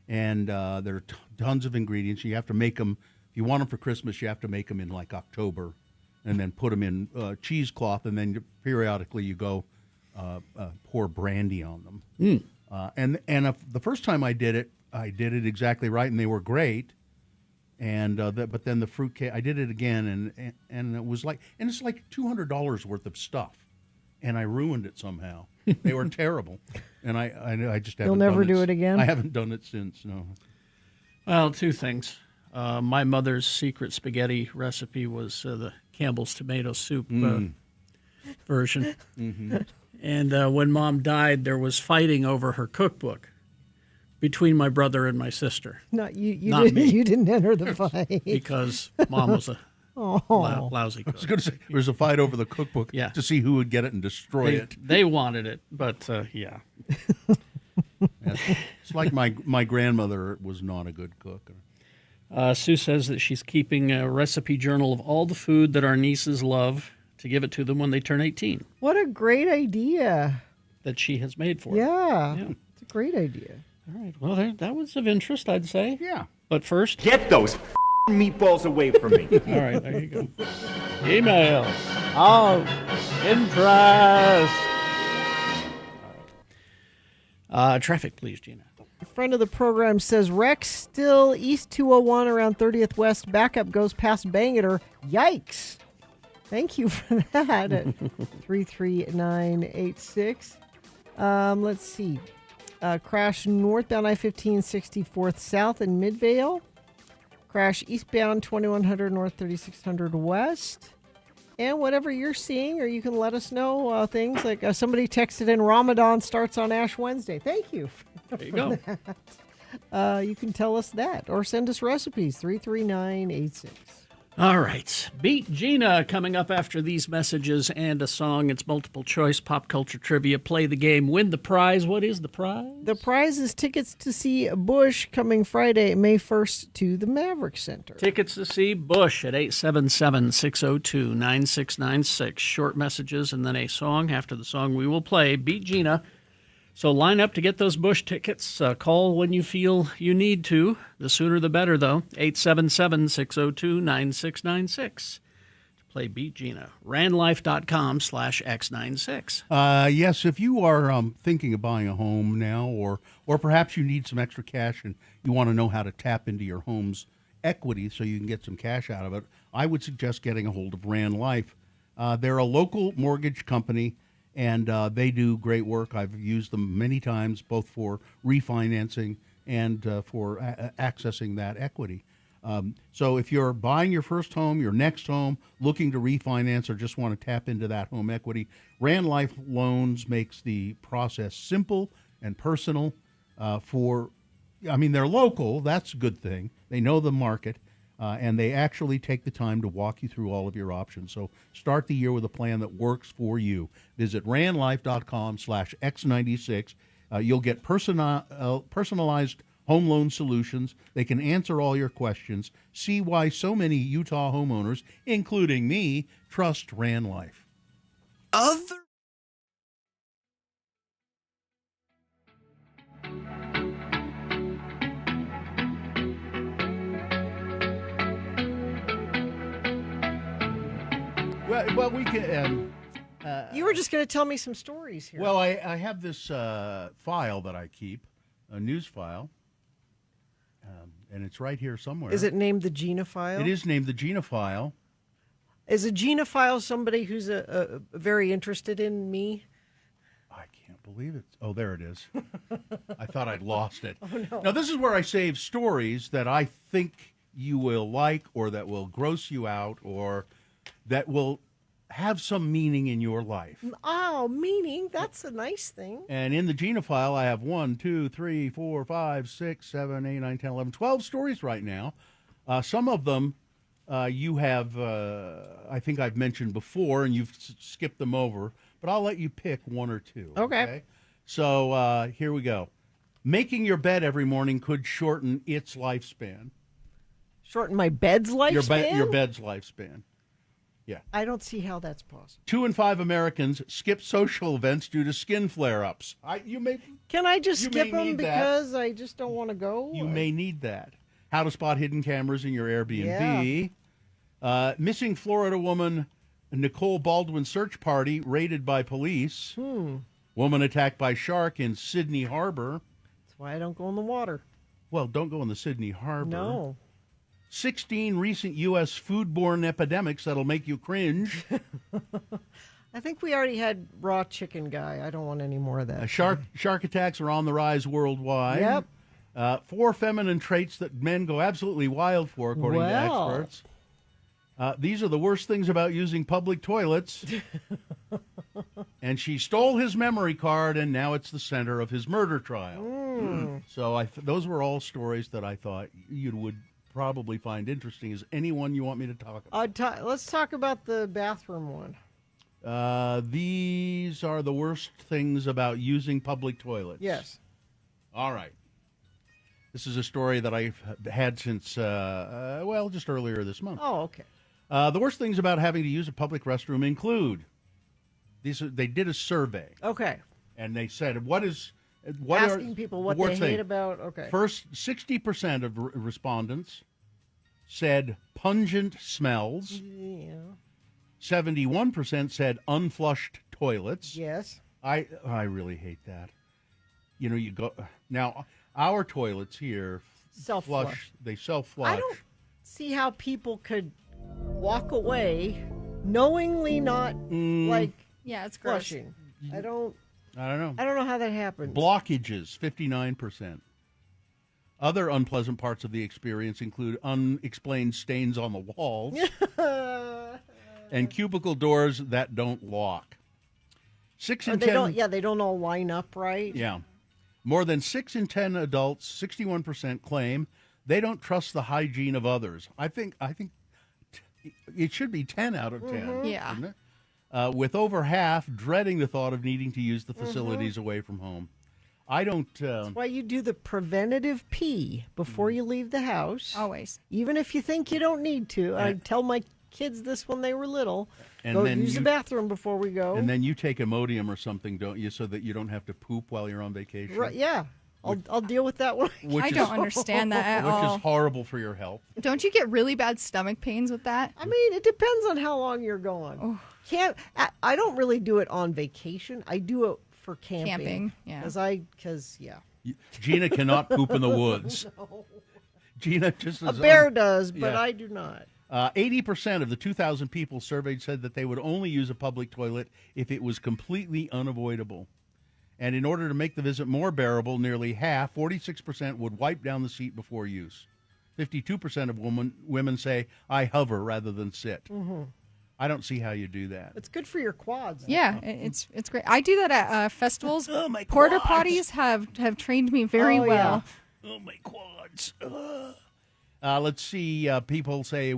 and there are tons of ingredients. You have to make them. If you want them for Christmas, you have to make them in like October, and then put them in cheesecloth, and then periodically you go pour brandy on them. And the first time I did it exactly right, and they were great. And but then the fruitcake, I did it again, and it was like, and it's like $200 worth of stuff, and I ruined it somehow. They were terrible, and I just haven't. You'll never done do it again? I haven't done it since. No. Well, two things. My mother's secret spaghetti recipe was the Campbell's tomato soup version. And when Mom died, there was fighting over her cookbook between my brother and my sister. Not you. You Not didn't. me. You didn't enter the fight Because Mom was a lousy I cook. was going to say there was a fight over the cookbook to see who would get it and destroy it. They wanted it, but yeah. It's like my grandmother was not a good cook. Sue says that she's keeping a recipe journal of all the food that our nieces love to give it to them when they turn 18 What a great idea! that she has made for them. Yeah, Yeah. it's a great idea. All right. Well, that was of interest, I'd say. Yeah. But first, Get those meatballs away from me. all right, there you go. Email. Oh, interest. All right. Traffic, please, Gina. A friend of the program says wreck still East 201 around 30th West. Backup goes past Bangor. Yikes! Thank you for that at 33986. Let's see. Crash northbound I-15 64th South in Midvale. Crash eastbound 2100 North 3600 West. And whatever you're seeing, or you can let us know things like somebody texted in Ramadan starts on Ash Wednesday. Thank you. There you go. You can tell us that or send us recipes 33986. All right. Beat Gina coming up after these messages and a song. It's multiple choice pop culture trivia. Play the game, win the prize. What is the prize? The prize is tickets to see Bush coming Friday, May 1st to the Maverick Center. Tickets to see Bush at 877-602-9696. Short messages and then a song. After the song, we will play Beat Gina. So line up to get those Bush tickets. Call when you feel you need to. The sooner the better, though. 877-602-9696 to play Beat Gina. Randlife.com/X96. Yes, if you are thinking of buying a home now, or perhaps you need some extra cash and you want to know how to tap into your home's equity so you can get some cash out of it, I would suggest getting a hold of Rand Life. They're a local mortgage company, and they do great work. I've used them many times, both for refinancing and for accessing that equity. So if you're buying your first home, your next home, looking to refinance, or just want to tap into that home equity, Rand Life Loans makes the process simple and personal. They're local. That's a good thing. They know the market. And they actually take the time to walk you through all of your options. So start the year with a plan that works for you. Visit randlife.com/X96. You'll get personalized home loan solutions. They can answer all your questions. See why so many Utah homeowners, including me, trust Rand Life. Well, we can. You were just going to tell me some stories here. Well, I have this file that I keep, a news file, and it's right here somewhere. Is it named the Gina file? It is named the Gina file. Is a Gina file somebody who's very interested in me? I can't believe it. Oh, there it is. I thought I'd lost it. Oh, no. Now, this is where I save stories that I think you will like or that will gross you out or that will have some meaning in your life. Oh, meaning? That's a nice thing. And in the Gina file, I have 1, 2, 3, 4, 5, 6, 7, 8, 9, 10, 11, 12 stories right now. Some of them you have, I think I've mentioned before, and you've skipped them over, but I'll let you pick one or two. Okay. So here we go. Making your bed every morning could shorten its lifespan. Shorten my bed's lifespan? Your bed's lifespan. Yeah. I don't see how that's possible. 2 in 5 Americans skip social events due to skin flare-ups. Can I just you skip may them need because I just don't want to go? You may need that. How to spot hidden cameras in your Airbnb. Yeah. Missing Florida woman Nicole Baldwin search party raided by police. Woman attacked by shark in Sydney Harbor. That's why I don't go in the water. Well, don't go in the Sydney Harbor. No. 16 recent U.S. foodborne epidemics that'll make you cringe. I think we already had raw chicken guy. I don't want any more of that. Shark attacks are on the rise worldwide. Yep. 4 feminine traits that men go absolutely wild for, according to experts. These are the worst things about using public toilets. And she stole his memory card, and now it's the center of his murder trial. So those were all stories that I thought you would probably find interesting. Is anyone you want me to talk about? Let's talk about the bathroom one. These are the worst things about using public toilets. Yes. All right. This is a story that I've had since, just earlier this month. Oh, okay. The worst things about having to use a public restroom include they did a survey. Okay. And they said, asking people what they hate about. Okay. First, 60% of respondents said pungent smells. Yeah. 71% said unflushed toilets. Yes. I really hate that. You know, you go now. Our toilets here self-flush. They self-flush. I don't see how people could walk away knowingly not yeah, it's flushing. Gross. I don't know. I don't know how that happens. Blockages, 59%. Other unpleasant parts of the experience include unexplained stains on the walls and cubicle doors that don't lock. 6 in 10. They don't all line up right. Yeah. More than 6 in 10 adults, 61% claim they don't trust the hygiene of others. I think it should be 10 out of 10. Mm-hmm. Yeah. Isn't it? With over half dreading the thought of needing to use the facilities away from home. I don't. That's why you do the preventative pee before you leave the house. Always. Even if you think you don't need to. I tell my kids this when they were little. And go then use the bathroom before we go. And then you take Imodium or something, don't you, so that you don't have to poop while you're on vacation? Right, yeah. I'll deal with that one. I don't understand that at all. Which is horrible for your health. Don't you get really bad stomach pains with that? I mean, it depends on how long you're going. I don't really do it on vacation. I do it for camping. Yeah. Because Gina cannot poop in the woods. No. Gina just a bear does, but I do not. 80% of the 2,000 people surveyed said that they would only use a public toilet if it was completely unavoidable. And in order to make the visit more bearable, nearly half, 46%, would wipe down the seat before use. 52% of women say, I hover rather than sit. Mm-hmm. I don't see how you do that. It's good for your quads. Yeah, it's great. I do that at festivals. Oh, my Porta quads. potties have trained me very well. Yeah. Oh, my quads. Let's see. People say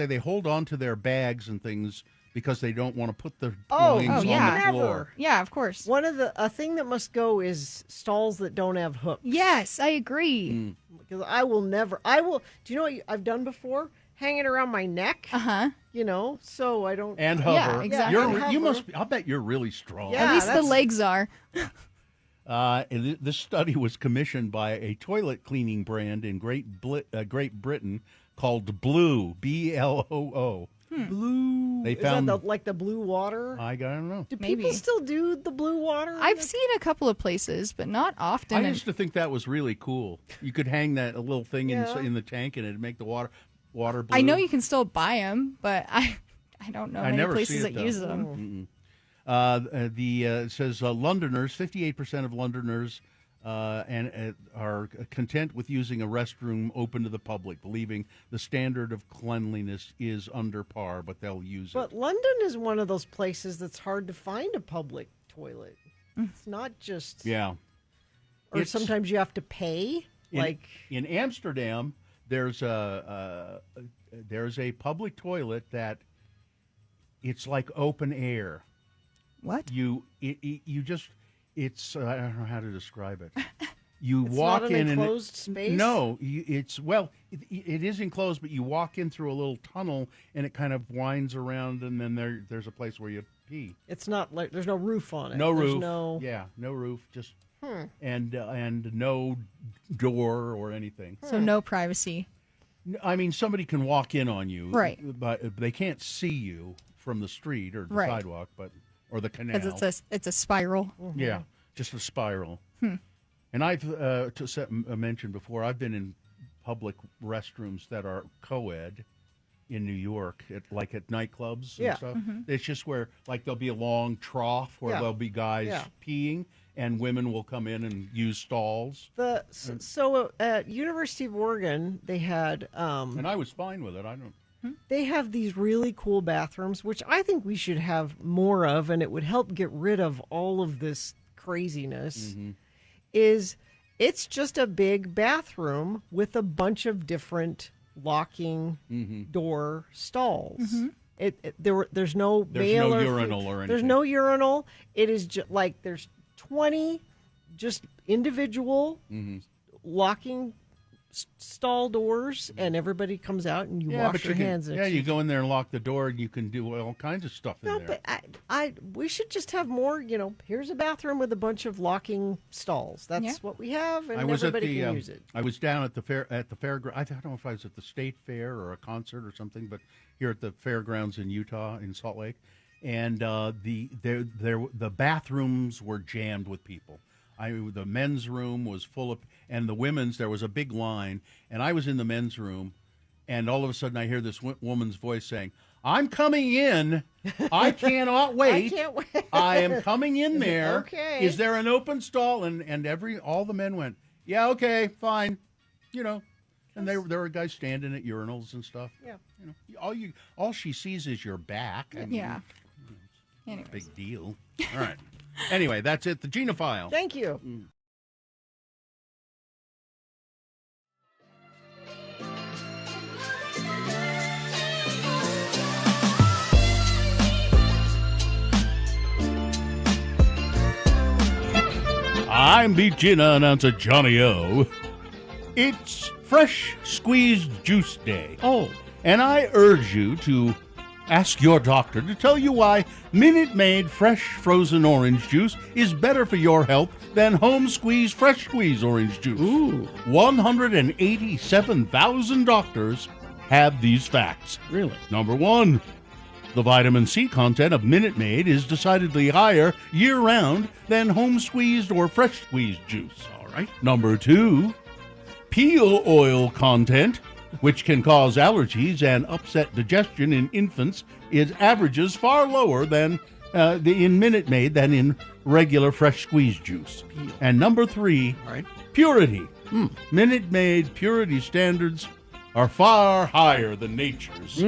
they hold on to their bags and things because they don't want to put their belongings on the floor. Yeah, of course. A thing that must go is stalls that don't have hooks. Yes, I agree. Because do you know what I've done before? Hang it around my neck. You know, so I don't. And hover. Yeah, exactly. You must. I'll bet you're really strong. Yeah, at least the legs are. This study was commissioned by a toilet cleaning brand in Great Britain called Bloo, Bloo. Blue. They Is found that like the blue water? I don't know. Do Maybe. people still do the blue water? I've seen a couple of places, but not often. I used to think that was really cool. You could hang that a little thing in the tank, and it'd make the water blue. I know you can still buy them, but I don't know many never places see that it, though. use them. It says Londoners, 58% of Londoners are content with using a restroom open to the public, believing the standard of cleanliness is under par, but they'll use But it. London is one of those places that's hard to find a public toilet. It's not just Yeah. or sometimes you have to pay. In Amsterdam, there's a public toilet that it's like open air. What? It's I don't know how to describe it. You It's walk not an in enclosed and space? No, it is enclosed, but you walk in through a little tunnel and it kind of winds around, and then there's a place where you pee. It's not like there's no roof on it. No There's roof. No. Yeah, no roof. Just and no door or anything. So no privacy. I mean, somebody can walk in on you, Right. But they can't see you from the street or the Right. sidewalk, or the canal. Because it's a spiral. Yeah, just a spiral. Hmm. And I've mentioned before, I've been in public restrooms that are co-ed in New York, like at nightclubs and Yeah. stuff. Mhm. It's just where, like, there'll be a long trough where there'll be guys peeing, and women will come in and use stalls. So at University of Oregon, they had and I was fine with it. I don't. They have these really cool bathrooms, which I think we should have more of, and it would help get rid of all of this craziness. It's just a big bathroom with a bunch of different locking door stalls. There's no male no or urinal or There's anything. no urinal. It is just like there's 20 just individual locking stall doors, and everybody comes out and you wash your hands. You go in there and lock the door, and you can do all kinds of stuff in there. But we should just have more. Here's a bathroom with a bunch of locking stalls. That's what we have, and everybody can use it. I was down at the fairground. I don't know if I was at the state fair or a concert or something, but here at the fairgrounds in Utah, in Salt Lake, and the bathrooms were jammed with people. The men's room was full of, and the women's, there was a big line, and I was in the men's room, and all of a sudden I hear this woman's voice saying, "I'm coming in. I cannot wait. I can't wait. I am coming in there. Okay. Is there an open stall?" And all the men went, "Yeah, okay, fine." And there were guys standing at urinals and stuff. Yeah. All she sees is your back. I mean, Yeah. Anyways. Big deal. All right. Anyway, that's it. The Gina File. Thank you. I'm Beat Gina announcer Johnny O. It's Fresh Squeezed Juice Day. Oh. And I urge you to ask your doctor to tell you why Minute Maid fresh frozen orange juice is better for your health than home squeezed fresh squeezed orange juice. Ooh. 187,000 doctors have these facts. Really? Number one, the vitamin C content of Minute Maid is decidedly higher year-round than home squeezed or fresh squeezed juice. All right. Number two, peel oil content, which can cause allergies and upset digestion in infants, averages far lower than in Minute Maid than in regular fresh squeezed juice. And number three, purity. Minute Maid purity standards are far higher than nature's.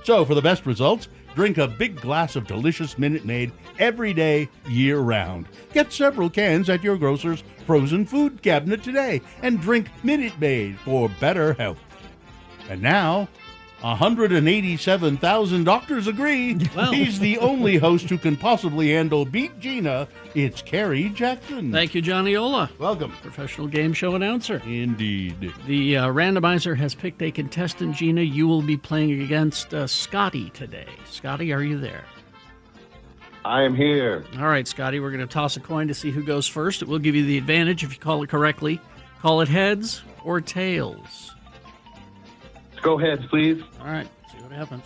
So for the best results, drink a big glass of delicious Minute Maid every day, year-round. Get several cans at your grocer's frozen food cabinet today and drink Minute Maid for better health. And now, 187,000 doctors agree. Well. He's the only host who can possibly handle Beat Gina. It's Kerry Jackson. Thank you, Johnny Ola. Welcome. Professional game show announcer. Indeed. The randomizer has picked a contestant, Gina. You will be playing against Scotty today. Scotty, are you there? I am here. All right, Scotty, we're going to toss a coin to see who goes first. It will give you the advantage if you call it correctly. Call it heads or tails. Go ahead, please. All right, see what happens.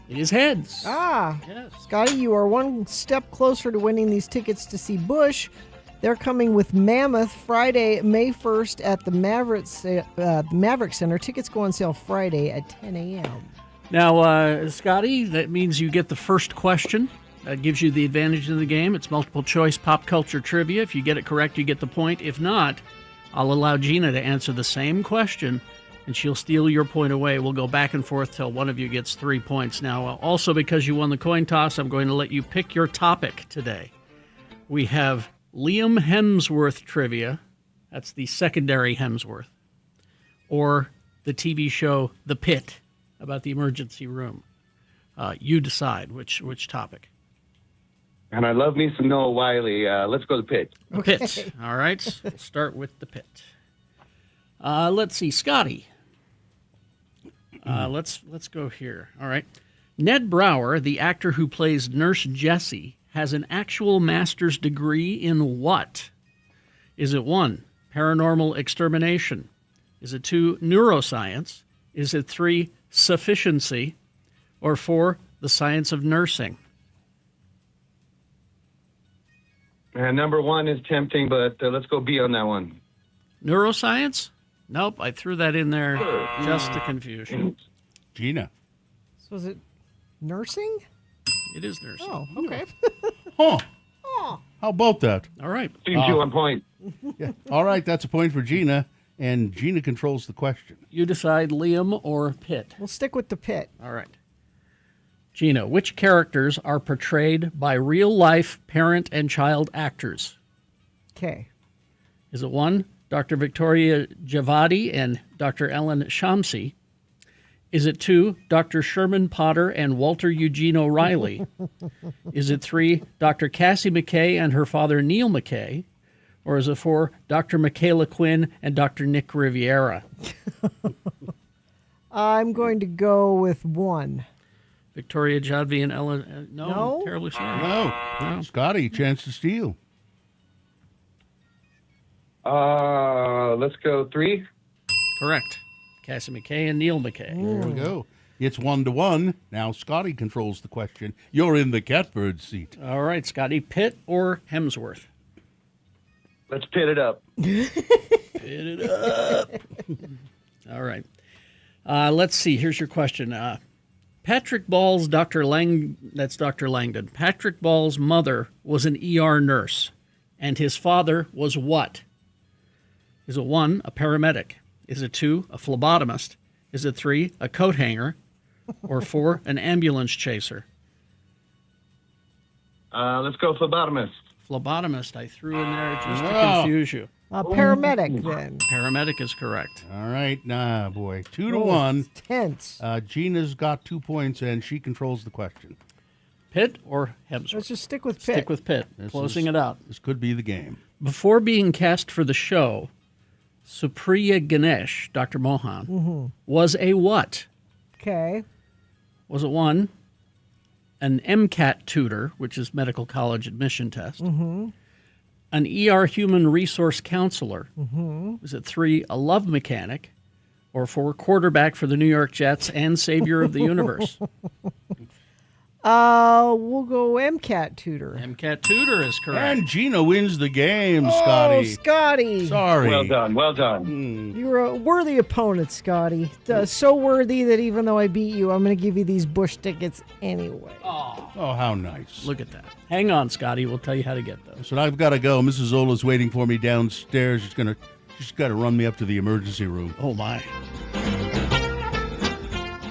It is heads. Ah. Yes. Scotty, you are one step closer to winning these tickets to see Bush. They're coming with Mammoth Friday, May 1st at the Maverick Center. Tickets go on sale Friday at 10 a.m. Now, Scotty, that means you get the first question. That gives you the advantage in the game. It's multiple choice pop culture trivia. If you get it correct, you get the point. If not, I'll allow Gina to answer the same question, and she'll steal your point away. We'll go back and forth till one of you gets 3 points. Now, also because you won the coin toss, I'm going to let you pick your topic today. We have Liam Hemsworth trivia. That's the secondary Hemsworth. Or the TV show The Pit about the emergency room. You decide which topic. And I love me some Noah Wiley. Let's go to the Pit. Pit. All right. We'll start with the Pit. Let's see, Scotty. Let's go here. All right. Ned Brower, the actor who plays Nurse Jessie, has an actual master's degree in what? Is it 1, paranormal extermination? Is it 2, neuroscience? Is it 3, sufficiency? Or 4, the science of nursing? Number 1 is tempting, but let's go B on that one. Neuroscience? Nope, I threw that in there just to confuse you. Gina. So is it nursing? It is nursing. Oh, okay. Huh. How about that? All right. Seems you on point. Yeah. All right, that's a point for Gina, and Gina controls the question. You decide Liam or Pitt. We'll stick with the Pit. All right. Gina, which characters are portrayed by real-life parent and child actors? Okay. Is it 1, Dr. Victoria Javadi and Dr. Ellen Shamsi? Is it 2, Dr. Sherman Potter and Walter Eugene O'Reilly? Is it 3, Dr. Cassie McKay and her father Neil McKay? Or is it 4, Dr. Michaela Quinn and Dr. Nick Riviera? I'm going to go with 1. Victoria Javadi and Ellen... No? I'm terribly sorry. No. Scotty, chance to steal. Let's go 3. Correct. Cassie McKay and Neil McKay. There we go. It's 1-1. Now Scotty controls the question. You're in the catbird seat. All right, Scotty. Pitt or Hemsworth? Let's pit it up. Pit it up. All right. Let's see. Here's your question. Patrick Ball's that's Dr. Langdon. Patrick Ball's mother was an ER nurse, and his father was what? Is it 1, a paramedic? Is it 2, a phlebotomist? Is it 3, a coat hanger? Or 4, an ambulance chaser? Let's go phlebotomist. Phlebotomist, I threw in there just to confuse you. Paramedic, then. Paramedic is correct. All right. Nah, boy. 2-1. Tense. Gina's got 2 points, and she controls the question. Pitt or Hemsworth? Let's just stick with Pitt. Stick with Pitt. Closing it out. This could be the game. Before being cast for the show, Supriya Ganesh, Dr. Mohan, was a what? Okay. Was it 1, an MCAT tutor, which is medical college admission test? An ER human resource counselor? Is it 3, a love mechanic? Or 4, quarterback for the New York Jets and savior of the universe? We'll go MCAT tutor. MCAT tutor is correct. And Gina wins the game, Scotty. Oh, Scotty. Sorry. Well done. Well done. You're a worthy opponent, Scotty. So worthy that even though I beat you, I'm going to give you these Bush tickets anyway. Oh, how nice. Look at that. Hang on, Scotty. We'll tell you how to get those. So I've got to go. Mrs. Zola's waiting for me downstairs. She's got to run me up to the emergency room. Oh, my.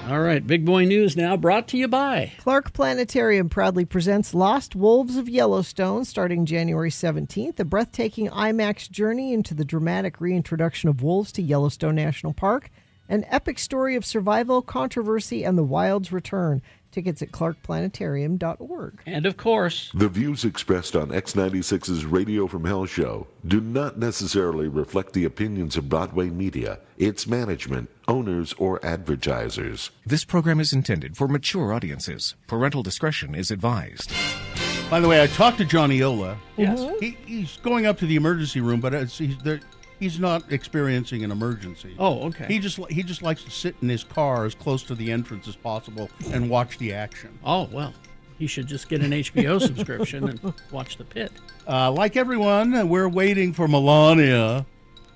All right, Big Boy News now brought to you by Clark Planetarium proudly presents Lost Wolves of Yellowstone starting January 17th, a breathtaking IMAX journey into the dramatic reintroduction of wolves to Yellowstone National Park, an epic story of survival, controversy, and the wild's return. Tickets at clarkplanetarium.org. And of course, the views expressed on X96's Radio from Hell show do not necessarily reflect the opinions of Broadway Media, its management, owners, or advertisers. This program is intended for mature audiences. Parental discretion is advised. By the way, I talked to Johnny Ola. Yes. He's going up to the emergency room, but He's not experiencing an emergency. Oh, okay. He just likes to sit in his car as close to the entrance as possible and watch the action. Oh, well, he should just get an HBO subscription and watch The Pit. Like everyone, we're waiting for Melania,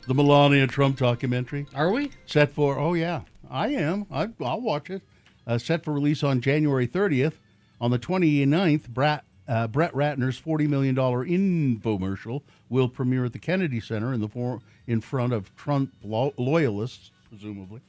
the Melania Trump documentary. Are we? Set for, oh yeah, I am. I'll watch it. Set for release on January 30th. On the 29th, Brett Ratner's $40 million infomercial will premiere at the Kennedy Center in front of Trump loyalists, presumably.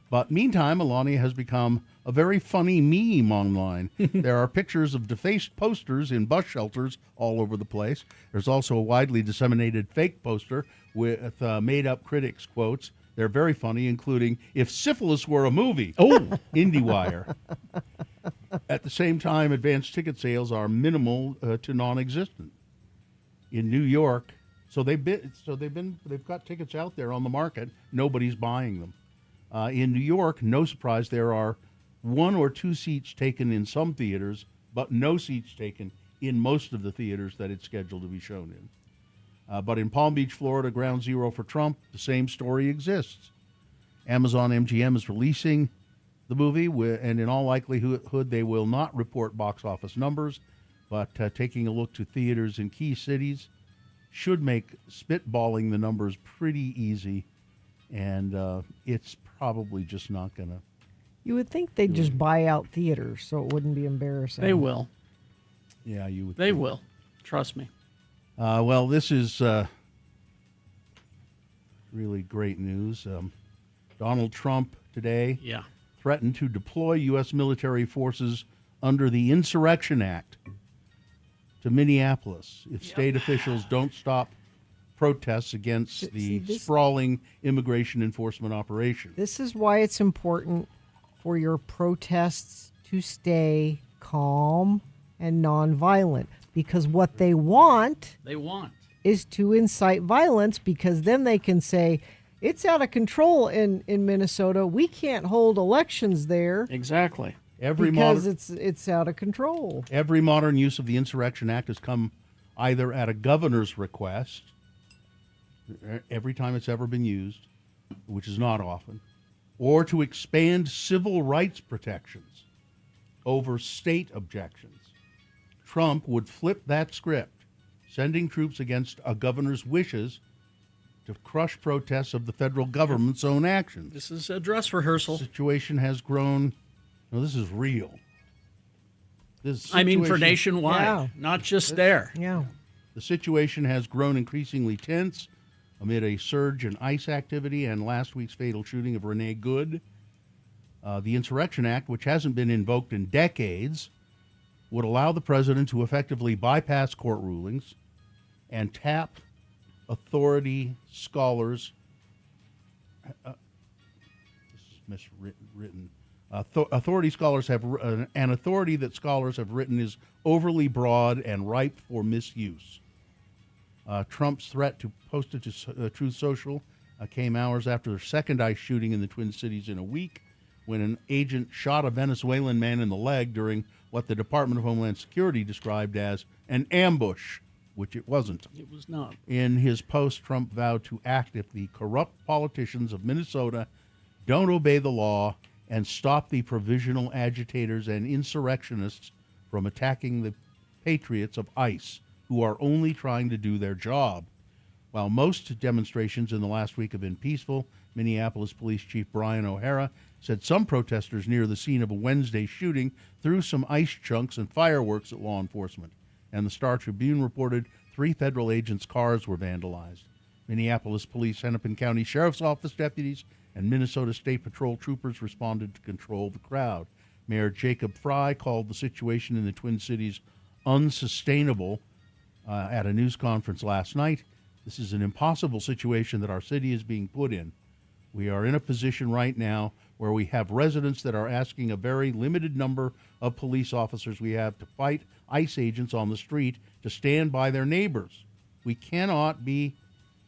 But meantime, Melania has become a very funny meme online. There are pictures of defaced posters in bus shelters all over the place. There's also a widely disseminated fake poster with made-up critics' quotes. They're very funny, including, "If syphilis were a movie," IndieWire. At the same time, advanced ticket sales are minimal to non-existent. In New York, they've got tickets out there on the market. Nobody's buying them. In New York, no surprise, there are 1 or 2 seats taken in some theaters, but no seats taken in most of the theaters that it's scheduled to be shown in. But in Palm Beach, Florida, ground zero for Trump, the same story exists. Amazon MGM is releasing the movie, and in all likelihood, they will not report box office numbers, but taking a look to theaters in key cities should make spitballing the numbers pretty easy, and it's probably just not going to. You would think they'd just buy out theaters so it wouldn't be embarrassing. They will. Yeah, you would. They will. Trust me. Well, this is really great news. Donald Trump today threatened to deploy U.S. military forces under the Insurrection Act to Minneapolis if state officials don't stop protests against the sprawling immigration enforcement operation. This is why it's important for your protests to stay calm and nonviolent, because what they want is to incite violence, because then they can say, it's out of control in Minnesota. We can't hold elections there. Exactly. Because it's out of control. Every modern use of the Insurrection Act has come either at a governor's request, every time it's ever been used, which is not often, or to expand civil rights protections over state objections. Trump would flip that script, sending troops against a governor's wishes to crush protests of the federal government's own actions. This is a dress rehearsal. The situation has grown. No, this is real. I mean, for nationwide, not just there. Yeah. The situation has grown increasingly tense amid a surge in ICE activity and last week's fatal shooting of Renee Good. The Insurrection Act, which hasn't been invoked in decades, would allow the president to effectively bypass court rulings and tap authority scholars. This is miswritten. Authority scholars have an authority that scholars have written is overly broad and ripe for misuse. Trump's threat to post it to Truth Social came hours after the second ICE shooting in the Twin Cities in a week, when an agent shot a Venezuelan man in the leg during what the Department of Homeland Security described as an ambush, which it wasn't. It was not. In his post, Trump vowed to act if the corrupt politicians of Minnesota don't obey the law and stop the provisional agitators and insurrectionists from attacking the patriots of ICE, who are only trying to do their job. While most demonstrations in the last week have been peaceful, Minneapolis Police Chief Brian O'Hara said some protesters near the scene of a Wednesday shooting threw some ice chunks and fireworks at law enforcement. And the Star Tribune reported 3 federal agents' cars were vandalized. Minneapolis Police, Hennepin County Sheriff's Office deputies, and Minnesota State Patrol troopers responded to control the crowd. Mayor Jacob Fry called the situation in the Twin Cities unsustainable at a news conference last night. This is an impossible situation that our city is being put in. We are in a position right now where we have residents that are asking a very limited number of police officers we have to fight ICE agents on the street to stand by their neighbors. We cannot be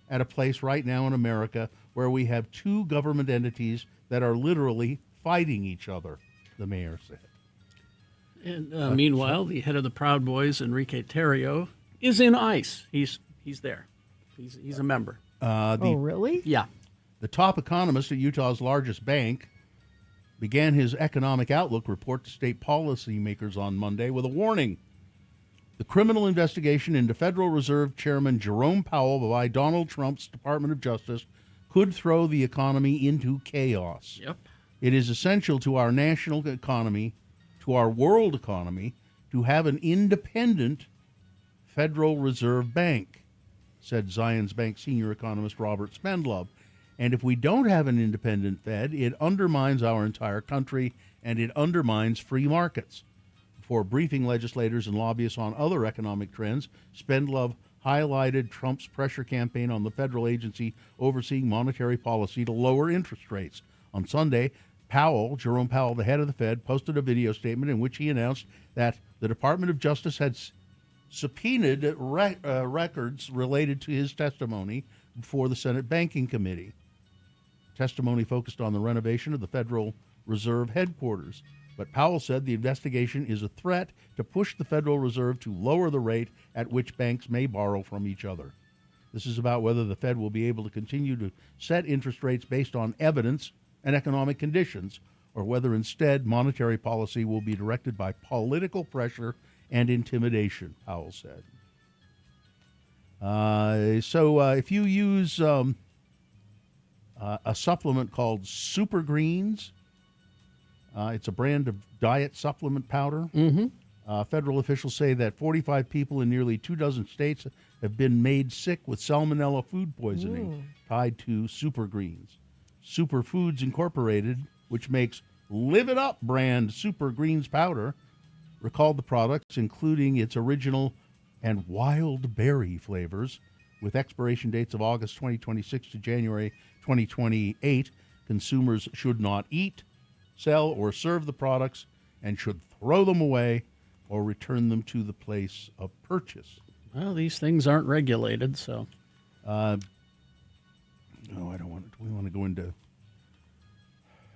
at a place right now in America where we have 2 government entities that are literally fighting each other, the mayor said. And meanwhile, the head of the Proud Boys, Enrique Tarrio, is in ICE. He's there. He's a member. Really? Yeah. The top economist at Utah's largest bank began his economic outlook report to state policymakers on Monday with a warning. The criminal investigation into Federal Reserve Chairman Jerome Powell by Donald Trump's Department of Justice could throw the economy into chaos. Yep. It is essential to our national economy, to our world economy, to have an independent Federal Reserve Bank, said Zions Bank senior economist Robert Spendlove. And if we don't have an independent Fed, it undermines our entire country and it undermines free markets. Before briefing legislators and lobbyists on other economic trends, Spendlove highlighted Trump's pressure campaign on the federal agency overseeing monetary policy to lower interest rates. On Sunday, Jerome Powell, the head of the Fed, posted a video statement in which he announced that the Department of Justice had subpoenaed records related to his testimony before the Senate Banking Committee. Testimony focused on the renovation of the Federal Reserve headquarters. But Powell said the investigation is a threat to push the Federal Reserve to lower the rate at which banks may borrow from each other. This is about whether the Fed will be able to continue to set interest rates based on evidence and economic conditions, or whether instead monetary policy will be directed by political pressure and intimidation, Powell said. So if you use a supplement called Super Greens, it's a brand of diet supplement powder. Federal officials say that 45 people in nearly 24 states have been made sick with salmonella food poisoning tied to Super Greens. Superfoods Incorporated, which makes Live It Up brand Super Greens powder, recalled the products, including its original and wild berry flavors, with expiration dates of August 2026 to January 2028. Consumers should not eat, sell, or serve the products and should throw them away or return them to the place of purchase. Well, these things aren't regulated, so. No, I don't want to. We want to go into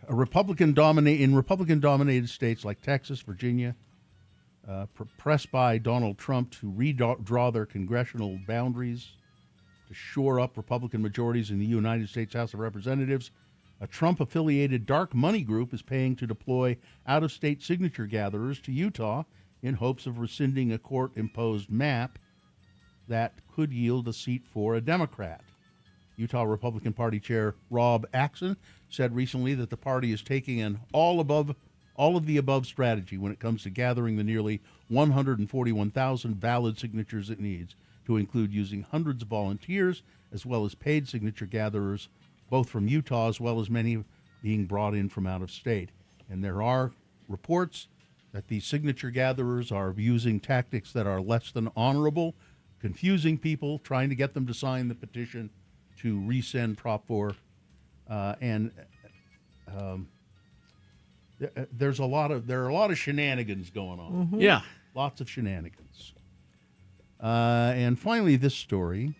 Republican-dominated states like Texas, Virginia, pressed by Donald Trump to redraw their congressional boundaries to shore up Republican majorities in the United States House of Representatives. A Trump-affiliated dark money group is paying to deploy out-of-state signature gatherers to Utah in hopes of rescinding a court-imposed map that could yield a seat for a Democrat. Utah Republican Party Chair Rob Axson said recently that the party is taking an all of the above strategy when it comes to gathering the nearly 141,000 valid signatures it needs, to include using hundreds of volunteers as well as paid signature gatherers, both from Utah as well as many being brought in from out of state. And there are reports that these signature gatherers are using tactics that are less than honorable, confusing people, trying to get them to sign the petition to rescind Prop 4, there are a lot of shenanigans going on. Yeah, lots of shenanigans. And finally, this story.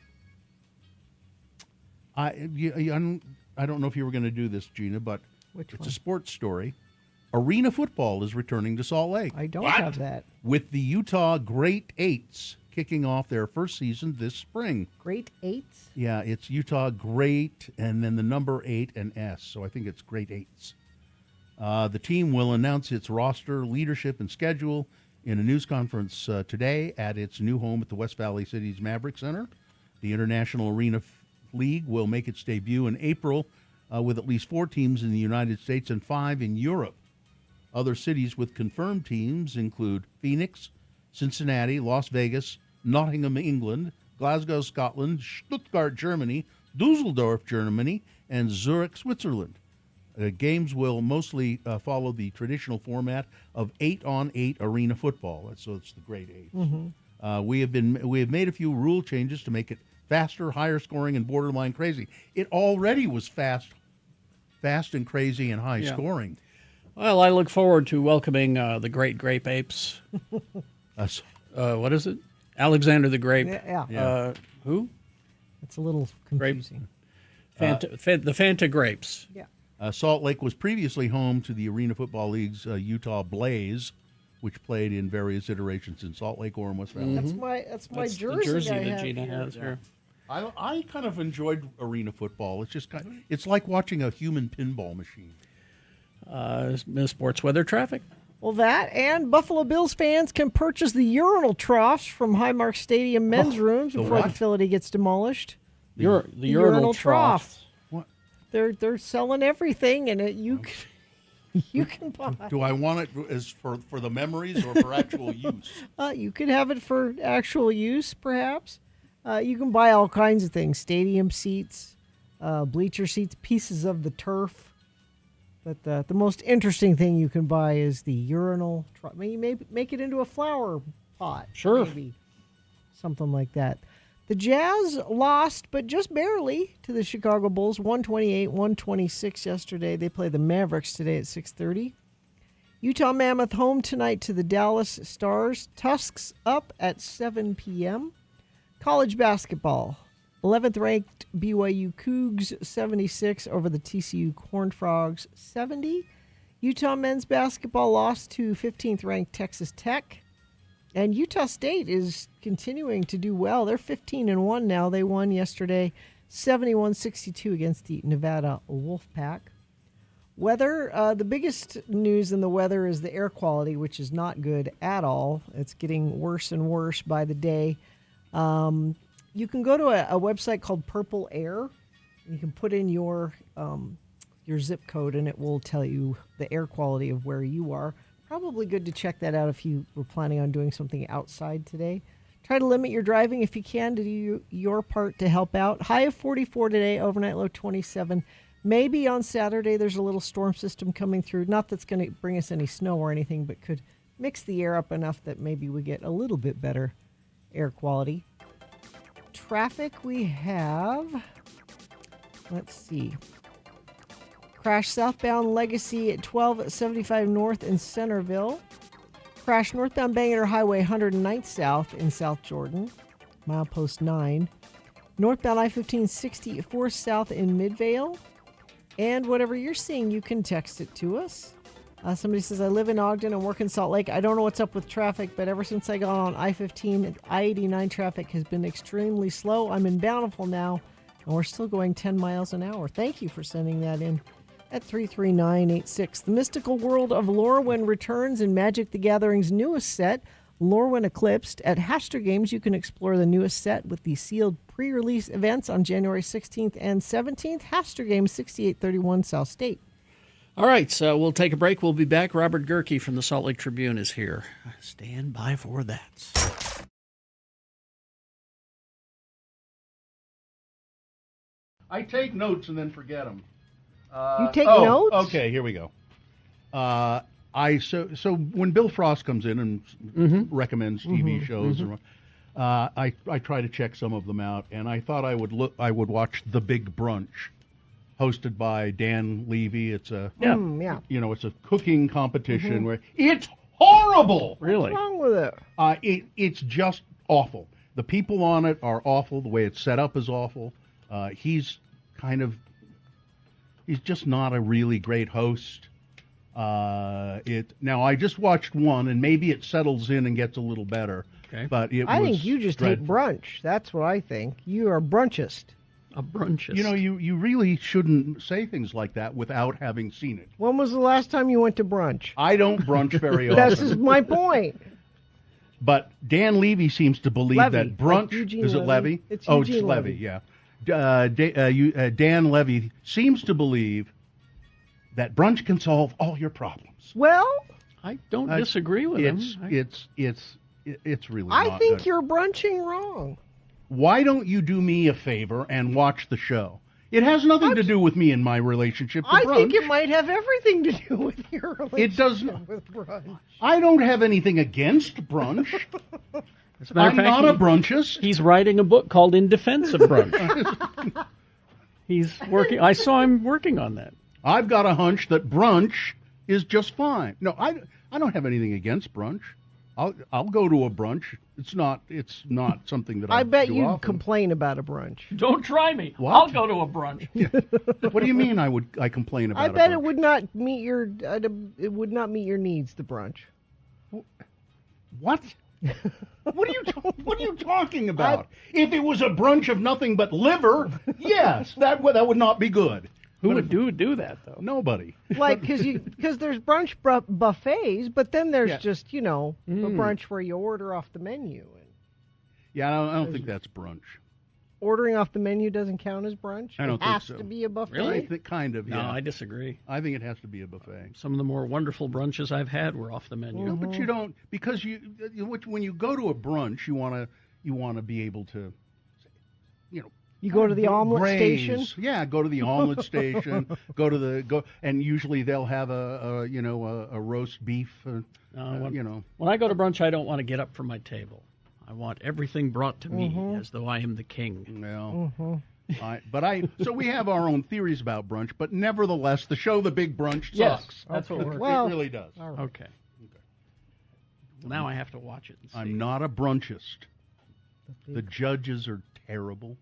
I don't know if you were going to do this, Gina, but it's a sports story. Arena football is returning to Salt Lake. I don't have that. With the Utah Great Eights kicking off their first season this spring. Great Eights? Yeah, it's Utah Great and then the number 8 and S, so I think it's Great Eights. The team will announce its roster, leadership, and schedule in a news conference today at its new home at the West Valley City's Maverick Center. The International Arena League will make its debut in April with at least 4 teams in the United States and 5 in Europe. Other cities with confirmed teams include Phoenix, Cincinnati, Las Vegas, Nottingham, England, Glasgow, Scotland, Stuttgart, Germany, Dusseldorf, Germany, and Zurich, Switzerland. Games will mostly follow the traditional format of 8-on-8 arena football. So it's the Great Eight. We have made a few rule changes to make it faster, higher scoring, and borderline crazy. It already was fast and crazy and high scoring. Well, I look forward to welcoming the Great Grape Apes. What is it? Alexander the Grape. Yeah. Who? It's a little confusing. The Fanta Grapes. Yeah. Salt Lake was previously home to the Arena Football League's Utah Blaze, which played in various iterations in Salt Lake, Orem, West Valley. That's my jersey that Gina has here. I kind of enjoyed arena football. It's just it's like watching a human pinball machine. Sports weather traffic. Well, that and Buffalo Bills fans can purchase the urinal troughs from Highmark Stadium men's rooms before the facility gets demolished. The urinal troughs. What? They're selling everything, and you can buy. Do I want it as for the memories or for actual use? You could have it for actual use, perhaps. You can buy all kinds of things: stadium seats, bleacher seats, pieces of the turf. But the most interesting thing you can buy is the urinal. Maybe make it into a flower pot. Sure. Maybe something like that. The Jazz lost, but just barely, to the Chicago Bulls, 128-126 yesterday. They play the Mavericks today at 6:30. Utah Mammoth home tonight to the Dallas Stars. Tusks up at 7 p.m. College basketball. 11th ranked BYU Cougs 76 over the TCU Horned Frogs 70. Utah men's basketball lost to 15th ranked Texas Tech. And Utah State is continuing to do well. They're 15-1 now. They won yesterday 71-62 against the Nevada Wolfpack. Weather, the biggest news in the weather is the air quality, which is not good at all. It's getting worse and worse by the day. You can go to a website called Purple Air. You can put in your zip code, and it will tell you the air quality of where you are. Probably good to check that out if you were planning on doing something outside today. Try to limit your driving if you can to do your part to help out. High of 44 today, overnight low 27. Maybe on Saturday there's a little storm system coming through. Not that's going to bring us any snow or anything, but could mix the air up enough that maybe we get a little bit better air quality. Traffic we have, let's see. Crash southbound Legacy at 1275 North in Centerville. Crash northbound Bangor Highway 109th South in South Jordan, milepost 9. Northbound I-15 64 South in Midvale. And whatever you're seeing, you can text it to us. Somebody says, I live in Ogden and work in Salt Lake. I don't know what's up with traffic, but ever since I got on I-15, I-89 traffic has been extremely slow. I'm in Bountiful now, and we're still going 10 miles an hour. Thank you for sending that in at 33986. The Mystical World of Lorwyn returns in Magic the Gathering's newest set, Lorwyn Eclipsed. At Haster Games, you can explore the newest set with the sealed pre-release events on January 16th and 17th. Haster Games, 6831 South State. All right, so we'll take a break. We'll be back. Robert Gerke from the Salt Lake Tribune is here. Stand by for that. I take notes and then forget them. You take notes? Okay, here we go. So when Bill Frost comes in and recommends TV shows, I try to check some of them out, and I thought I would watch The Big Brunch, hosted by Dan Levy. It's it's a cooking competition where it's horrible. Really? What's wrong with it? It's just awful. The people on it are awful. The way it's set up is awful. He's just not a really great host. Now I just watched one, and maybe it settles in and gets a little better. Okay. But I think you just hate brunch. That's what I think. You are a brunchist. A brunchist. You know, you really shouldn't say things like that without having seen it. When was the last time you went to brunch? I don't brunch very often. This is my point. But Dan Levy seems to believe that brunch... Is it Levy? It's Eugene Levy, yeah. Dan Levy seems to believe that brunch can solve all your problems. Well, I don't disagree with him. It's really I not think good. you're brunching wrong. Why don't you do me a favor and watch the show? It has nothing to do with me and my relationship to brunch. I think it might have everything to do with your relationship It doesn't. with brunch. I don't have anything against brunch. As a matter of I'm fact, not a brunchist. He's writing a book called In Defense of Brunch. He's working. I saw him working on that. I've got a hunch that brunch is just fine. No, I don't have anything against brunch. I'll go to a brunch. It's not something that I bet do you'd often. complain about a brunch. Don't try me. What? I'll go to a brunch. What do you mean? I complain about? I bet a brunch? it would not meet your needs. The brunch. What? What are you talking about? If it was a brunch of nothing but liver, yes, that would not be good. Who would do that though? Nobody. Like because there's brunch buffets, but then there's just a brunch where you order off the menu. Yeah, I don't think that's brunch. Ordering off the menu doesn't count as brunch? I don't it think has so. to be a buffet? Really? I think kind of, yeah. No, I disagree. I think it has to be a buffet. Some of the more wonderful brunches I've had were off the menu. No, but you don't, because when you go to a brunch, you want to be able to, You go to the omelet station? Yeah, go to the omelet station. And usually they'll have a roast beef. When I go to brunch, I don't want to get up from my table. I want everything brought to me as though I am the king. Well, so we have our own theories about brunch, but nevertheless, the show The Big Brunch sucks. That's what we're. It really does. Right. Okay. Well, now I have to watch it and see. I'm not a brunchist. The judges are terrible.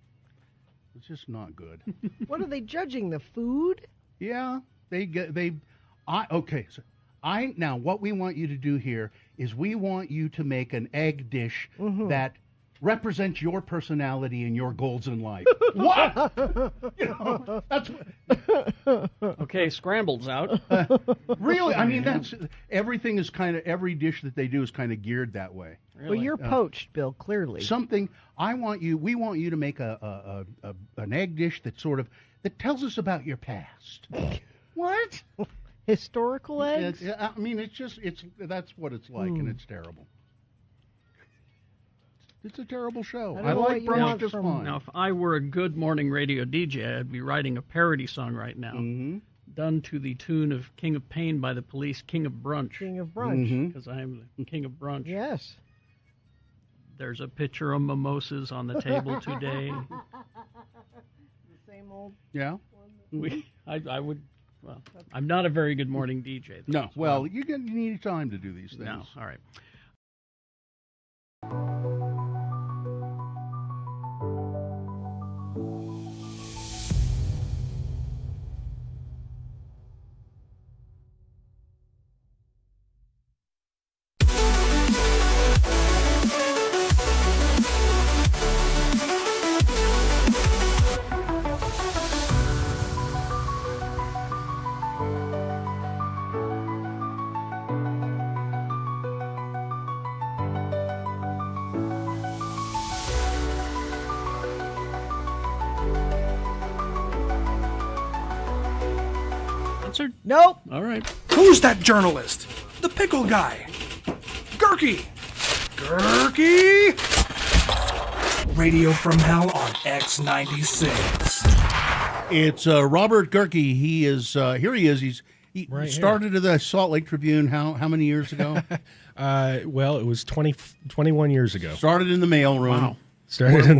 It's just not good. What are they judging? The food? Yeah, now what we want you to do here is we want you to make an egg dish that represents your personality and your goals in life. What? That's okay. Scrambled's out. Really? I mean, everything is every dish that they do is kind of geared that way. Really? Well, you're poached, Bill. Clearly, we want you to make an egg dish that tells us about your past. What? Historical eggs? I mean, that's what it's like, and it's terrible. It's a terrible show. I like brunch just fine. Now, if I were a good morning radio DJ, I'd be writing a parody song right now, done to the tune of "King of Pain" by the Police, "King of Brunch." King of Brunch. Because I am the king of brunch. Yes. There's a pitcher of mimosas on the table today. The same old. Yeah. I would. Well, I'm not a very good morning DJ. No. Well, you need time to do these things. No. All right. Nope. All right. Who's that journalist? The pickle guy. Gurky. Radio from Hell on X96. It's Robert Gurky. He is here. He is. He started at the Salt Lake Tribune. How many years ago? Well, it was 21 years ago. Started in the mailroom.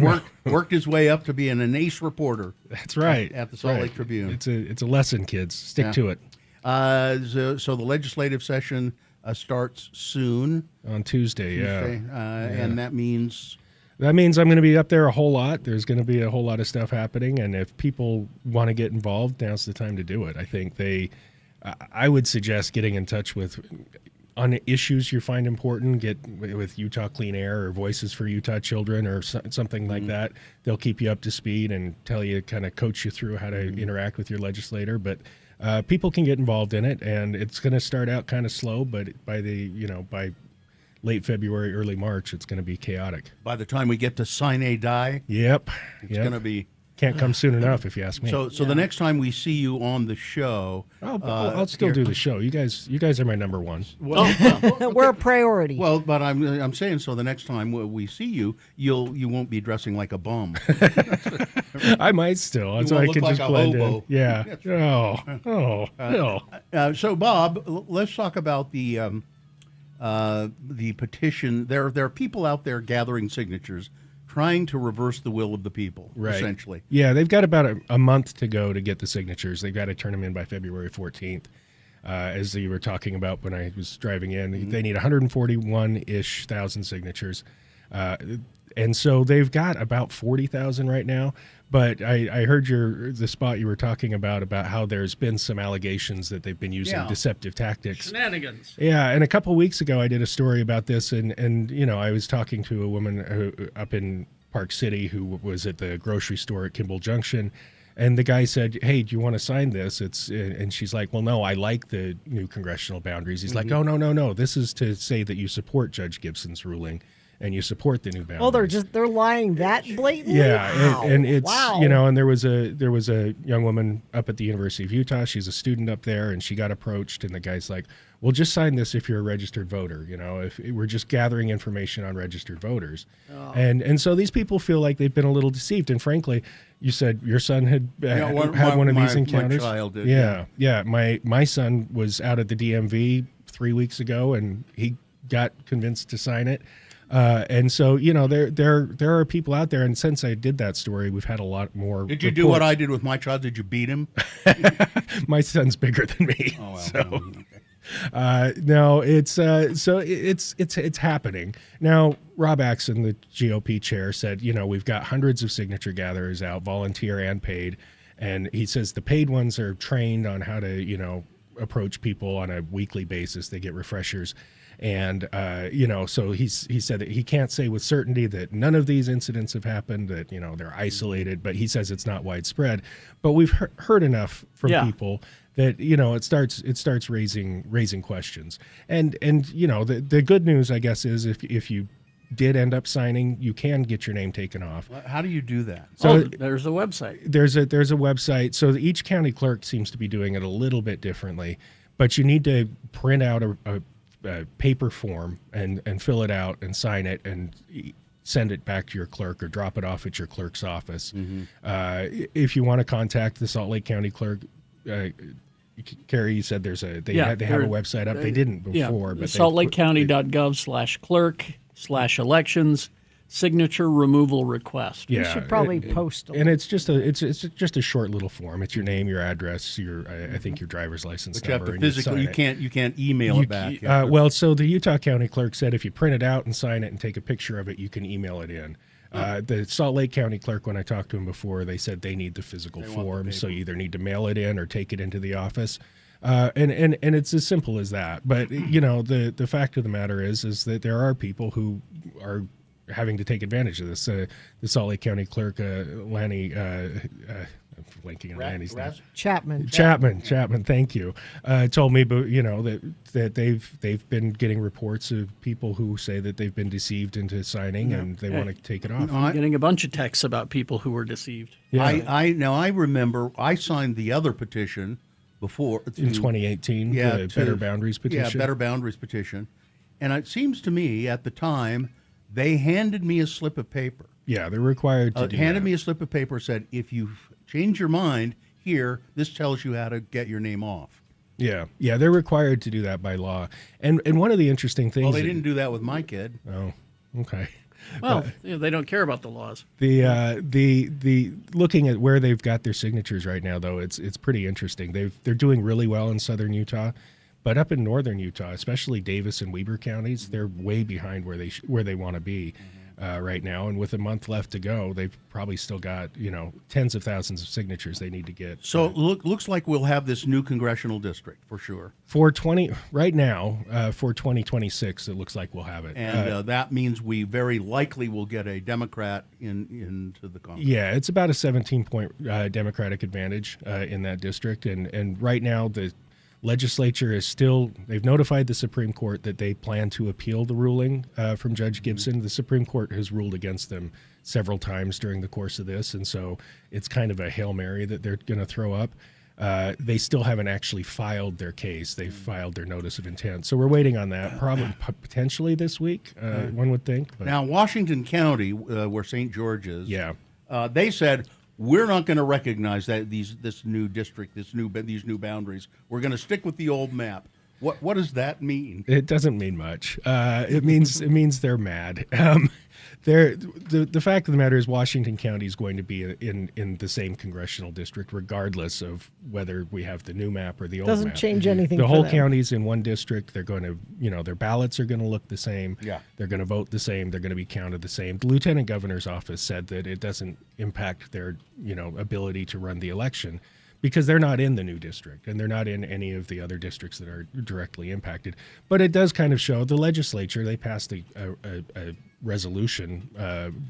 Wow. Worked his way up to being an ace reporter. That's right. At the Salt Lake Tribune. It's a lesson, kids. Stick to it. So the legislative session starts soon on Tuesday. And that means I'm going to be up there a whole lot. There's going to be a whole lot of stuff happening, and if people want to get involved, now's the time to do it. I think I would suggest getting in touch with. On issues you find important, get with Utah Clean Air or Voices for Utah Children or something like that. They'll keep you up to speed and tell you, kind of coach you through how to interact with your legislator. But people can get involved in it, and it's going to start out kind of slow, but by late February, early March, it's going to be chaotic. By the time we get to Sine Die, it's going to be. Can't come soon enough, if you ask me. So the next time we see you on the show, I'll still do the show. You guys are my number one. Well, we're a priority. Well, but I'm saying, so the next time we see you, you won't be dressing like a bum. I might still. So I can like just blend hobo. in. Yeah. No. So Bob, let's talk about the petition. There are people out there gathering signatures, trying to reverse the will of the people, essentially. Yeah, they've got about a month to go to get the signatures. They've got to turn them in by February 14th. As you were talking about when I was driving in, they need 141-ish thousand signatures. And so they've got about 40,000 right now. But I heard the spot you were talking about how there's been some allegations that they've been using deceptive tactics. Shenanigans. Yeah, and a couple of weeks ago I did a story about this, and you know, I was talking to a woman up in Park City who was at the grocery store at Kimball Junction, and the guy said, "Hey, do you want to sign this?" And she's like, "Well, no, I like the new congressional boundaries." He's like, "Oh, no, this is to say that you support Judge Gibson's ruling and you support the new boundaries." Oh, they're lying that blatantly. Yeah, Wow. and it's wow. you know, and there was a young woman up at the University of Utah. She's a student up there, and she got approached, and the guy's like, "Well, just sign this if you're a registered voter. You know, if we're just gathering information on registered voters." Oh. And so these people feel like they've been a little deceived. And frankly, you said your son had had one of these encounters. My child did. Yeah. My son was out at the DMV 3 weeks ago, and he got convinced to sign it. And so, you know, there are people out there, and since I did that story, we've had a lot more. Did you do what I did with my child? Did you beat him? My son's bigger than me. Oh, well, so. okay. No, it's so it's happening now. Rob Axon, the GOP chair, said, you know, we've got hundreds of signature gatherers out, volunteer and paid, and he says the paid ones are trained on how to, you know, approach people on a weekly basis. They get refreshers. And, you know, so he said that he can't say with certainty that none of these incidents have happened, that, you know, they're isolated, but he says it's not widespread. But we've heard enough from people that, you know, it starts raising questions. And you know, the good news, I guess, is if you did end up signing, you can get your name taken off. How do you do that? So there's a website. There's a website. So each county clerk seems to be doing it a little bit differently, but you need to print out a paper form and fill it out and sign it and send it back to your clerk or drop it off at your clerk's office. If you want to contact the Salt Lake County clerk, Carrie, you said they have a website up. They didn't before, but saltlakecounty.gov/clerk/elections signature removal request. Yeah, you should probably post them. And it's just a short little form. It's your name, your address, I think your driver's license But you have number. to physically. You can't email it back. Well, so the Utah County clerk said if you print it out and sign it and take a picture of it, you can email it in. The Salt Lake County clerk, when I talked to him before, they said they need the physical form, so you either need to mail it in or take it into the office. And it's as simple as that. But you know, the fact of the matter is that there are people who are having to take advantage of this. The Salt Lake County clerk, Lanny, I'm blanking on Lanny's name. Chapman. Thank you. Told me, but you know that they've been getting reports of people who say that they've been deceived into signing and they want to take it off. I'm getting a bunch of texts about people who were deceived. Yeah. I remember I signed the other petition before in 2018. The Better Boundaries petition. Yeah, Better Boundaries petition, and it seems to me at the time they handed me a slip of paper. Yeah, they're required to do handed that. me a slip of paper, said, if you change your mind here, this tells you how to get your name off. Yeah, they're required to do that by law. And one of the interesting things. Well, they didn't do that with my kid. Oh, okay. Well, they don't care about the laws. The looking at where they've got their signatures right now, though, it's pretty interesting. They're doing really well in southern Utah. But up in northern Utah, especially Davis and Weber counties, they're way behind where they want to be right now. And with a month left to go, they've probably still got tens of thousands of signatures they need to get. So looks like we'll have this new congressional district for sure. For 2026, it looks like we'll have it. And that means we very likely will get a Democrat into the Congress. Yeah, it's about a 17-point Democratic advantage in that district. And right now the legislature is they've notified the Supreme Court that they plan to appeal the ruling from Judge Gibson. The Supreme Court has ruled against them several times during the course of this, and so it's kind of a Hail Mary that they're going to throw up. They still haven't actually filed their case. They've filed their notice of intent. So we're waiting on that, probably potentially this week, one would think. But. Now, Washington County, where St. George is, they said, we're not going to recognize that this new district, these new boundaries. We're going to stick with the old map. What does that mean? It doesn't mean much. It means they're mad. The fact of the matter is Washington County is going to be in the same congressional district regardless of whether we have the new map or the old map. Doesn't change anything. The for whole them. county's in one district. They're going to, their ballots are going to look the same. Yeah. They're going to vote the same. They're going to be counted the same. The lieutenant governor's office said that it doesn't impact their, ability to run the election, because they're not in the new district and they're not in any of the other districts that are directly impacted. But it does kind of show the legislature, they passed a resolution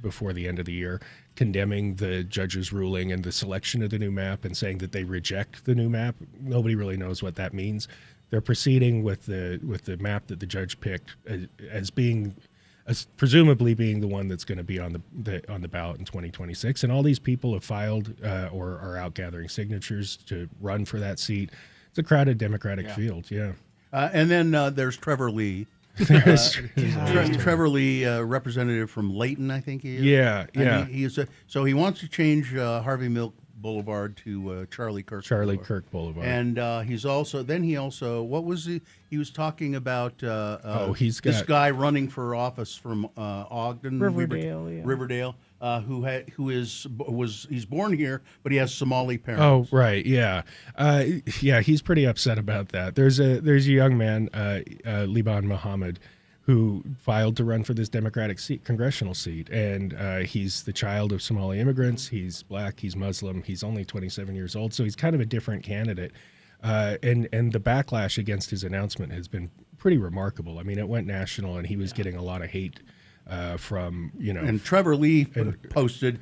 before the end of the year condemning the judge's ruling and the selection of the new map and saying that they reject the new map. Nobody really knows what that means. They're proceeding with the map that the judge picked as presumably being the one that's going to be on the ballot in 2026, and all these people have filed or are out gathering signatures to run for that seat. It's a crowded Democratic field, yeah. And then there's Trevor Lee. Trevor Lee, representative from Layton, I think he is. Yeah, and yeah. He is so he wants to change Harvey Milk Boulevard to Charlie Kirk. Kirk Boulevard. And he also what was he was talking about? He's got this guy running for office from Ogden, Riverdale, he's born here, but he has Somali parents. Oh, right, yeah, he's pretty upset about that. There's a young man, Liban Muhammad, who filed to run for this Democratic congressional seat, and he's the child of Somali immigrants. He's black, he's Muslim, he's only 27 years old, so he's kind of a different candidate. And the backlash against his announcement has been pretty remarkable. I mean, it went national, and he was getting a lot of hate from, And Trevor Lee posted,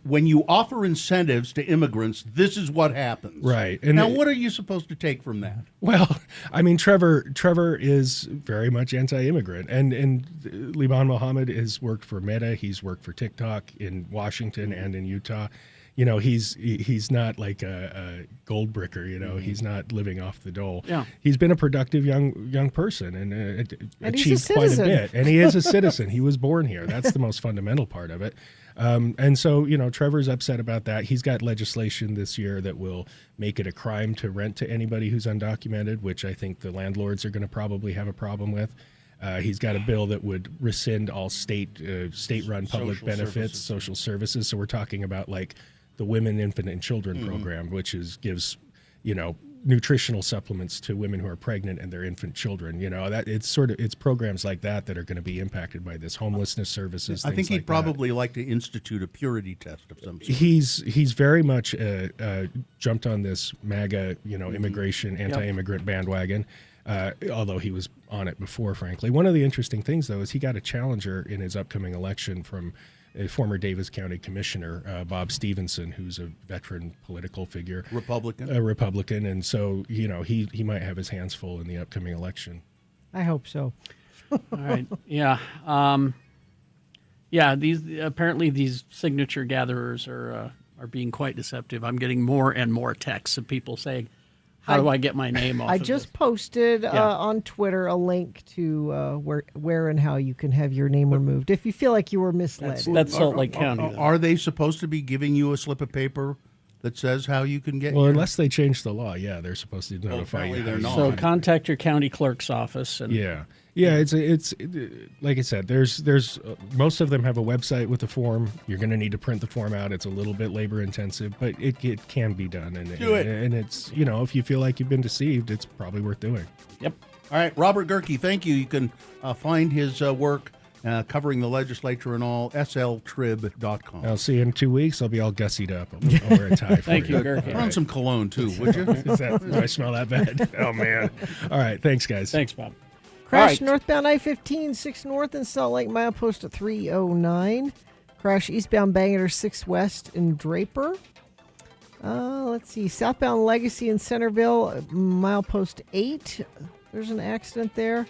when you offer incentives to immigrants, this is what happens. Right. And now, what are you supposed to take from that? Well, I mean, Trevor is very much anti-immigrant, and Liban Muhammad has worked for Meta. He's worked for TikTok in Washington and in Utah. He's not like a gold bricker. He's not living off the dole. Yeah. He's been a productive young person and achieved he's a quite a citizen. bit. And he is a citizen. He was born here. That's the most fundamental part of it. And so, Trevor's upset about that. He's got legislation this year that will make it a crime to rent to anybody who's undocumented, which I think the landlords are going to probably have a problem with. He's got a bill that would rescind all state-run public benefits, social services. So we're talking about like the Women, Infant, and Children program, which gives nutritional supplements to women who are pregnant and their infant children. It's programs like that are going to be impacted by this. Homelessness services. I think he'd like probably like to institute a purity test of some sort. He's very much jumped on this MAGA, immigration, anti-immigrant bandwagon. Although he was on it before, frankly. One of the interesting things, though, is he got a challenger in his upcoming election from a former Davis County Commissioner, Bob Stevenson, who's a veteran political figure. Republican. A Republican. And so, he might have his hands full in the upcoming election. I hope so. All right. Yeah. These signature gatherers are being quite deceptive. I'm getting more and more texts of people saying, how do I get my name off I of just this? posted on Twitter a link to where and how you can have your name removed if you feel like you were misled. That's Salt Lake County. Are they supposed to be giving you a slip of paper that says how you can get? Well, unless they change the law, they're supposed to notify you. They're not. So contact your county clerk's office. And It's like I said. There's most of them have a website with a form. You're going to need to print the form out. It's a little bit labor intensive, but it can be done. And it's if you feel like you've been deceived, it's probably worth doing. Yep. All right, Robert Gerke, thank you. You can find his work covering the legislature and all, sltrib.com. I'll see you in 2 weeks. I'll be all gussied up. I'll wear a tie for Thank you, Gerke. Put on some cologne, too, would you? Do I smell that bad? Oh, man. All right. Thanks, guys. Thanks, Bob. Crash northbound I-15, 6 north in Salt Lake, milepost at 309. Crash eastbound Bangor 6 west in Draper. Let's see, southbound Legacy in Centerville, milepost 8. There's an accident there.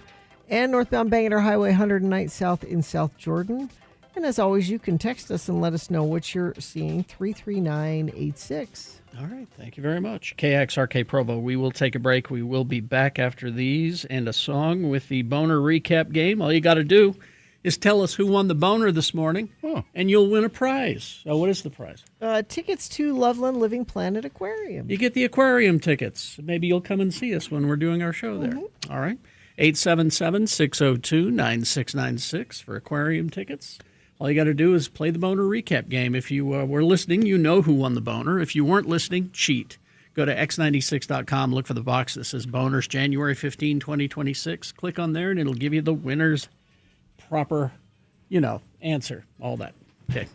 And northbound Bangor Highway 109 south in South Jordan. And as always, you can text us and let us know what you're seeing, 33986. All right. Thank you very much. KXRK Provo. We will take a break. We will be back after these and a song with the Boner Recap game. All you got to do is tell us who won the boner this morning, and you'll win a prize. So what is the prize? Tickets to Loveland Living Planet Aquarium. You get the aquarium tickets. Maybe you'll come and see us when we're doing our show there. All right. 877-602-9696 for aquarium tickets. All you got to do is play the boner recap game. If you were listening, you know who won the boner. If you weren't listening, cheat. Go to x96.com, look for the box that says Boners January 15, 2026. Click on there, and it'll give you the winner's proper, answer, all that. Okay.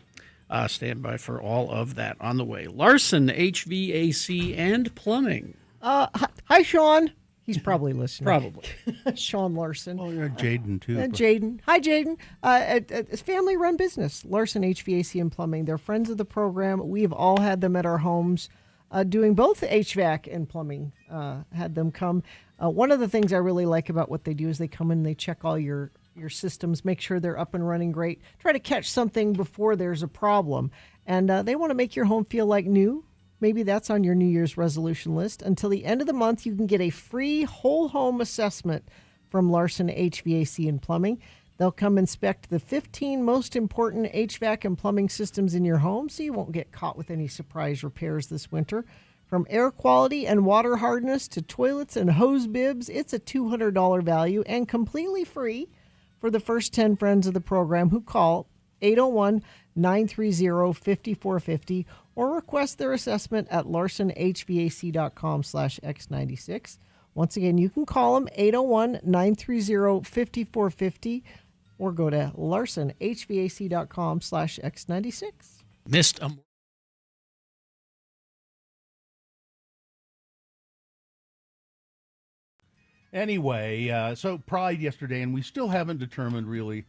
Stand by for all of that on the way. Larson, HVAC, and Plumbing. Hi, Sean. He's probably listening. Probably. Sean Larson. Oh, yeah, Jaden, too. Jaden. Hi, Jaden. It's family-run business, Larson HVAC and Plumbing. They're friends of the program. We've all had them at our homes doing both HVAC and plumbing, had them come. One of the things I really like about what they do is they come in and they check all your systems, make sure they're up and running great, try to catch something before there's a problem. And they want to make your home feel like new. Maybe that's on your New Year's resolution list. Until the end of the month, you can get a free whole home assessment from Larson HVAC and Plumbing. They'll come inspect the 15 most important HVAC and plumbing systems in your home so you won't get caught with any surprise repairs this winter. From air quality and water hardness to toilets and hose bibs, it's a $200 value and completely free for the first 10 friends of the program who call 801-930-5450 or request their assessment at larsonhvac.com/x96. Once again, you can call them 801-930-5450 or go to larsonhvac.com/x96. Missed a... Anyway, so Pride yesterday, and we still haven't determined really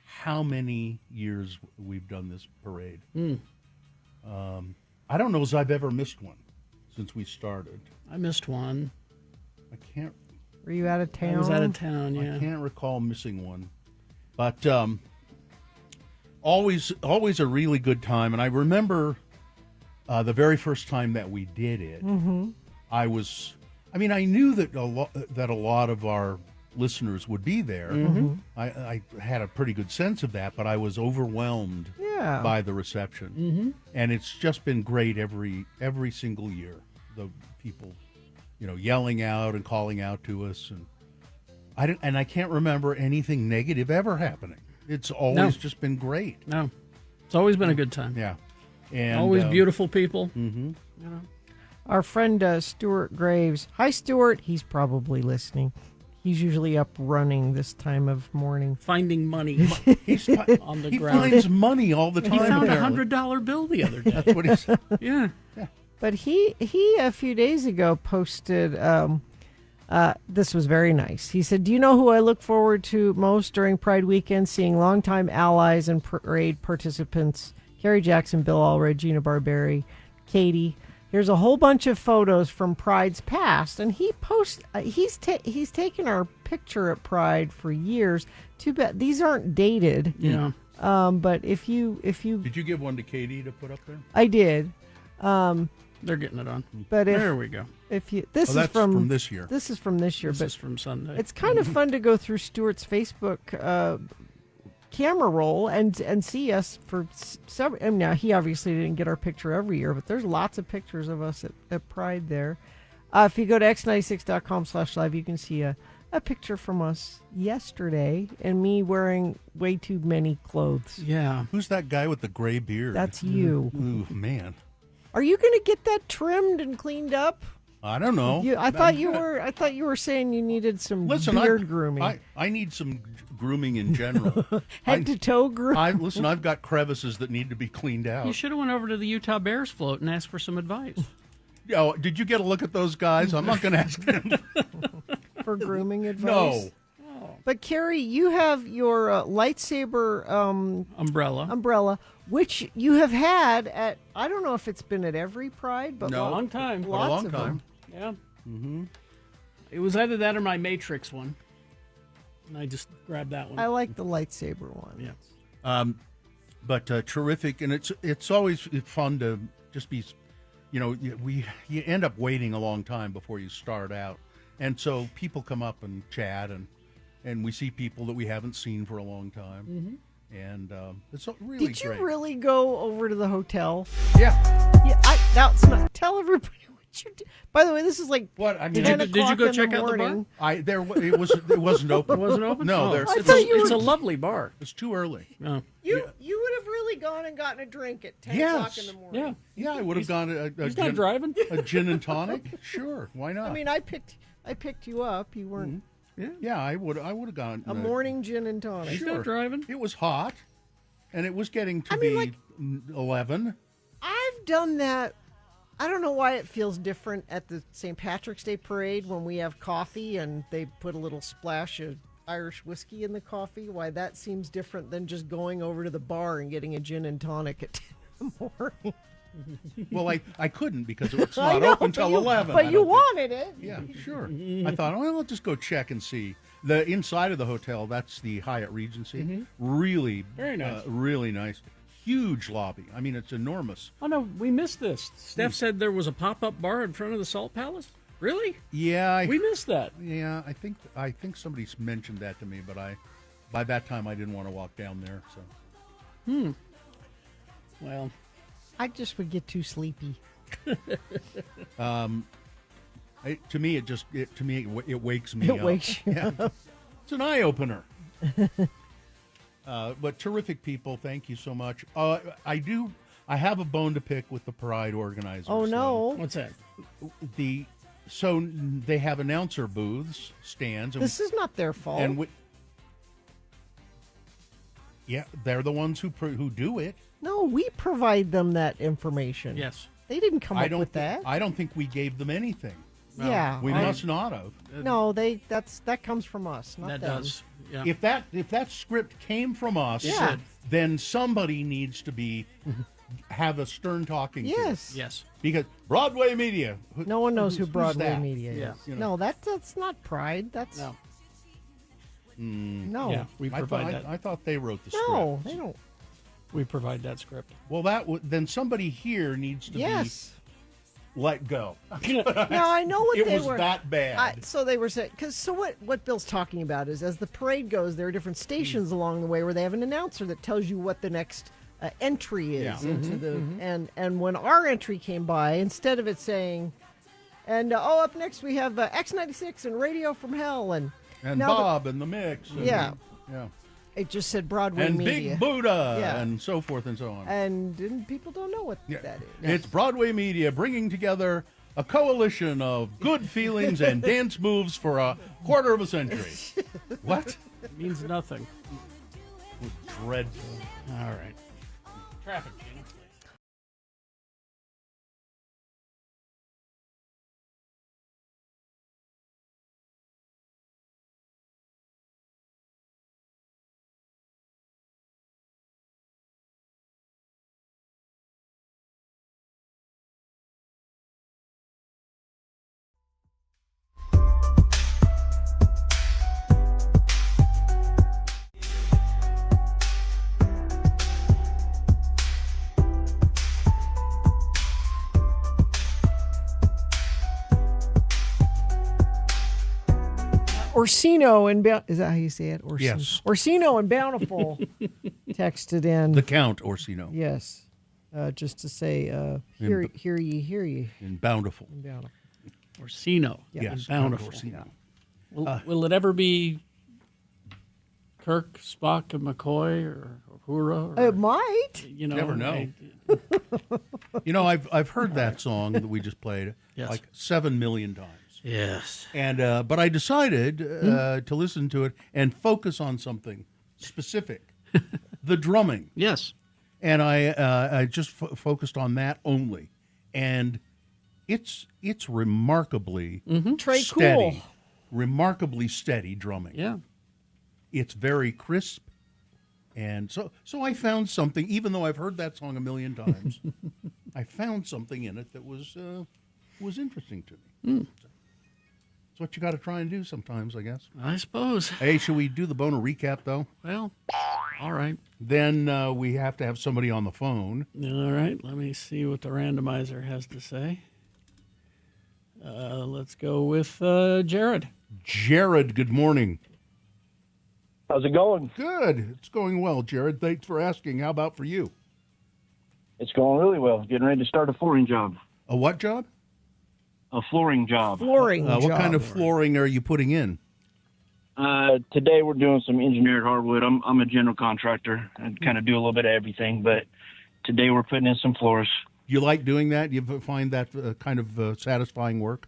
how many years we've done this parade. I don't know as I've ever missed one since we started. I missed one. I can't. Were you out of town? I was out of town, yeah. I can't recall missing one. But always a really good time. And I remember the very first time that we did it, I knew that a lot of our listeners would be there. I had a pretty good sense of that, but I was overwhelmed by the reception. And it's just been great every single year. The people, yelling out and calling out to us, and I can't remember anything negative ever happening. It's always just been great. No, it's always been a good time. Yeah, and always beautiful people. Our friend Stuart Graves. Hi, Stuart. He's probably listening. He's usually up running this time of morning. Finding money He's on the he ground. finds money all the time. He found apparently. $100 bill the other day. That's what he said. Yeah. But he a few days ago posted, this was very nice. He said, do you know who I look forward to most during Pride weekend? Seeing longtime allies and parade participants, Carrie Jackson, Bill Allred, Gina Barberi, Katie. Here's a whole bunch of photos from Pride's past, and he posts. He's taken our picture at Pride for years. Too bad these aren't dated. Yeah. But if you Did you give one to Katie to put up there? I did. They're getting it on. But there we go. If you this is that's from this year. This is from this year. This is from Sunday. It's kind of fun to go through Stuart's Facebook camera roll and see us for several. I mean, now he obviously didn't get our picture every year, but there's lots of pictures of us at Pride there. If you go to x96.com/live, you can see a picture from us yesterday and me wearing way too many clothes. Yeah. Who's that guy with the gray beard? That's you. Ooh, man. Are you going to get that trimmed and cleaned up? I don't know. I thought you were saying you needed some beard grooming. I need some grooming in general. Head to toe grooming. I've got crevices that need to be cleaned out. You should have went over to the Utah Bears float and asked for some advice. Oh, did you get a look at those guys? I'm not going to ask them for grooming advice. No. But Carrie, you have your lightsaber umbrella, which you have had at, I don't know if it's been at every Pride, but a long time. Lots a long of time. them. Yeah. It was either that or my Matrix one. And I just grabbed that one. I like the lightsaber one. Yeah. But terrific, and it's always fun to just be, you end up waiting a long time before you start out, and so people come up and chat, and and we see people that we haven't seen for a long time. And it's really Did you great. really go over to the hotel? Yeah. Yeah. That's not. Tell everybody what you did. By the way, this is like what I mean. 10 Did you o'clock go in check the out the bar? morning. It wasn't open. It wasn't open? No, Oh, there's. it's a lovely bar. It's too early. Oh. You would have really gone and gotten a drink at 10 o'clock in the morning. Yeah, I would have gone a he's not gin, driving. a gin and tonic. Sure, why not? I mean, I picked you up. You weren't yeah, I would have gone a morning gin and tonic. He's not driving. It was hot, and it was getting to mean, be like, 11. I've done that. I don't know why it feels different at the St. Patrick's Day parade when we have coffee and they put a little splash of Irish whiskey in the coffee. Why that seems different than just going over to the bar and getting a gin and tonic at 10 in the morning. Well, I couldn't because it's I not know, open till but you- 11. But I you don't think. wanted it. Yeah, sure. I thought, well, I'll just go check and see. The inside of the hotel, that's the Hyatt Regency. Really, Very nice. Really nice. Huge lobby. I mean, it's enormous. Oh no, we missed this. Steph said there was a pop-up bar in front of the Salt Palace. Really? Yeah, we missed that. Yeah, I think somebody's mentioned that to me, but by that time I didn't want to walk down there. So. Well, I just would get too sleepy. To me, it wakes me up. It wakes you up. It's an eye opener. But terrific people, thank you so much. I have a bone to pick with the Pride organizers. Oh no! What's that? So they have announcer booths, stands. This is not their fault. And they're the ones who do it. No, we provide them that information. Yes. They didn't come up with that. I don't think we gave them anything. No. Yeah, we must not have. No, that comes from us, not That them. does. Yeah. If that script came from us, then somebody needs to have a stern talking. Yes. To. Yes. Because Broadway Media. No one knows who who's Broadway that? Media is. Yeah. You know. No, that's not Pride. That's No. no. Yeah, we provide that. I thought they wrote the script. No, they don't. We provide that script. Well, then somebody here needs to Yes. be let go. Now I know what it they was were. that bad. So they were saying what Bill's talking about is as the parade goes, there are different stations along the way where they have an announcer that tells you what the next entry is into the and when our entry came by, instead of it saying, and up next we have X96 and Radio from Hell and now Bob and the Mix. And, Yeah. Yeah. it just said Broadway And Media. Big Buddha Yeah. and so forth and so on. And people don't know what Yeah. that is. It's Broadway Media bringing together a coalition of good feelings and dance moves for a quarter of a century. What? It means nothing. Dreadful. All right. Traffic, Gina, please. Orsino and is that how you say it? Orsino. Yes. Orsino and Bountiful texted in. The Count Orsino. Yes. Just to say, hear ye. In Bountiful. In Bountiful. Orsino. Yes. Bountiful. Orsino. Will it ever be Kirk, Spock, and McCoy, or Uhura? It might. You know, Never know. You know, I've heard that song that we just played like 7 million times. Yes. And but I decided to listen to it and focus on something specific, the drumming. Yes. And I just focused on that only, and it's remarkably Trey steady, Cool. remarkably steady drumming. Yeah. It's very crisp, and so I found something. Even though I've heard that song a million times, I found something in it that was interesting to me. It's what you got to try and do sometimes, I guess. I suppose. Hey, should we do the Boner recap though? Well, all right. Then we have to have somebody on the phone. All right. Let me see what the randomizer has to say. Let's go with Jared. Jared, good morning. How's it going? Good. It's going well, Jared. Thanks for asking. How about for you? It's going really well. Getting ready to start a flooring job. A what job? A flooring job. Flooring What kind of flooring are you putting in? Today we're doing some engineered hardwood. I'm a general contractor. I kind of do a little bit of everything, but today we're putting in some floors. You like doing that? You find that kind of satisfying work?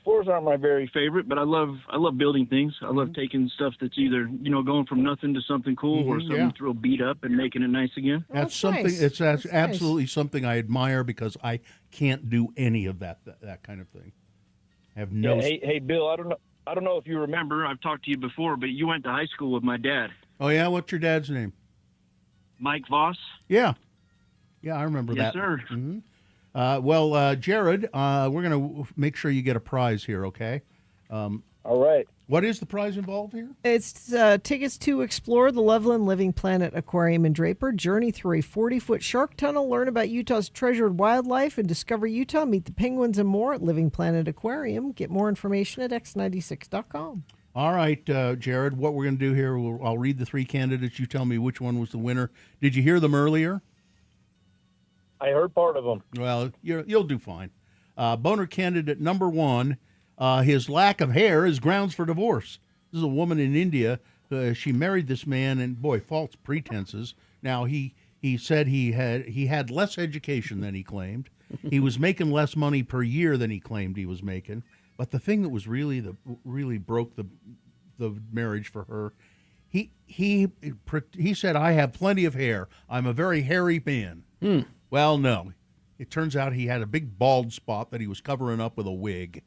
Floors aren't my very favorite, but I love building things. I love taking stuff that's either going from nothing to something cool, or something real beat up and making it nice again. That's something. Nice. It's That's absolutely something I admire because I can't do any of that kind of thing. I have no. Yeah, hey, Bill. I don't know if you remember. I've talked to you before, but you went to high school with my dad. Oh yeah, what's your dad's name? Mike Voss. Yeah, I remember Yes, that. sir. Mhm. Well, Jared, we're going to make sure you get a prize here, okay? All right. What is the prize involved here? It's tickets to explore the Loveland Living Planet Aquarium in Draper, journey through a 40-foot shark tunnel, learn about Utah's treasured wildlife, and discover Utah, meet the penguins and more at Living Planet Aquarium. Get more information at x96.com. All right, Jared, what we're going to do here, I'll read the three candidates. You tell me which one was the winner. Did you hear them earlier? I heard part of them. Well, you'll do fine. Boner candidate number one, his lack of hair is grounds for divorce. This is a woman in India. She married this man, and boy, false pretenses. Now he said he had less education than he claimed. He was making less money per year than he claimed he was making. But the thing that was really broke the marriage for her, he said, "I have plenty of hair. I'm a very hairy man." Well, no. It turns out he had a big bald spot that he was covering up with a wig,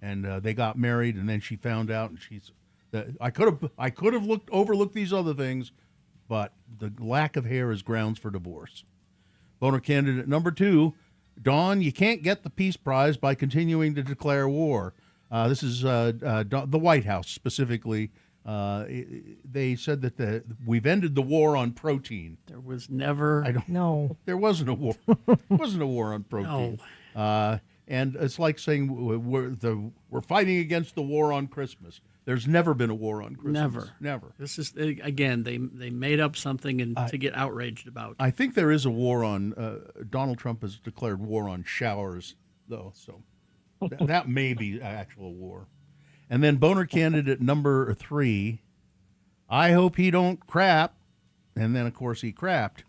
and they got married. And then she found out, and I could have overlooked these other things, but the lack of hair is grounds for divorce. Boner candidate number two, Dawn, you can't get the Peace Prize by continuing to declare war. This is the White House specifically. They said that we've ended the war on protein. There was never. No. There wasn't a war. There wasn't a war on protein. No. And it's like saying we're fighting against the war on Christmas. There's never been a war on Christmas. Never. This is again. They made up something to get outraged about. I think there is a war on. Donald Trump has declared war on showers, though. So that may be actual war. And then Boner candidate number three, I hope he don't crap. And then, of course, he crapped.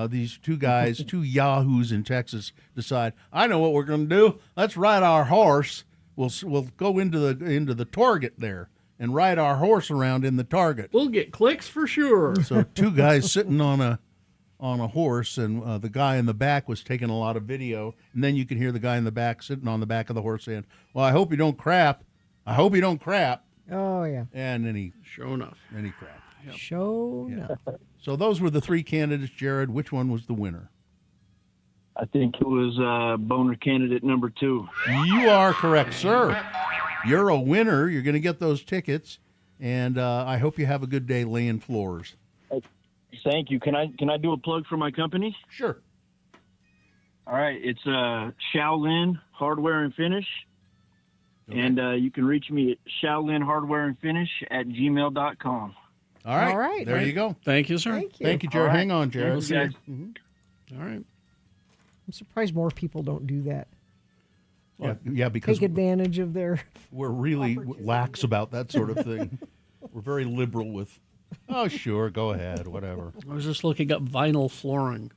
These two guys, two yahoos in Texas, decide, I know what we're going to do. Let's ride our horse. We'll go into the Target there and ride our horse around in the Target. We'll get clicks for sure. So two guys sitting on a horse, and the guy in the back was taking a lot of video. And then you could hear the guy in the back sitting on the back of the horse saying, well, I hope you don't crap. I hope you don't crap. Oh, yeah. And then sure enough. Then he crapped. Yep. Sure enough. So those were the three candidates, Jared. Which one was the winner? I think it was Boner candidate number two. You are correct, sir. You're a winner. You're going to get those tickets, and I hope you have a good day laying floors. Thank you. Can I do a plug for my company? Sure. All right. It's Shaolin Hardware and Finish. Okay. And you can reach me at shaolinhardwareandfinish@gmail.com. All right. All right. There you go. Thank you, sir. Thank you, Jared. Right. Hang on, Jared. Thanks, guys. All right. I'm surprised more people don't do that. Yeah, because take advantage of their. We're really lax about that sort of thing. We're very liberal with, oh, sure, go ahead, whatever. I was just looking up vinyl flooring.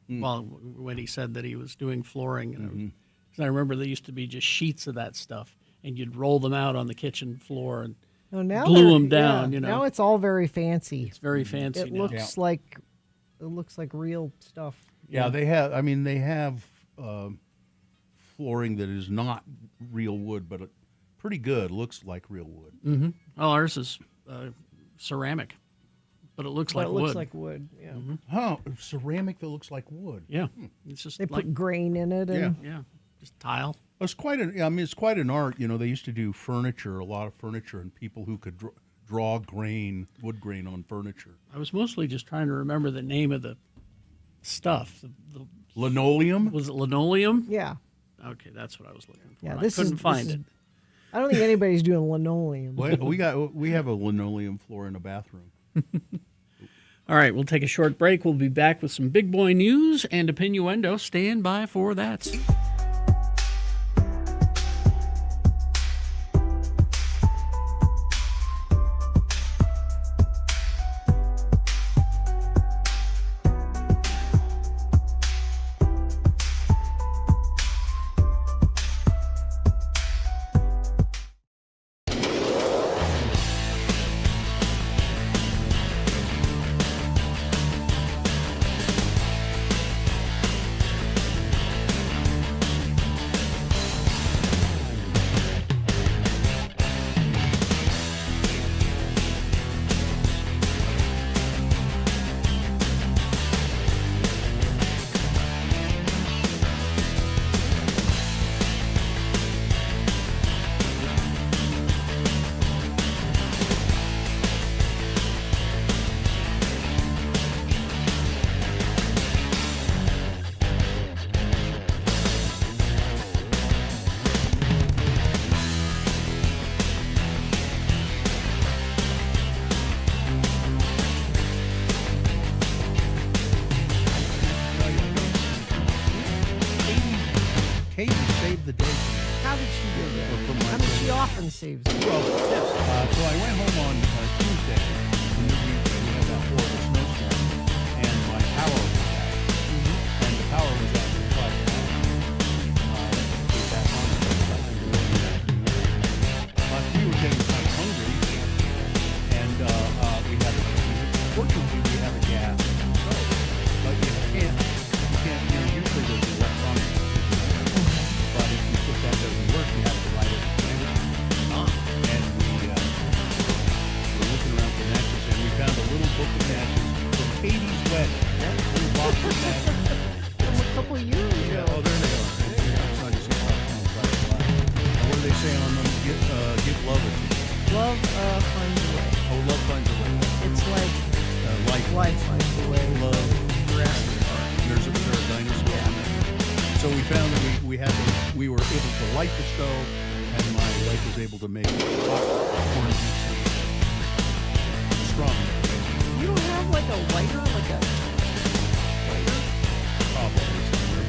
Well, when he said that he was doing flooring, and I remember there used to be just sheets of that stuff, and you'd roll them out on the kitchen floor and glue them down. Yeah, now it's all very fancy. It's very fancy. It now. looks like real stuff. Yeah, they have. I mean, they have flooring that is not real wood, but pretty good. Looks like real wood. Mm-hmm. Well, ours is ceramic, but it looks like wood. It looks like wood. Yeah. Oh, ceramic that looks like wood. Yeah. It's just they put grain in it. And yeah. Just tile. It's quite it's quite an art. You know, they used to do furniture, a lot of furniture, and people who could draw wood grain on furniture. I was mostly just trying to remember the name of the stuff. The linoleum? Was it linoleum? Yeah. Okay, that's what I was looking for. Yeah, I couldn't find it. I don't think anybody's doing linoleum. Well, we have a linoleum floor in a bathroom. All right, we'll take a short break. We'll be back with some big boy news and a Pinuendo. Stand by for that. Katie saved the day. How did she do that? I mean, she often saves it. Well, yes. So I went home on Tuesday. We had that horrible snowstorm, and my power was out. And the power was out for quite a while. We were getting kind of hungry, and fortunately we have a gas stove, but you can't, usually there's electronic. But if that doesn't work, you have to light it. And we were looking around for matches, and we found a little book of matches from Katie's wedding. A little box of matches. From a couple of years ago. Oh, there they are. What do they say on them? Give love a chance. Love finds a way. Oh, love finds a way. It's like life finds a way. Love. There's a dinosaur. Yeah. So we found that we were able to light the stove, and my wife was able to make popcorn strong. You don't have like a lighter, Probably somewhere,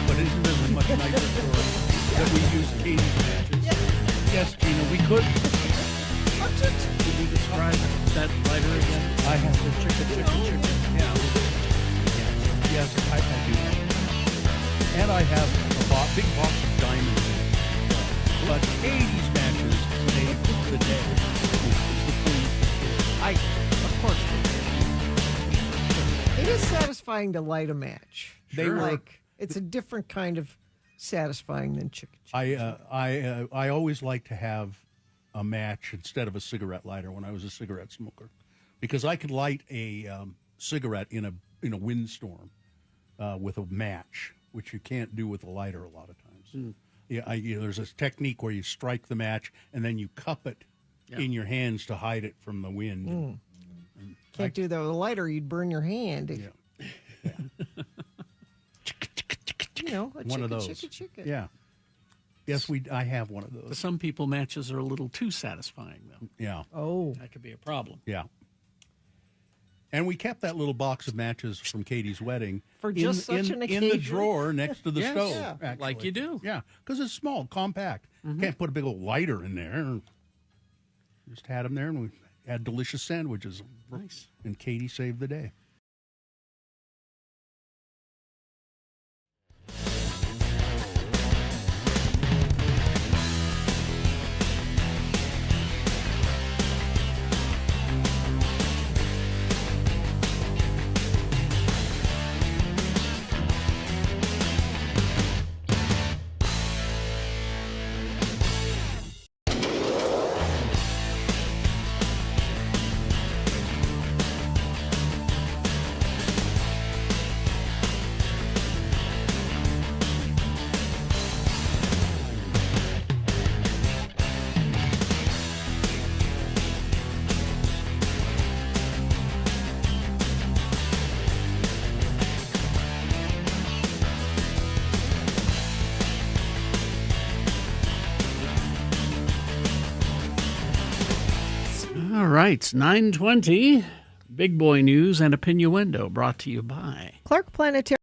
but isn't there a much nicer story that we use Katie's matches? Yes, Gina, we could. Could you describe that lighter again? I have the chicken. Yeah. Yes, I do. And I have a big box of diamonds. But Katie's matches saved the day. Is the queen. Of course they do. It is satisfying to light a match. Sure. It's a different kind of satisfying than chicken. I always like to have a match instead of a cigarette lighter when I was a cigarette smoker, because I could light a cigarette in a windstorm with a match, which you can't do with a lighter a lot of times. Yeah, there's a technique where you strike the match and then you cup it in your hands to hide it from the wind. Can't do that with a lighter; you'd burn your hand. Yeah. One of those. Chicken. Yeah. Yes, I have one of those. For some people, matches are a little too satisfying, though. Yeah. Oh. That could be a problem. Yeah. And we kept that little box of matches from Katie's wedding for just such an occasion. In the drawer next to the stove. Yeah, like you do. Yeah, because it's small, compact. Can't put a big old lighter in there. Just had them there, and we had delicious sandwiches. Nice. And Katie saved the day. right, it's 9:20. Big boy news and a Pinuendo brought to you by Clark Planetarium.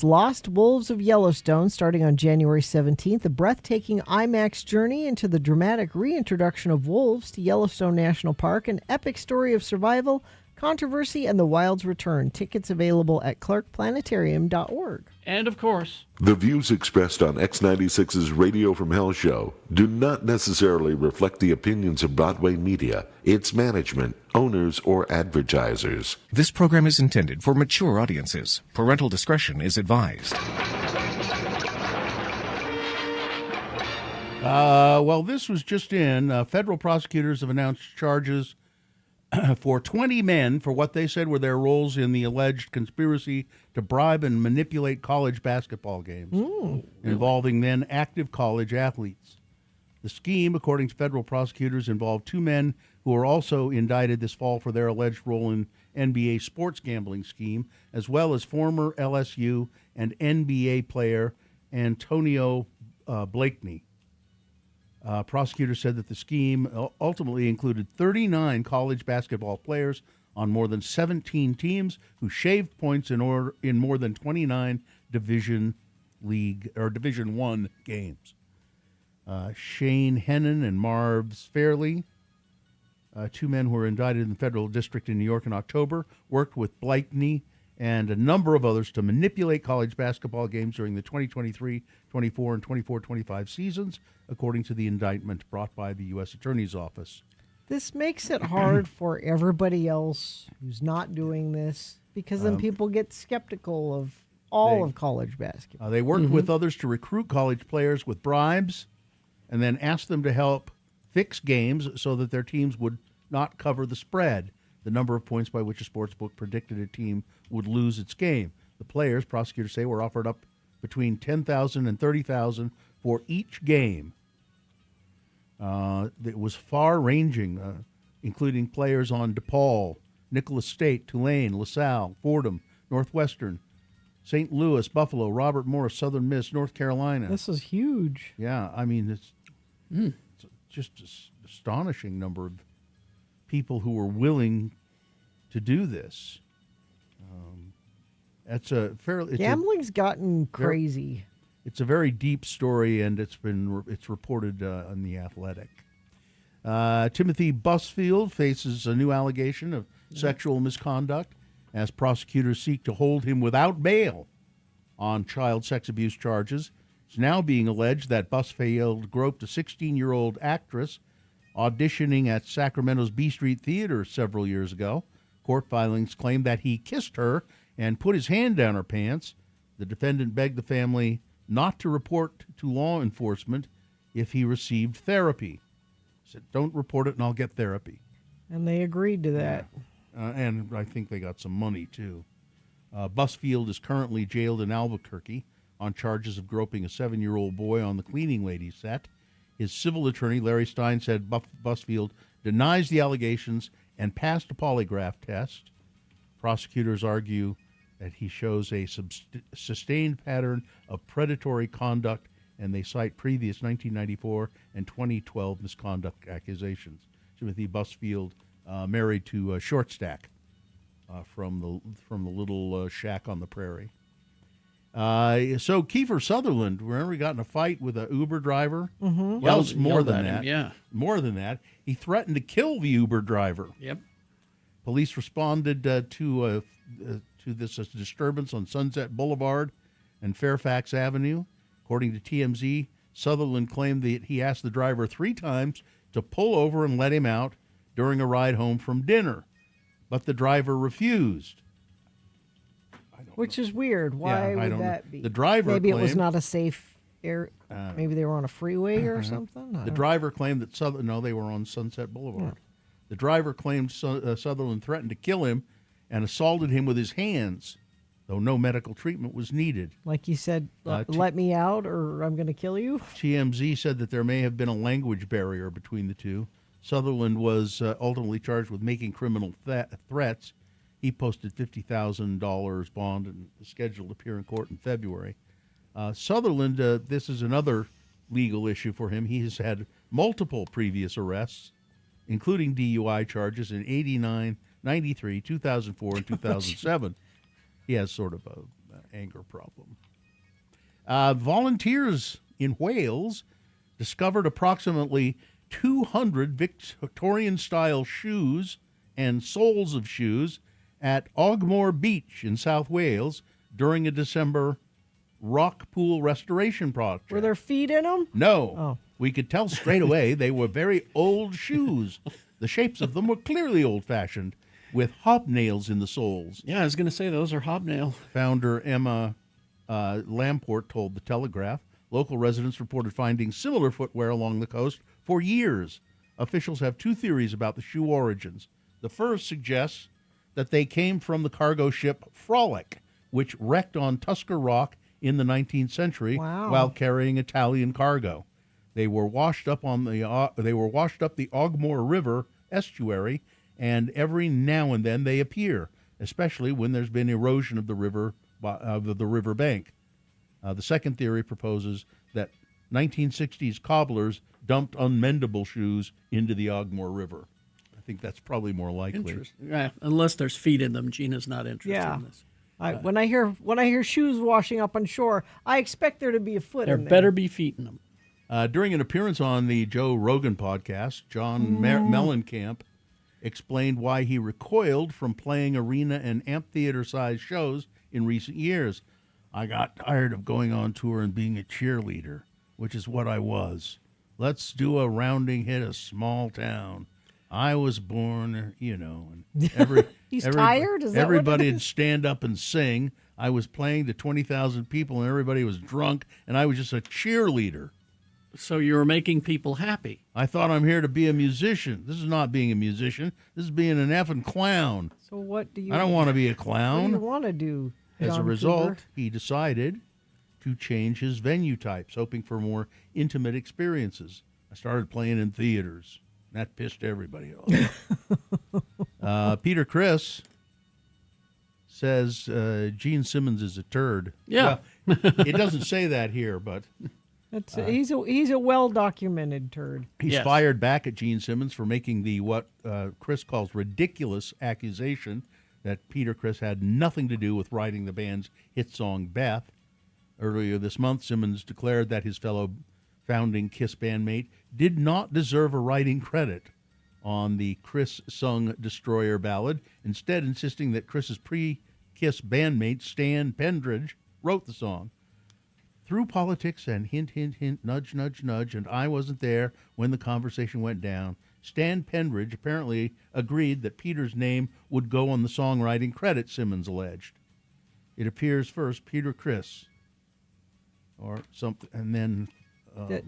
Lost Wolves of Yellowstone, starting on January 17th, a breathtaking IMAX journey into the dramatic reintroduction of wolves to Yellowstone National Park, an epic story of survival, controversy, and the wild's return. Tickets available at clarkplanetarium.org. And, of course, the views expressed on X96's Radio from Hell show do not necessarily reflect the opinions of Broadway Media, its management, owners, or advertisers. This program is intended for mature audiences. Parental discretion is advised. Well, this was just in. Federal prosecutors have announced charges for 20 men for what they said were their roles in the alleged conspiracy to bribe and manipulate college basketball games involving then active college athletes. The scheme, according to federal prosecutors, involved 2 men who were also indicted this fall for their alleged role in NBA sports gambling scheme, as well as former LSU and NBA player Antonio Blakeney. Prosecutors said that the scheme ultimately included 39 college basketball players on more than 17 teams who shaved points in more than 29 Division I games. Shane Hennon and Marv Fairley, 2 men who were indicted in the federal district in New York in October, worked with Blakeney and a number of others to manipulate college basketball games during the 2023-24 and 24-25 seasons, according to the indictment brought by the U.S. Attorney's Office. This makes it hard for everybody else who's not doing this, because then people get skeptical of all of college basketball. They worked with others to recruit college players with bribes and then asked them to help fix games so that their teams would not cover the spread, the number of points by which a sportsbook predicted a team would lose its game. The players, prosecutors say, were offered up between $10,000 and $30,000 for each game. It was far-ranging, including players on DePaul, Nicholas State, Tulane, LaSalle, Fordham, Northwestern, St. Louis, Buffalo, Robert Morris, Southern Miss, North Carolina. This is huge. Yeah, I mean, it's just an astonishing number of people who were willing to do this. Gambling's gotten crazy. It's a very deep story, and it's reported on The Athletic. Timothy Busfield faces a new allegation of sexual misconduct as prosecutors seek to hold him without bail on child sex abuse charges. It's now being alleged that Busfield groped a 16-year-old actress auditioning at Sacramento's B Street Theater several years ago. Court filings claim that he kissed her and put his hand down her pants. The defendant begged the family not to report to law enforcement if he received therapy. He said, don't report it and I'll get therapy. And they agreed to that. And I think they got some money, too. Busfield is currently jailed in Albuquerque on charges of groping a 7-year-old boy on the cleaning lady set. His civil attorney, Larry Stein, said Busfield denies the allegations and passed a polygraph test. Prosecutors argue that he shows a sustained pattern of predatory conduct, and they cite previous 1994 and 2012 misconduct accusations. Timothy Busfield, married to Shortstack from the little shack on the prairie. So Kiefer Sutherland, remember he got in a fight with an Uber driver? Mm-hmm. Well, it's more than that. Yeah. More than that. He threatened to kill the Uber driver. Yep. Police responded to this disturbance on Sunset Boulevard and Fairfax Avenue. According to TMZ, Sutherland claimed that he asked the driver 3 times to pull over and let him out during a ride home from dinner, but the driver refused. Which is weird. Why would that be? The driver maybe claimed, it was not a safe area. Maybe they were on a freeway or something. The driver claimed that no, they were on Sunset Boulevard. Yeah. The driver claimed Sutherland threatened to kill him and assaulted him with his hands, though no medical treatment was needed. Like you said, let me out or I'm going to kill you? TMZ said that there may have been a language barrier between the two. Sutherland was ultimately charged with making criminal threats. He posted $50,000 bond and is scheduled to appear in court in February. Sutherland, this is another legal issue for him. He has had multiple previous arrests including DUI charges in 89, 93, 2004, and 2007. He has sort of an anger problem. Volunteers in Wales discovered approximately 200 Victorian-style shoes and soles of shoes at Ogmore Beach in South Wales during a December rock pool restoration project. Were there feet in them? No. Oh. We could tell straight away they were very old shoes. The shapes of them were clearly old-fashioned, with hobnails in the soles. Yeah, I was going to say those are hobnail. Founder Emma Lamport told The Telegraph. Local residents reported finding similar footwear along the coast for years. Officials have two theories about the shoe origins. The first suggests that they came from the cargo ship Frolic, which wrecked on Tusker Rock in the 19th century while carrying Italian cargo. They were washed up the Ogmore River estuary, and every now and then they appear, especially when there's been erosion of the river bank. The second theory proposes that 1960s cobblers dumped unmendable shoes into the Ogmore River. I think that's probably more likely. Yeah, unless there's feet in them, Gina's not interested in this. When I hear shoes washing up on shore, I expect there to be a foot in there. There better be feet in them. During an appearance on the Joe Rogan podcast, John Mellencamp explained why he recoiled from playing arena and amphitheater-sized shows in recent years. I got tired of going on tour and being a cheerleader, which is what I was. Let's do a rounding hit a small town. I was born, and He's tired? Is that everybody what would stand up and sing. I was playing to 20,000 people, and everybody was drunk, and I was just a cheerleader. So you were making people happy. I thought I'm here to be a musician. This is not being a musician. This is being an effing clown. So what do you? I don't want to be a What do clown. you want to do? As a John result, Cougar? he decided to change his venue types, hoping for more intimate experiences. I started playing in theaters. That pissed everybody off. Peter Criss says Gene Simmons is a turd. Yeah. Well, it doesn't say that here, but he's a well documented turd. he's fired back at Gene Simmons for making the what Criss calls ridiculous accusation that Peter Criss had nothing to do with writing the band's hit song Beth. Earlier this month, Simmons declared that his fellow founding Kiss bandmate did not deserve a writing credit on the Criss-sung Destroyer ballad, instead insisting that Criss's pre-Kiss bandmate Stan Pendridge wrote the song. Through politics and hint, hint, hint, nudge, nudge, nudge, and I wasn't there when the conversation went down, Stan Pendridge apparently agreed that Peter's name would go on the songwriting credit, Simmons alleged. It appears first Peter Criss, or something, and then...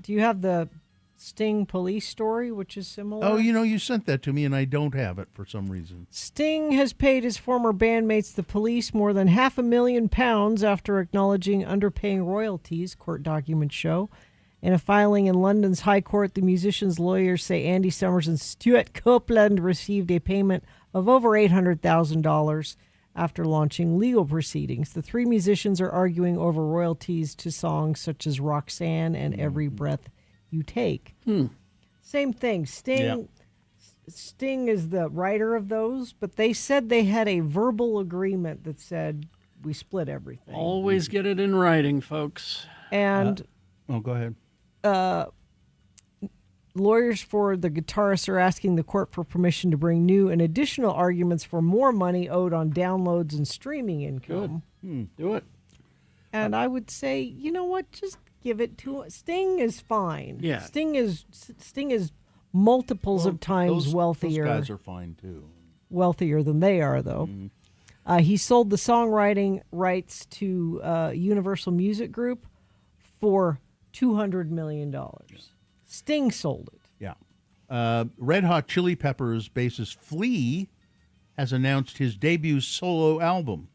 Do you have the Sting police story, which is similar? Oh, you sent that to me, and I don't have it for some reason. Sting has paid his former bandmates, the Police, more than £500,000 after acknowledging underpaying royalties, court documents show. In a filing in London's High Court, the musicians' lawyers say Andy Summers and Stuart Copeland received a payment of over $800,000 after launching legal proceedings. The three musicians are arguing over royalties to songs such as Roxanne and Every Breath You Take. Same thing. Sting is the writer of those, but they said they had a verbal agreement that said we split everything. Always get it in writing, folks. And go ahead. Lawyers for the guitarists are asking the court for permission to bring new and additional arguments for more money owed on downloads and streaming income. Do it. And I would say, you know what? Just give it to Sting is fine. Yeah. Sting is multiples of times wealthier. Those guys are fine too. Wealthier than they are, though. He sold the songwriting rights to Universal Music Group for $200 million. Sting sold it. Yeah. Red Hot Chili Peppers bassist Flea has announced his debut solo album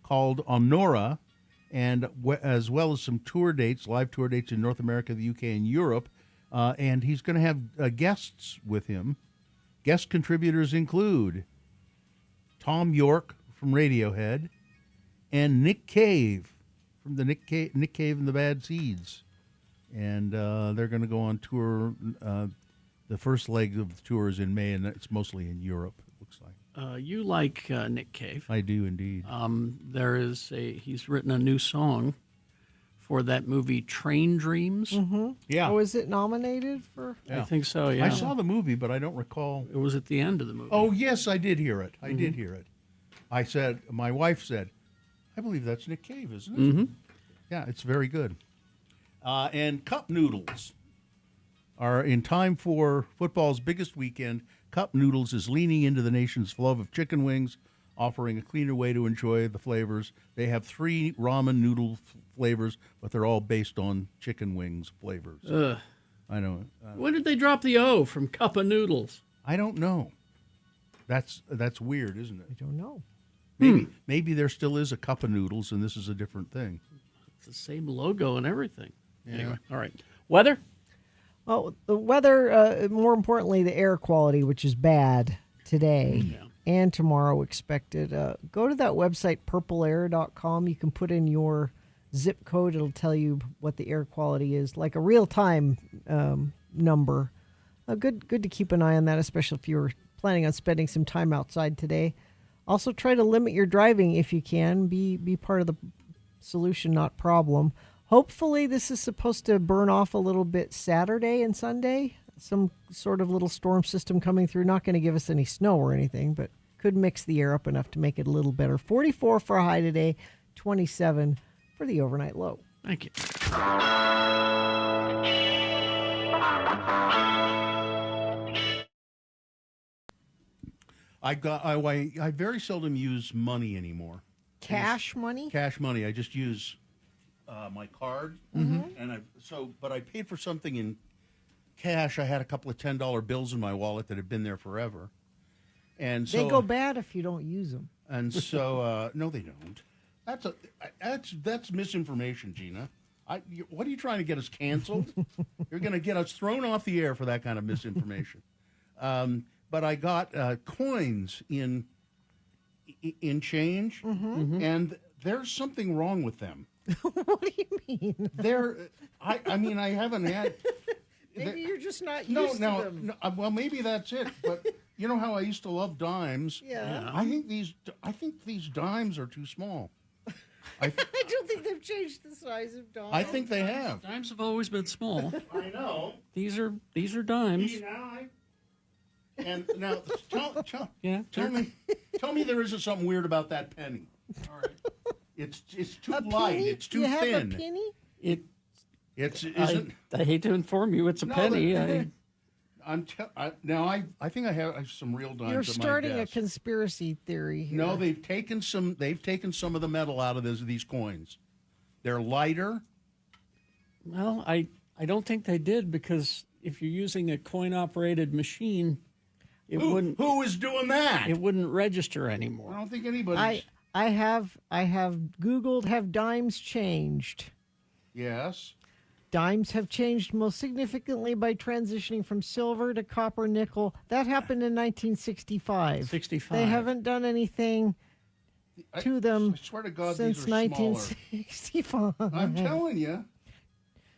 called Honora, and as well as some live tour dates in North America, the UK, and Europe. And he's going to have guests with him. Guest contributors include Tom York from Radiohead and Nick Cave from the Nick Cave and the Bad Seeds. And they're going to go on tour The first leg of the tour is in May, and it's mostly in Europe. It looks like. You like Nick Cave? I do indeed. He's written a new song for that movie Train Dreams. Mm-hmm. Yeah. Oh, is it nominated for? I think so. Yeah. I saw the movie, but I don't recall. It was at the end of the movie. Oh yes, I did hear it. I did hear it. My wife said, I believe that's Nick Cave, isn't it? Mm-hmm. Yeah, it's very good. And cup noodles are in time for football's biggest weekend. Cup Noodles is leaning into the nation's love of chicken wings, offering a cleaner way to enjoy the flavors. They have 3 ramen noodle flavors, but they're all based on chicken wings flavors. I know. When did they drop the O from Cup of Noodles? I don't know. That's weird, isn't it? I don't know. Maybe there still is a Cup of Noodles, and this is a different thing. It's the same logo and everything. Yeah. Anyway, all right. Weather? Oh, the weather, more importantly, the air quality, which is bad today and tomorrow expected. Go to that website, purpleair.com. You can put in your zip code. It'll tell you what the air quality is, like a real-time number. Good to keep an eye on that, especially if you're planning on spending some time outside today. Also, try to limit your driving if you can. Be part of the solution, not problem. Hopefully, this is supposed to burn off a little bit Saturday and Sunday. Some sort of little storm system coming through. Not going to give us any snow or anything, but could mix the air up enough to make it a little better. 44 for a high today, 27 for the overnight low. Thank you. I very seldom use money anymore. Cash money? Cash money. I just use my card, and but I paid for something in cash. I had a couple of $10 bills in my wallet that had been there forever, and so they go bad if you don't use them. And so, no, they don't. That's misinformation, Gina. What are you trying to get us canceled? You're going to get us thrown off the air for that kind of misinformation. But I got coins in change, and there's something wrong with them. What do you mean? I mean, I haven't had. Maybe you're just not used to them. No, well, maybe that's it. But you know how I used to love dimes. Yeah. I think these dimes are too small. I don't think they've changed the size of dimes. I think they have. Dimes have always been small. I know. These are dimes. And now, tell me there isn't something weird about that penny. All right. It's too light. Penny? It's too you thin. Have a penny? I hate to inform you, it's a penny. I think I have some real dimes. You're starting a conspiracy theory here. No, they've taken some of the metal out of these coins. They're lighter. Well, I don't think they did, because if you're using a coin-operated machine, who is doing that? It wouldn't register anymore. I don't think anybody's. I have Googled, have dimes changed? Yes. Dimes have changed most significantly by transitioning from silver to copper nickel. That happened in 1965. 65. They haven't done anything to them I swear to God, since these are 1965. I'm telling you.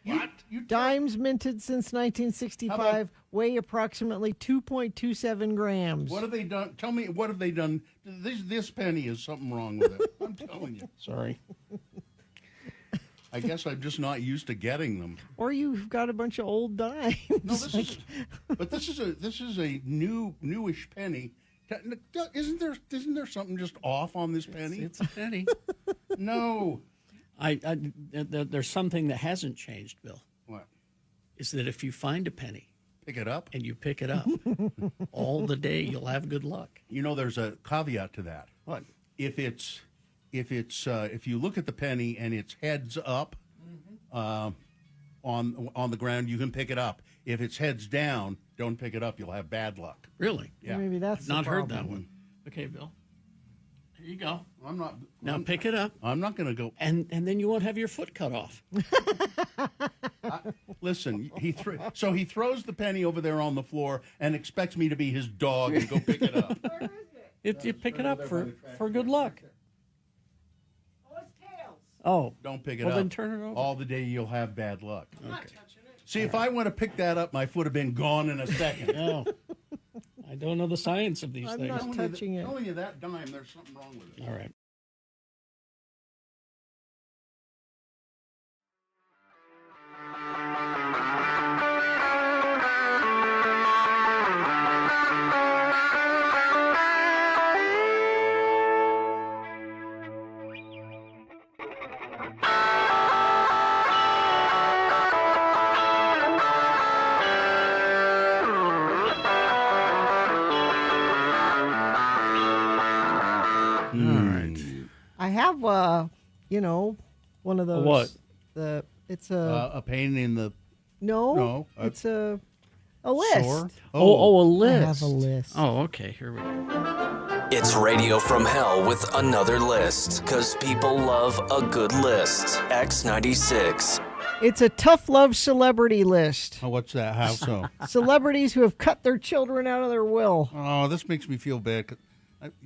What? Dimes minted since 1965 weigh approximately 2.27 grams. What have they done? Tell me, what have they done? This penny is something wrong with it. I'm telling you. Sorry. I guess I'm just not used to getting them. Or you've got a bunch of old dimes. No, this is a newish penny. Isn't there something just off on this penny? It's a penny. No. There's something that hasn't changed, Bill. What? Is that if you find a penny, pick it up, and you pick it up all the day, you'll have good luck. You know, there's a caveat to that. What? If you look at the penny and it's heads up on the ground, you can pick it up. If it's heads down, don't pick it up. You'll have bad luck. Really? Yeah. Maybe that's I've not the heard problem. that one. Okay, Bill. There you go. Now pick it up. I'm not going to go. And then you won't have your foot cut off. Listen, he throws the penny over there on the floor and expects me to be his dog and go pick it up. Where is it? You pick it up for good luck. Oh, it's tails. Oh. Don't pick it Well, up. then turn it over. All the day you'll have bad luck. I'm not touching it. See, if I went to pick that up, my foot would have been gone in a second. Oh, I don't know the science of these I'm things. not touching it. Telling you that dime, there's something wrong with it. All right. I have, one of those. What? It's A pain in the... No, it's a list. Sore? Oh, a list. I have a list. Oh, okay. Here we go. It's Radio from Hell with another list, because people love a good list. X96. It's a tough love celebrity list. Oh, what's that? How so? Celebrities who have cut their children out of their will. Oh, this makes me feel bad. 'Cause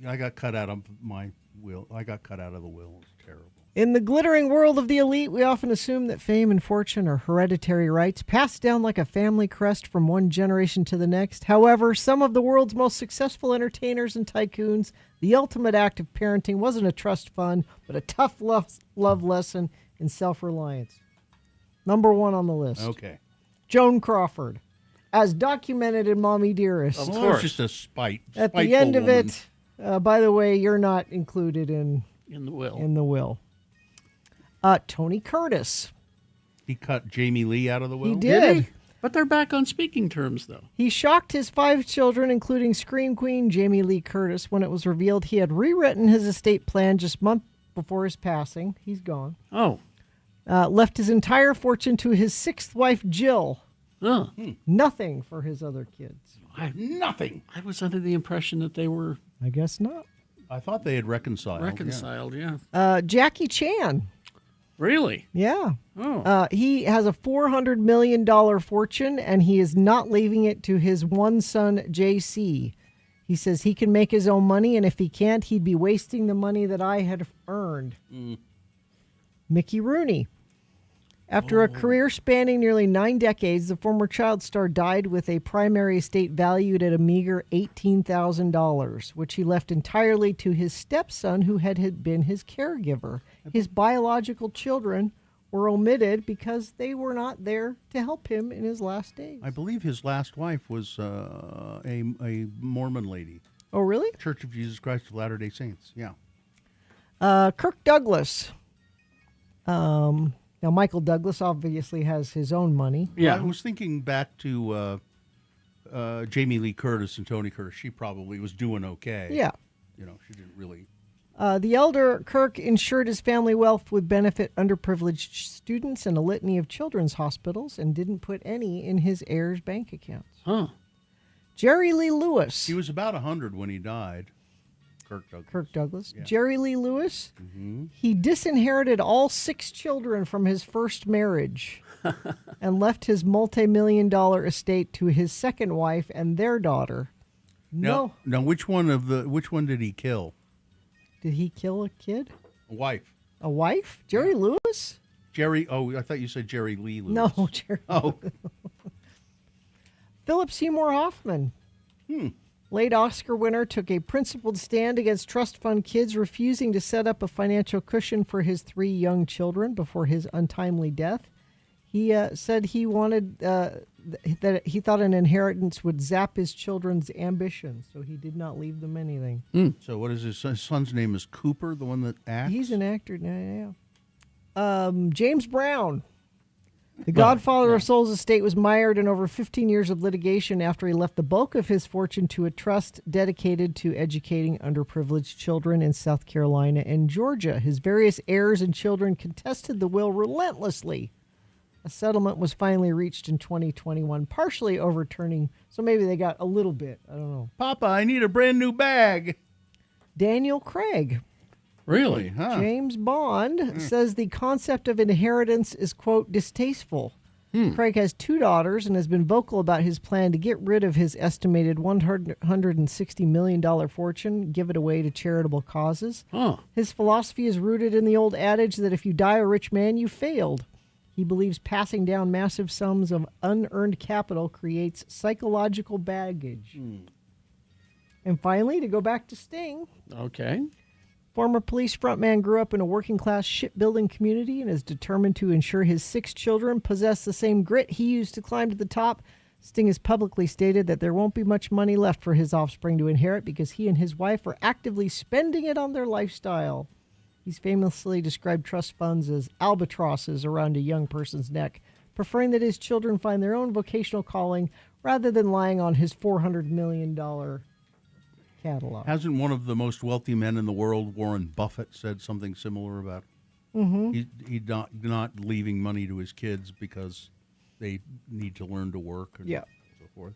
I got cut out of my will. I got cut out of the will. It's terrible. In the glittering world of the elite, we often assume that fame and fortune are hereditary rights passed down like a family crest from one generation to the next. However, some of the world's most successful entertainers and tycoons, the ultimate act of parenting wasn't a trust fund, but a tough love lesson in self-reliance. Number one on the list. Okay. Joan Crawford, as documented in Mommy Dearest. Of course. It's just a spite. At the end of it, by the way, you're not included in the will. In the will. Tony Curtis. He cut Jamie Lee out of the will? He did. But they're back on speaking terms, though. He shocked his 5 children, including Scream Queen Jamie Lee Curtis, when it was revealed he had rewritten his estate plan just months before his passing. He's gone. Oh. Left his entire fortune to his 6th wife, Jill. Oh. Nothing for his other kids. Nothing. I was under the impression that they were... I guess not. I thought they had reconciled. Reconciled, yeah. Jackie Chan. Really? Yeah. Oh. He has a $400 million fortune, and he is not leaving it to his one son, JC. He says he can make his own money, and if he can't, he'd be wasting the money that I had earned. Mickey Rooney. After a career spanning nearly 9 decades, the former child star died with a primary estate valued at a meager $18,000, which he left entirely to his stepson, who had been his caregiver. His biological children were omitted because they were not there to help him in his last days. I believe his last wife was a Mormon lady. Oh, really? Church of Jesus Christ of Latter-day Saints, yeah. Kirk Douglas. Now, Michael Douglas obviously has his own money. Yeah, I was thinking back to Jamie Lee Curtis and Tony Curtis. She probably was doing okay. Yeah. You know, she didn't really... The elder Kirk ensured his family wealth would benefit underprivileged students and a litany of children's hospitals and didn't put any in his heirs' bank accounts. Huh. Jerry Lee Lewis. He was about 100 when he died. Kirk Douglas. Yeah. Jerry Lee Lewis. He disinherited all 6 children from his first marriage and left his multi-million-dollar estate to his second wife and their daughter. Now, which one did he kill? Did he kill a kid? A wife. A wife? Jerry Lewis? I thought you said Jerry Lee Lewis. No, Jerry. Oh. Philip Seymour Hoffman. Late Oscar winner took a principled stand against trust fund kids, refusing to set up a financial cushion for his 3 young children before his untimely death. He said he wanted that he thought an inheritance would zap his children's ambitions, so he did not leave them anything. So what is his son's name? Is Cooper the one that acts? He's an actor now. Yeah. James Brown. The godfather of Soul's estate was mired in over 15 years of litigation after he left the bulk of his fortune to a trust dedicated to educating underprivileged children in South Carolina and Georgia. His various heirs and children contested the will relentlessly. A settlement was finally reached in 2021, partially overturning, so maybe they got a little bit. I don't know. Papa, I need a brand new bag. Daniel Craig. Really? Huh. James Bond says the concept of inheritance is, quote, distasteful. Craig has 2 daughters and has been vocal about his plan to get rid of his estimated $160 million fortune, give it away to charitable causes. His philosophy is rooted in the old adage that if you die a rich man, you failed. He believes passing down massive sums of unearned capital creates psychological baggage. And finally, to go back to Sting. Okay. Former police frontman grew up in a working-class shipbuilding community and is determined to ensure his 6 children possess the same grit he used to climb to the top. Sting has publicly stated that there won't be much money left for his offspring to inherit because he and his wife are actively spending it on their lifestyle. He's famously described trust funds as albatrosses around a young person's neck, preferring that his children find their own vocational calling rather than lying on his $400 million catalog. Hasn't one of the most wealthy men in the world, Warren Buffett, said something similar about he not leaving money to his kids because they need to learn to work and so forth?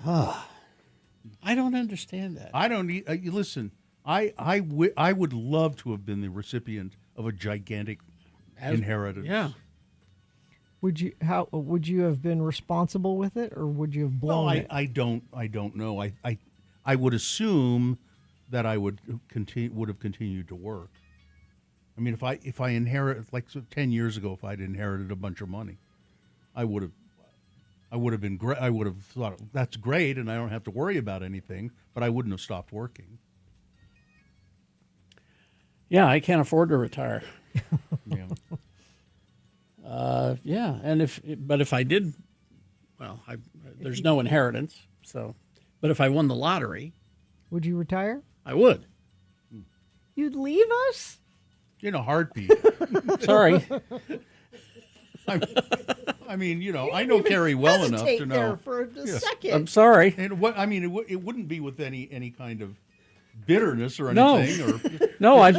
I don't understand that. I don't need. Listen, I would love to have been the recipient of a gigantic inheritance. Yeah. Would you have been responsible with it, or would you have blown it? I don't know. I would assume that I would have continued to work. I mean, if I inherit, like 10 years ago, if I'd inherited a bunch of money, I would have been great. I would have thought that's great, and I don't have to worry about anything. But I wouldn't have stopped working. Yeah, I can't afford to retire. Yeah. And if I did, there's no inheritance. So, but if I won the lottery, would you retire? I would. You'd leave us? In a heartbeat. Sorry. I mean, I know Carrie well enough to know. There for a second. I'm sorry. And it wouldn't be with any kind of bitterness or anything. No, I'd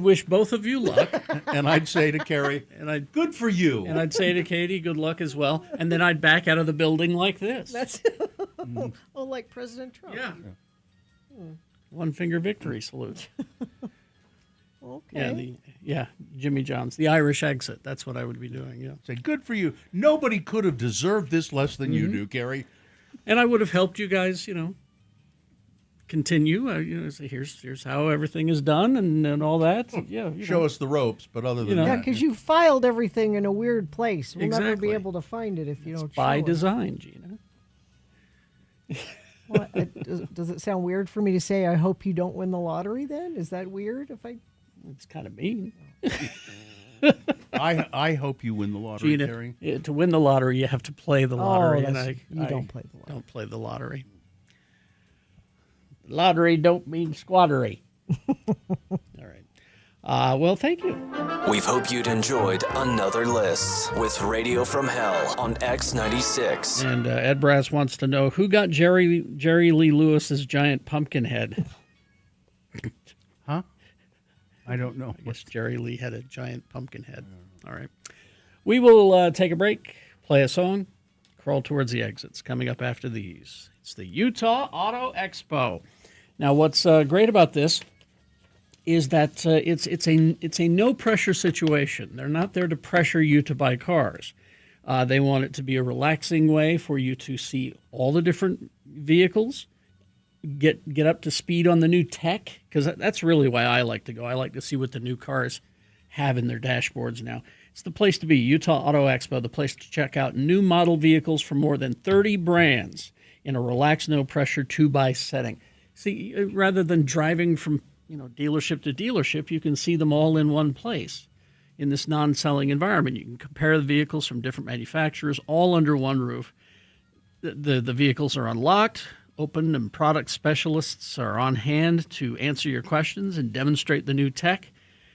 wish both of you luck. And I'd say to Carrie, good for you. And I'd say to Katie, good luck as well. And then I'd back out of the building like this. That's like President Trump. Yeah. One finger victory salute. Okay. Jimmy John's, the Irish exit. That's what I would be doing. Yeah. Say, good for you. Nobody could have deserved this less than you do, Carrie. And I would have helped you guys, continue. Say, here's how everything is done and all that. Show us the ropes, but other than that, because you filed everything in a weird place. We'll never be Exactly. able to find it if you don't. By show design, Gina. Does it sound weird for me to say I hope you don't win the lottery? Then is that weird? It's kind of mean. I hope you win the lottery, Gina, Carrie. to win the lottery, you have to play the lottery, and I don't play the lottery. Don't play the lottery. Lottery don't mean squattery. All right. Well, thank you. We hope you'd enjoyed another list with Radio from Hell on X96. And Ed Brass wants to know who got Jerry Lee Lewis's giant pumpkin head. Huh? I don't know. I guess Jerry Lee had a giant pumpkin head. All right. We will take a break, play a song, crawl towards the exits. Coming up after these, it's the Utah Auto Expo. Now, what's great about this is that it's a no pressure situation. They're not there to pressure you to buy cars. They want it to be a relaxing way for you to see all the different vehicles, get up to speed on the new tech, because that's really why I like to go. I like to see what the new cars have in their dashboards now. It's the place to be, Utah Auto Expo, the place to check out new model vehicles from more than 30 brands in a relaxed, no-pressure 2-buy setting. See, rather than driving from dealership to dealership, you can see them all in one place in this non-selling environment. You can compare the vehicles from different manufacturers all under one roof. The vehicles are unlocked, open, and product specialists are on hand to answer your questions and demonstrate the new tech.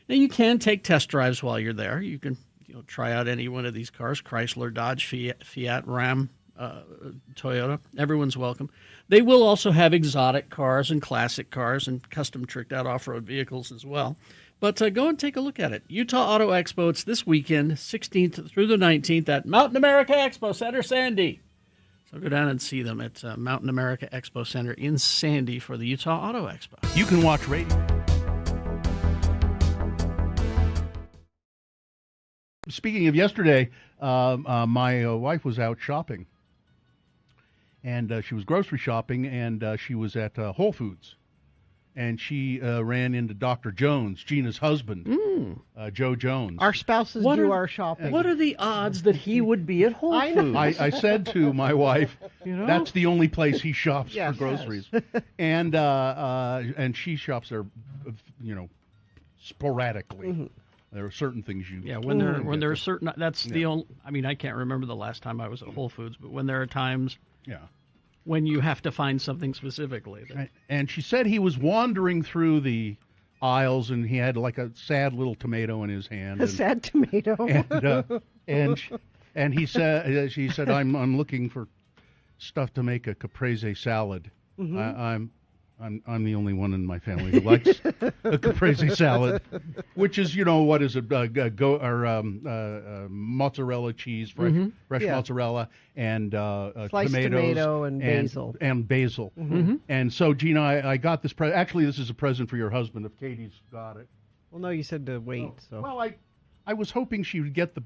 Now, you can take test drives while you're there. You can try out any one of these cars, Chrysler, Dodge, Fiat, Ram, Toyota. Everyone's welcome. They will also have exotic cars and classic cars and custom tricked out off-road vehicles as well. But go and take a look at it. Utah Auto Expo, it's this weekend, 16th through the 19th at Mountain America Expo Center, Sandy. So go down and see them at Mountain America Expo Center in Sandy for the Utah Auto Expo. You can watch radio. Speaking of yesterday, my wife was out shopping. And she was grocery shopping, and she was at Whole Foods. and she ran into Dr. Jones, Gina's husband, Joe Jones. Our spouses do our shopping. What are the odds that he would be at Whole Foods? I said to my wife, that's the only place he shops Yes. for groceries, and she shops there, sporadically. Mm-hmm. There are certain things you when there are certain that's the only. I mean, I can't remember the last time I was at Whole Foods, but when there are times, when you have to find something specifically. And she said he was wandering through the aisles, and he had like a sad little tomato in his hand. A sad tomato. And he said, she said, I'm looking for stuff to make a caprese salad. Mhm. I'm the only one in my family who likes a caprese salad, which is, what is it? Mozzarella cheese, fresh mozzarella, and Sliced tomato and basil. And basil. Mhm. And so, Gina, I got this. Actually, this is a present for your husband if Katie's got it. Well, no, you said to wait. So. Well, I was hoping she would get the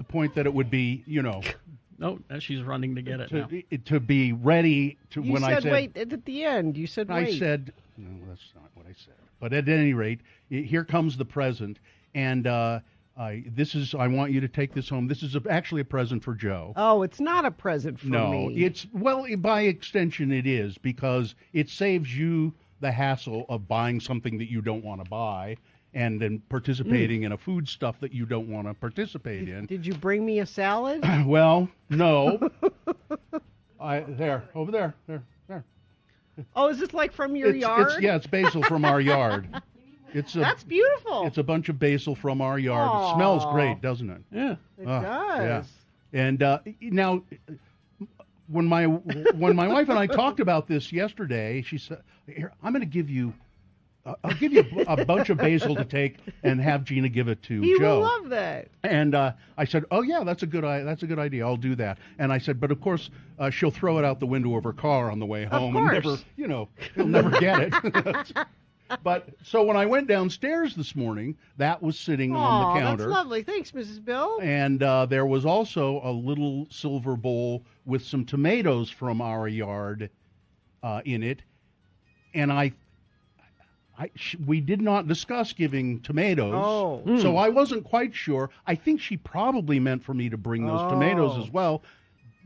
point that it would be, No, she's running to get it now. to be ready to You when said I said wait at the end. You said wait. I said no, that's not what I said. But at any rate, here comes the present, and I want you to take this home. This is actually a present for Joe. Oh, it's not a present for No, me. it's by extension it is, because it saves you the hassle of buying something that you don't want to buy, and then participating in a food stuff that you don't want to participate in. Did you bring me a salad? Well, no. Over there. Oh, is this like from your yard? It's basil from our yard. That's beautiful. It's a bunch of basil from our yard. Aw. It smells great, doesn't it? Yeah. It does. Yeah. And now, when my wife and I talked about this yesterday, she said, "Here, I'm going to give you." I'll give you a bunch of basil to take and have Gina give it to He Joe. will love that. And I said, "Oh yeah, that's a good idea. I'll do that." And I said, "But of course, she'll throw it out the window of her car on the way home, and never, he'll never get it." But so when I went downstairs this morning, that was sitting on the counter. That's lovely. Thanks, Mrs. Bill. And there was also a little silver bowl with some tomatoes from our yard in it, and we did not discuss giving tomatoes, so I wasn't quite sure. I think she probably meant for me to bring those tomatoes as well,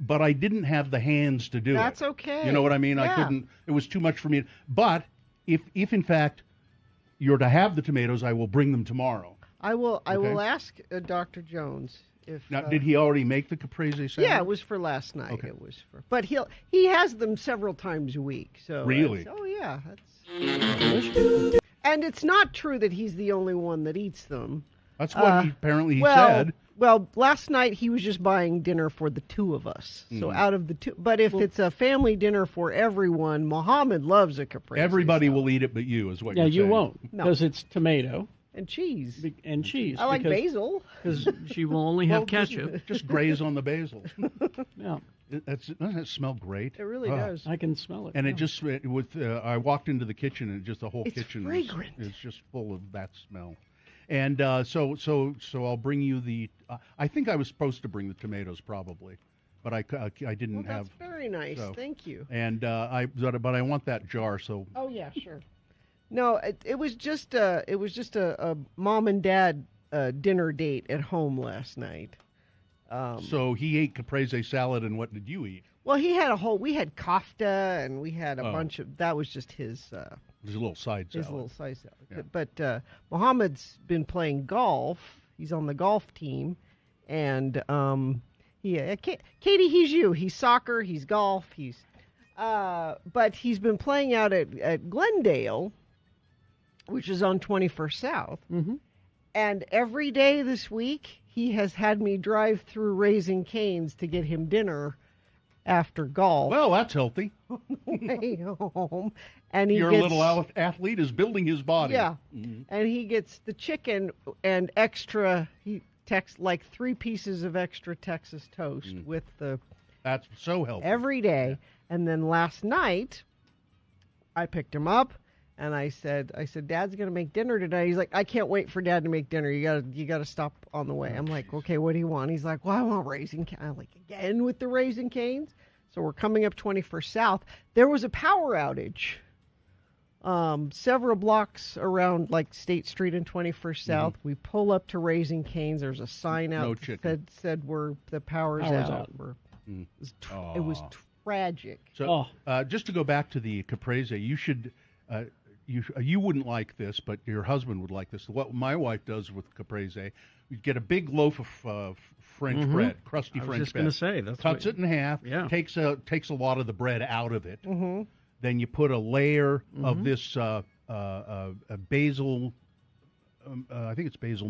but I didn't have the hands to do it. That's okay. You know what I mean? Yeah. I couldn't. It was too much for me. But if in fact you're to have the tomatoes, I will bring them tomorrow. I will Okay. ask Dr. Jones if. Now, did he already make the caprese salad? Yeah, it was for last night. Okay. It was for, but he has them several times a week. So Really? oh yeah, that's. And it's not true that he's the only one that eats them. That's what apparently he well, said. Well, last night he was just buying dinner for the two of us. So out of the two, but if it's a family dinner for everyone, Mohammed loves a caprese. Everybody will eat it, but you is what Yeah, you're you saying. won't, because it's tomato and cheese. I like basil. because she will only have Well, ketchup. Just graze on the basil. Yeah, Doesn't it smell great? It really does. I can smell it. And yeah. it just I walked into the kitchen and just the whole It's kitchen fragrant. is just full of that smell. And so I'll bring you the. I think I was supposed to bring the tomatoes probably, but I didn't Well, have. that's very nice. so. Thank you. And but I want that jar. So Oh yeah, sure. No, it was just a mom and dad dinner date at home last night. so he ate caprese salad, and what did you eat? Well, we had kofta, and we had a bunch of, that was just his little side salad. His little side salad. Yeah. But Mohammed's been playing golf. He's on the golf team. And Katie, he's you. He's soccer, he's golf, but he's been playing out at Glendale, which is on 21st South. Mm-hmm. And every day this week, he has had me drive through Raising Cane's to get him dinner after golf. Well, that's healthy. Way home. And Your little athlete is building his body. Yeah. Mm-hmm. And he gets the chicken and extra, like 3 pieces of extra Texas toast with the. That's so healthy. Every day. Yeah. And then last night, I picked him up and I said, Dad's going to make dinner today. He's like, I can't wait for Dad to make dinner. You got to stop on the way. I'm like, okay, what do you want? He's like, well, I want Raising Cane's. I'm like, again with the Raising Cane's? So we're coming up 21st South. There was a power outage Several blocks around like State Street and 21st South. We pull up to Raising Cane's. There's a sign out No that chicken. said the power's out. It was tragic. So, just to go back to the caprese, you should, you wouldn't like this, but your husband would like this. What my wife does with caprese, you get a big loaf of French bread, crusty I was French just bread. gonna say, that's cuts what- it in half. Yeah. Takes a lot of the bread out of it. Then you put a layer of this basil. I think it's basil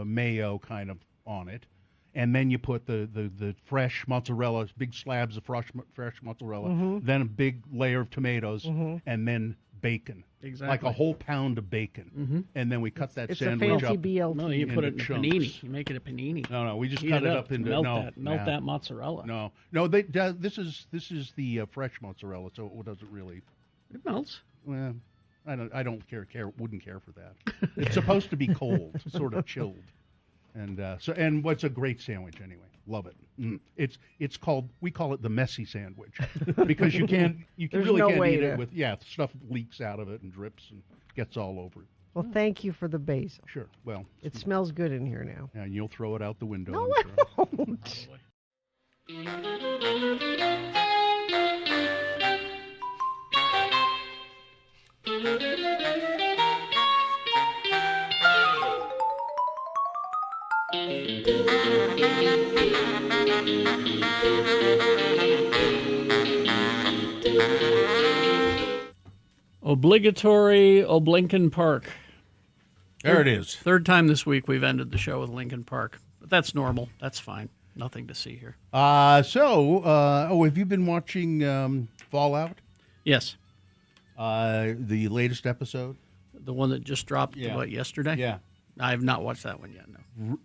mayo kind of on it. And then you put the fresh mozzarella, big slabs of fresh mozzarella, then a big layer of tomatoes, and then bacon. Exactly. Like a whole pound of bacon. And then we cut that It's a sandwich fancy up. BLT. No, you put it in a chunks. panini. You make it a panini. No, we just Heat cut it up into melt that mozzarella. No. This is the fresh mozzarella, so it doesn't really. It melts. Well, I don't care. Wouldn't care for that. It's supposed to be cold, sort of chilled, and what's a great sandwich anyway. Love it. It's called, we call it the messy sandwich because you There's really no can't way eat to- it with stuff leaks out of it and drips and gets all over it. Well, thank you for the basil. Sure. Well, It smells good in here now. and you'll throw it out the window. No, I'm I sure. won't. Obligatory Oblinken Park. There it is. Third time this week we've ended the show with Lincoln Park. But that's normal. That's fine. Nothing to see here. Have you been watching Fallout? Yes. The latest episode? The one that just dropped, yesterday? Yeah. I have not watched that one yet, no.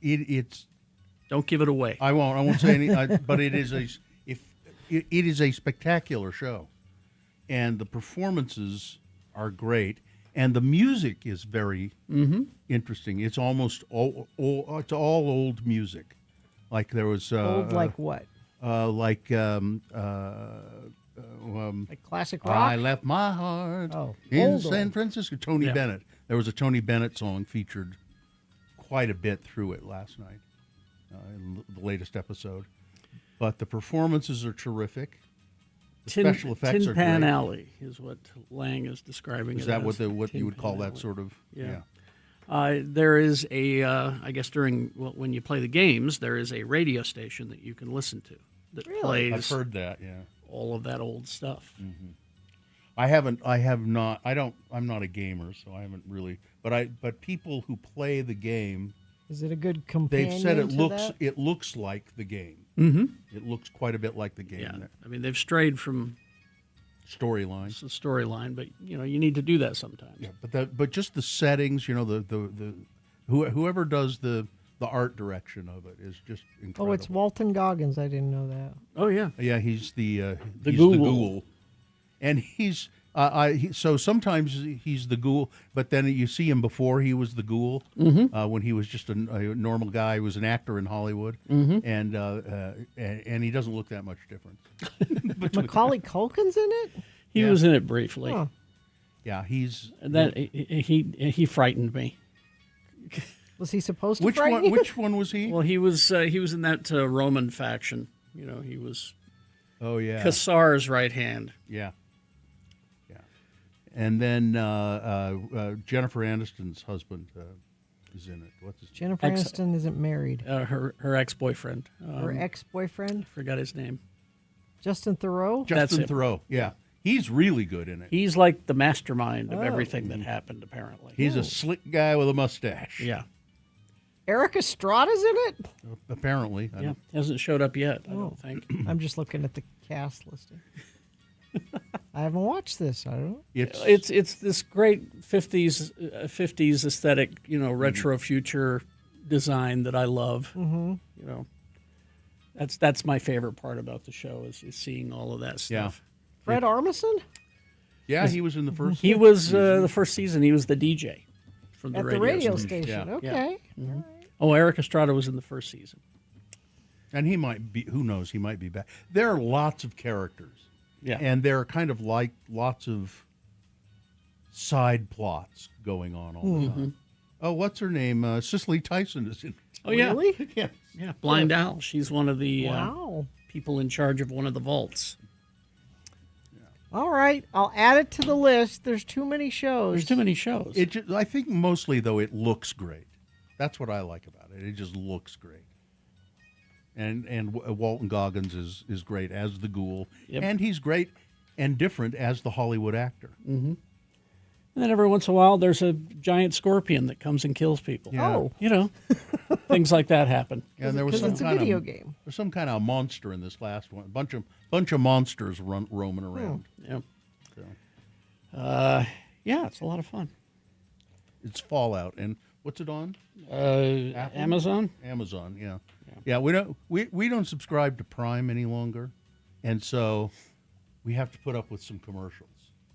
It's. Don't give it away. I won't say any, but it is a spectacular show. And the performances are great. And the music is very interesting. It's almost all old music. Like there was Old like what? Like classic rock? I left my heart in old, San old. Francisco. Tony Yeah. Bennett. There was a Tony Bennett song featured quite a bit through it last night, in the latest episode. But the performances are terrific. The special effects Tin are Pan great. Alley is what Lang is describing. Is it that as. what Tin you would Pan call that Alley. sort of? Yeah. There is I guess when you play the games, there is a radio station that you can listen to that plays. I've heard that. Yeah. All of that old stuff. I'm not a gamer, so I haven't really. But people who play the game, Is it a good companion they've said to it looks like the game. Mm-hmm. It looks quite a bit like the game. Yeah. There. I mean, they've strayed from Storyline. it's the storyline, but you need to do that sometimes. Yeah, but just the settings, whoever does the art direction of it is just incredible. Oh, it's Walton Goggins. I didn't know that. Oh yeah. Yeah, he's the ghoul. ghoul, and he's so sometimes he's the ghoul, but then you see him before he was the ghoul, when he was just a normal guy. He was an actor in Hollywood, and he doesn't look that much different. Macaulay Culkin's in it? He was in it briefly. Huh. Yeah, he's he frightened me. Was he supposed to which frighten one? you? Which one was he? Well, he was in that Roman faction. He was. Oh yeah, Caesar's right hand. Yeah. And then Jennifer Aniston's husband is in it. What's his Jennifer Aniston isn't married. Her ex-boyfriend. Her ex-boyfriend? Forgot his name. Justin Theroux? Justin Theroux, yeah. He's really good in it. He's like the mastermind of everything that happened, apparently. He's a slick guy with a mustache. Yeah. Eric Estrada's in it? Apparently. Yeah, hasn't showed up yet, I don't think. I'm just looking at the cast listing. I haven't watched this. I don't know. It's this great 50s aesthetic, retro future design that I love. Mm-hmm. That's my favorite part about the show is seeing all of that stuff. Fred Armisen? Yeah, he was in the first. He was the first season. He was the DJ from the At radio the radio station. station. Yeah. Okay. Mhm. Oh, Eric Estrada was in the first season. And he might be, who knows, he might be back. There are lots of characters. Yeah. And they're kind of like lots of side plots going on all the time. Oh, what's her name? Cicely Tyson is in. Oh, yeah. Really? Yeah. Yeah, Blind Al. She's one of the Wow. people in charge of one of the vaults. All right, I'll add it to the list. There's too many shows. There's too many shows. I think mostly, though, it looks great. That's what I like about it. It just looks great. And Walton Goggins is great as the ghoul. Yep. And he's great and different as the Hollywood actor. Mm-hmm. And then every once in a while, there's a giant scorpion that comes and kills people. Yeah. Oh. You know, things like that happen. And there was some it's a kind video of game. There's some kind of monster in this last one. Bunch of monsters roaming around. Yep. So. Yeah, it's a lot of fun. It's Fallout, and what's it on? Apple? Amazon. Amazon, yeah. Yeah, we don't subscribe to Prime any longer, and so we have to put up with some commercials.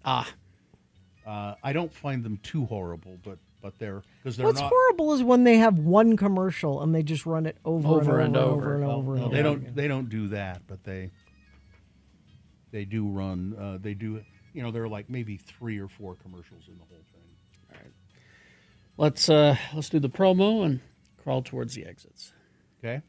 I don't find them too horrible, but they're because they're What's not horrible is when they have one commercial and they just run it over and over. No, they don't do that, but they do run. They do. You know, there are like maybe 3 or 4 commercials in the whole thing. All right, let's do the promo and crawl towards the exits. Okay.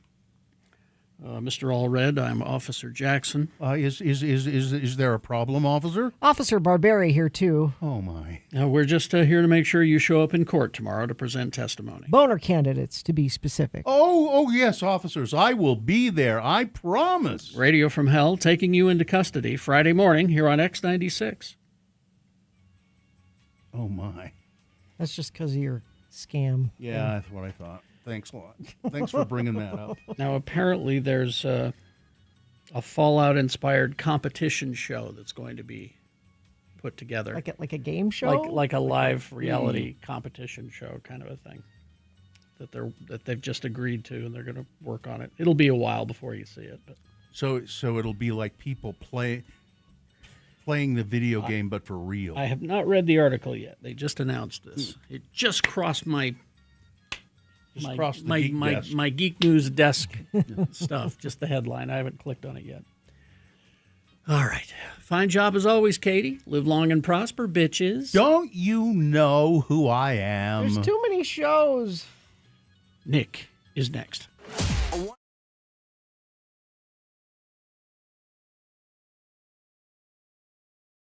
Mr. Allred, I'm Officer Jackson. Is there a problem, officer? Officer Barberi here, too. Oh, my. We're just here to make sure you show up in court tomorrow to present testimony. Boner candidates, to be specific. Oh, yes, officers. I will be there. I promise. Radio from Hell taking you into custody Friday morning here on X96. Oh, my. That's just because of your scam. Yeah, that's what I thought. Thanks a lot. Thanks for bringing that up. Now, apparently there's a Fallout-inspired competition show that's going to be put together. Like a game show? Like a live reality competition show kind of a thing that they've just agreed to, and they're going to work on it. It'll be a while before you see it. But So it'll be like people playing the video game, but for real. I have not read the article yet. They just announced this. It just crossed my Geek News desk stuff, just the headline. I haven't clicked on it yet. All right. Fine job as always, Katie. Live long and prosper, bitches. Don't you know who I am? There's too many shows. Nick is next.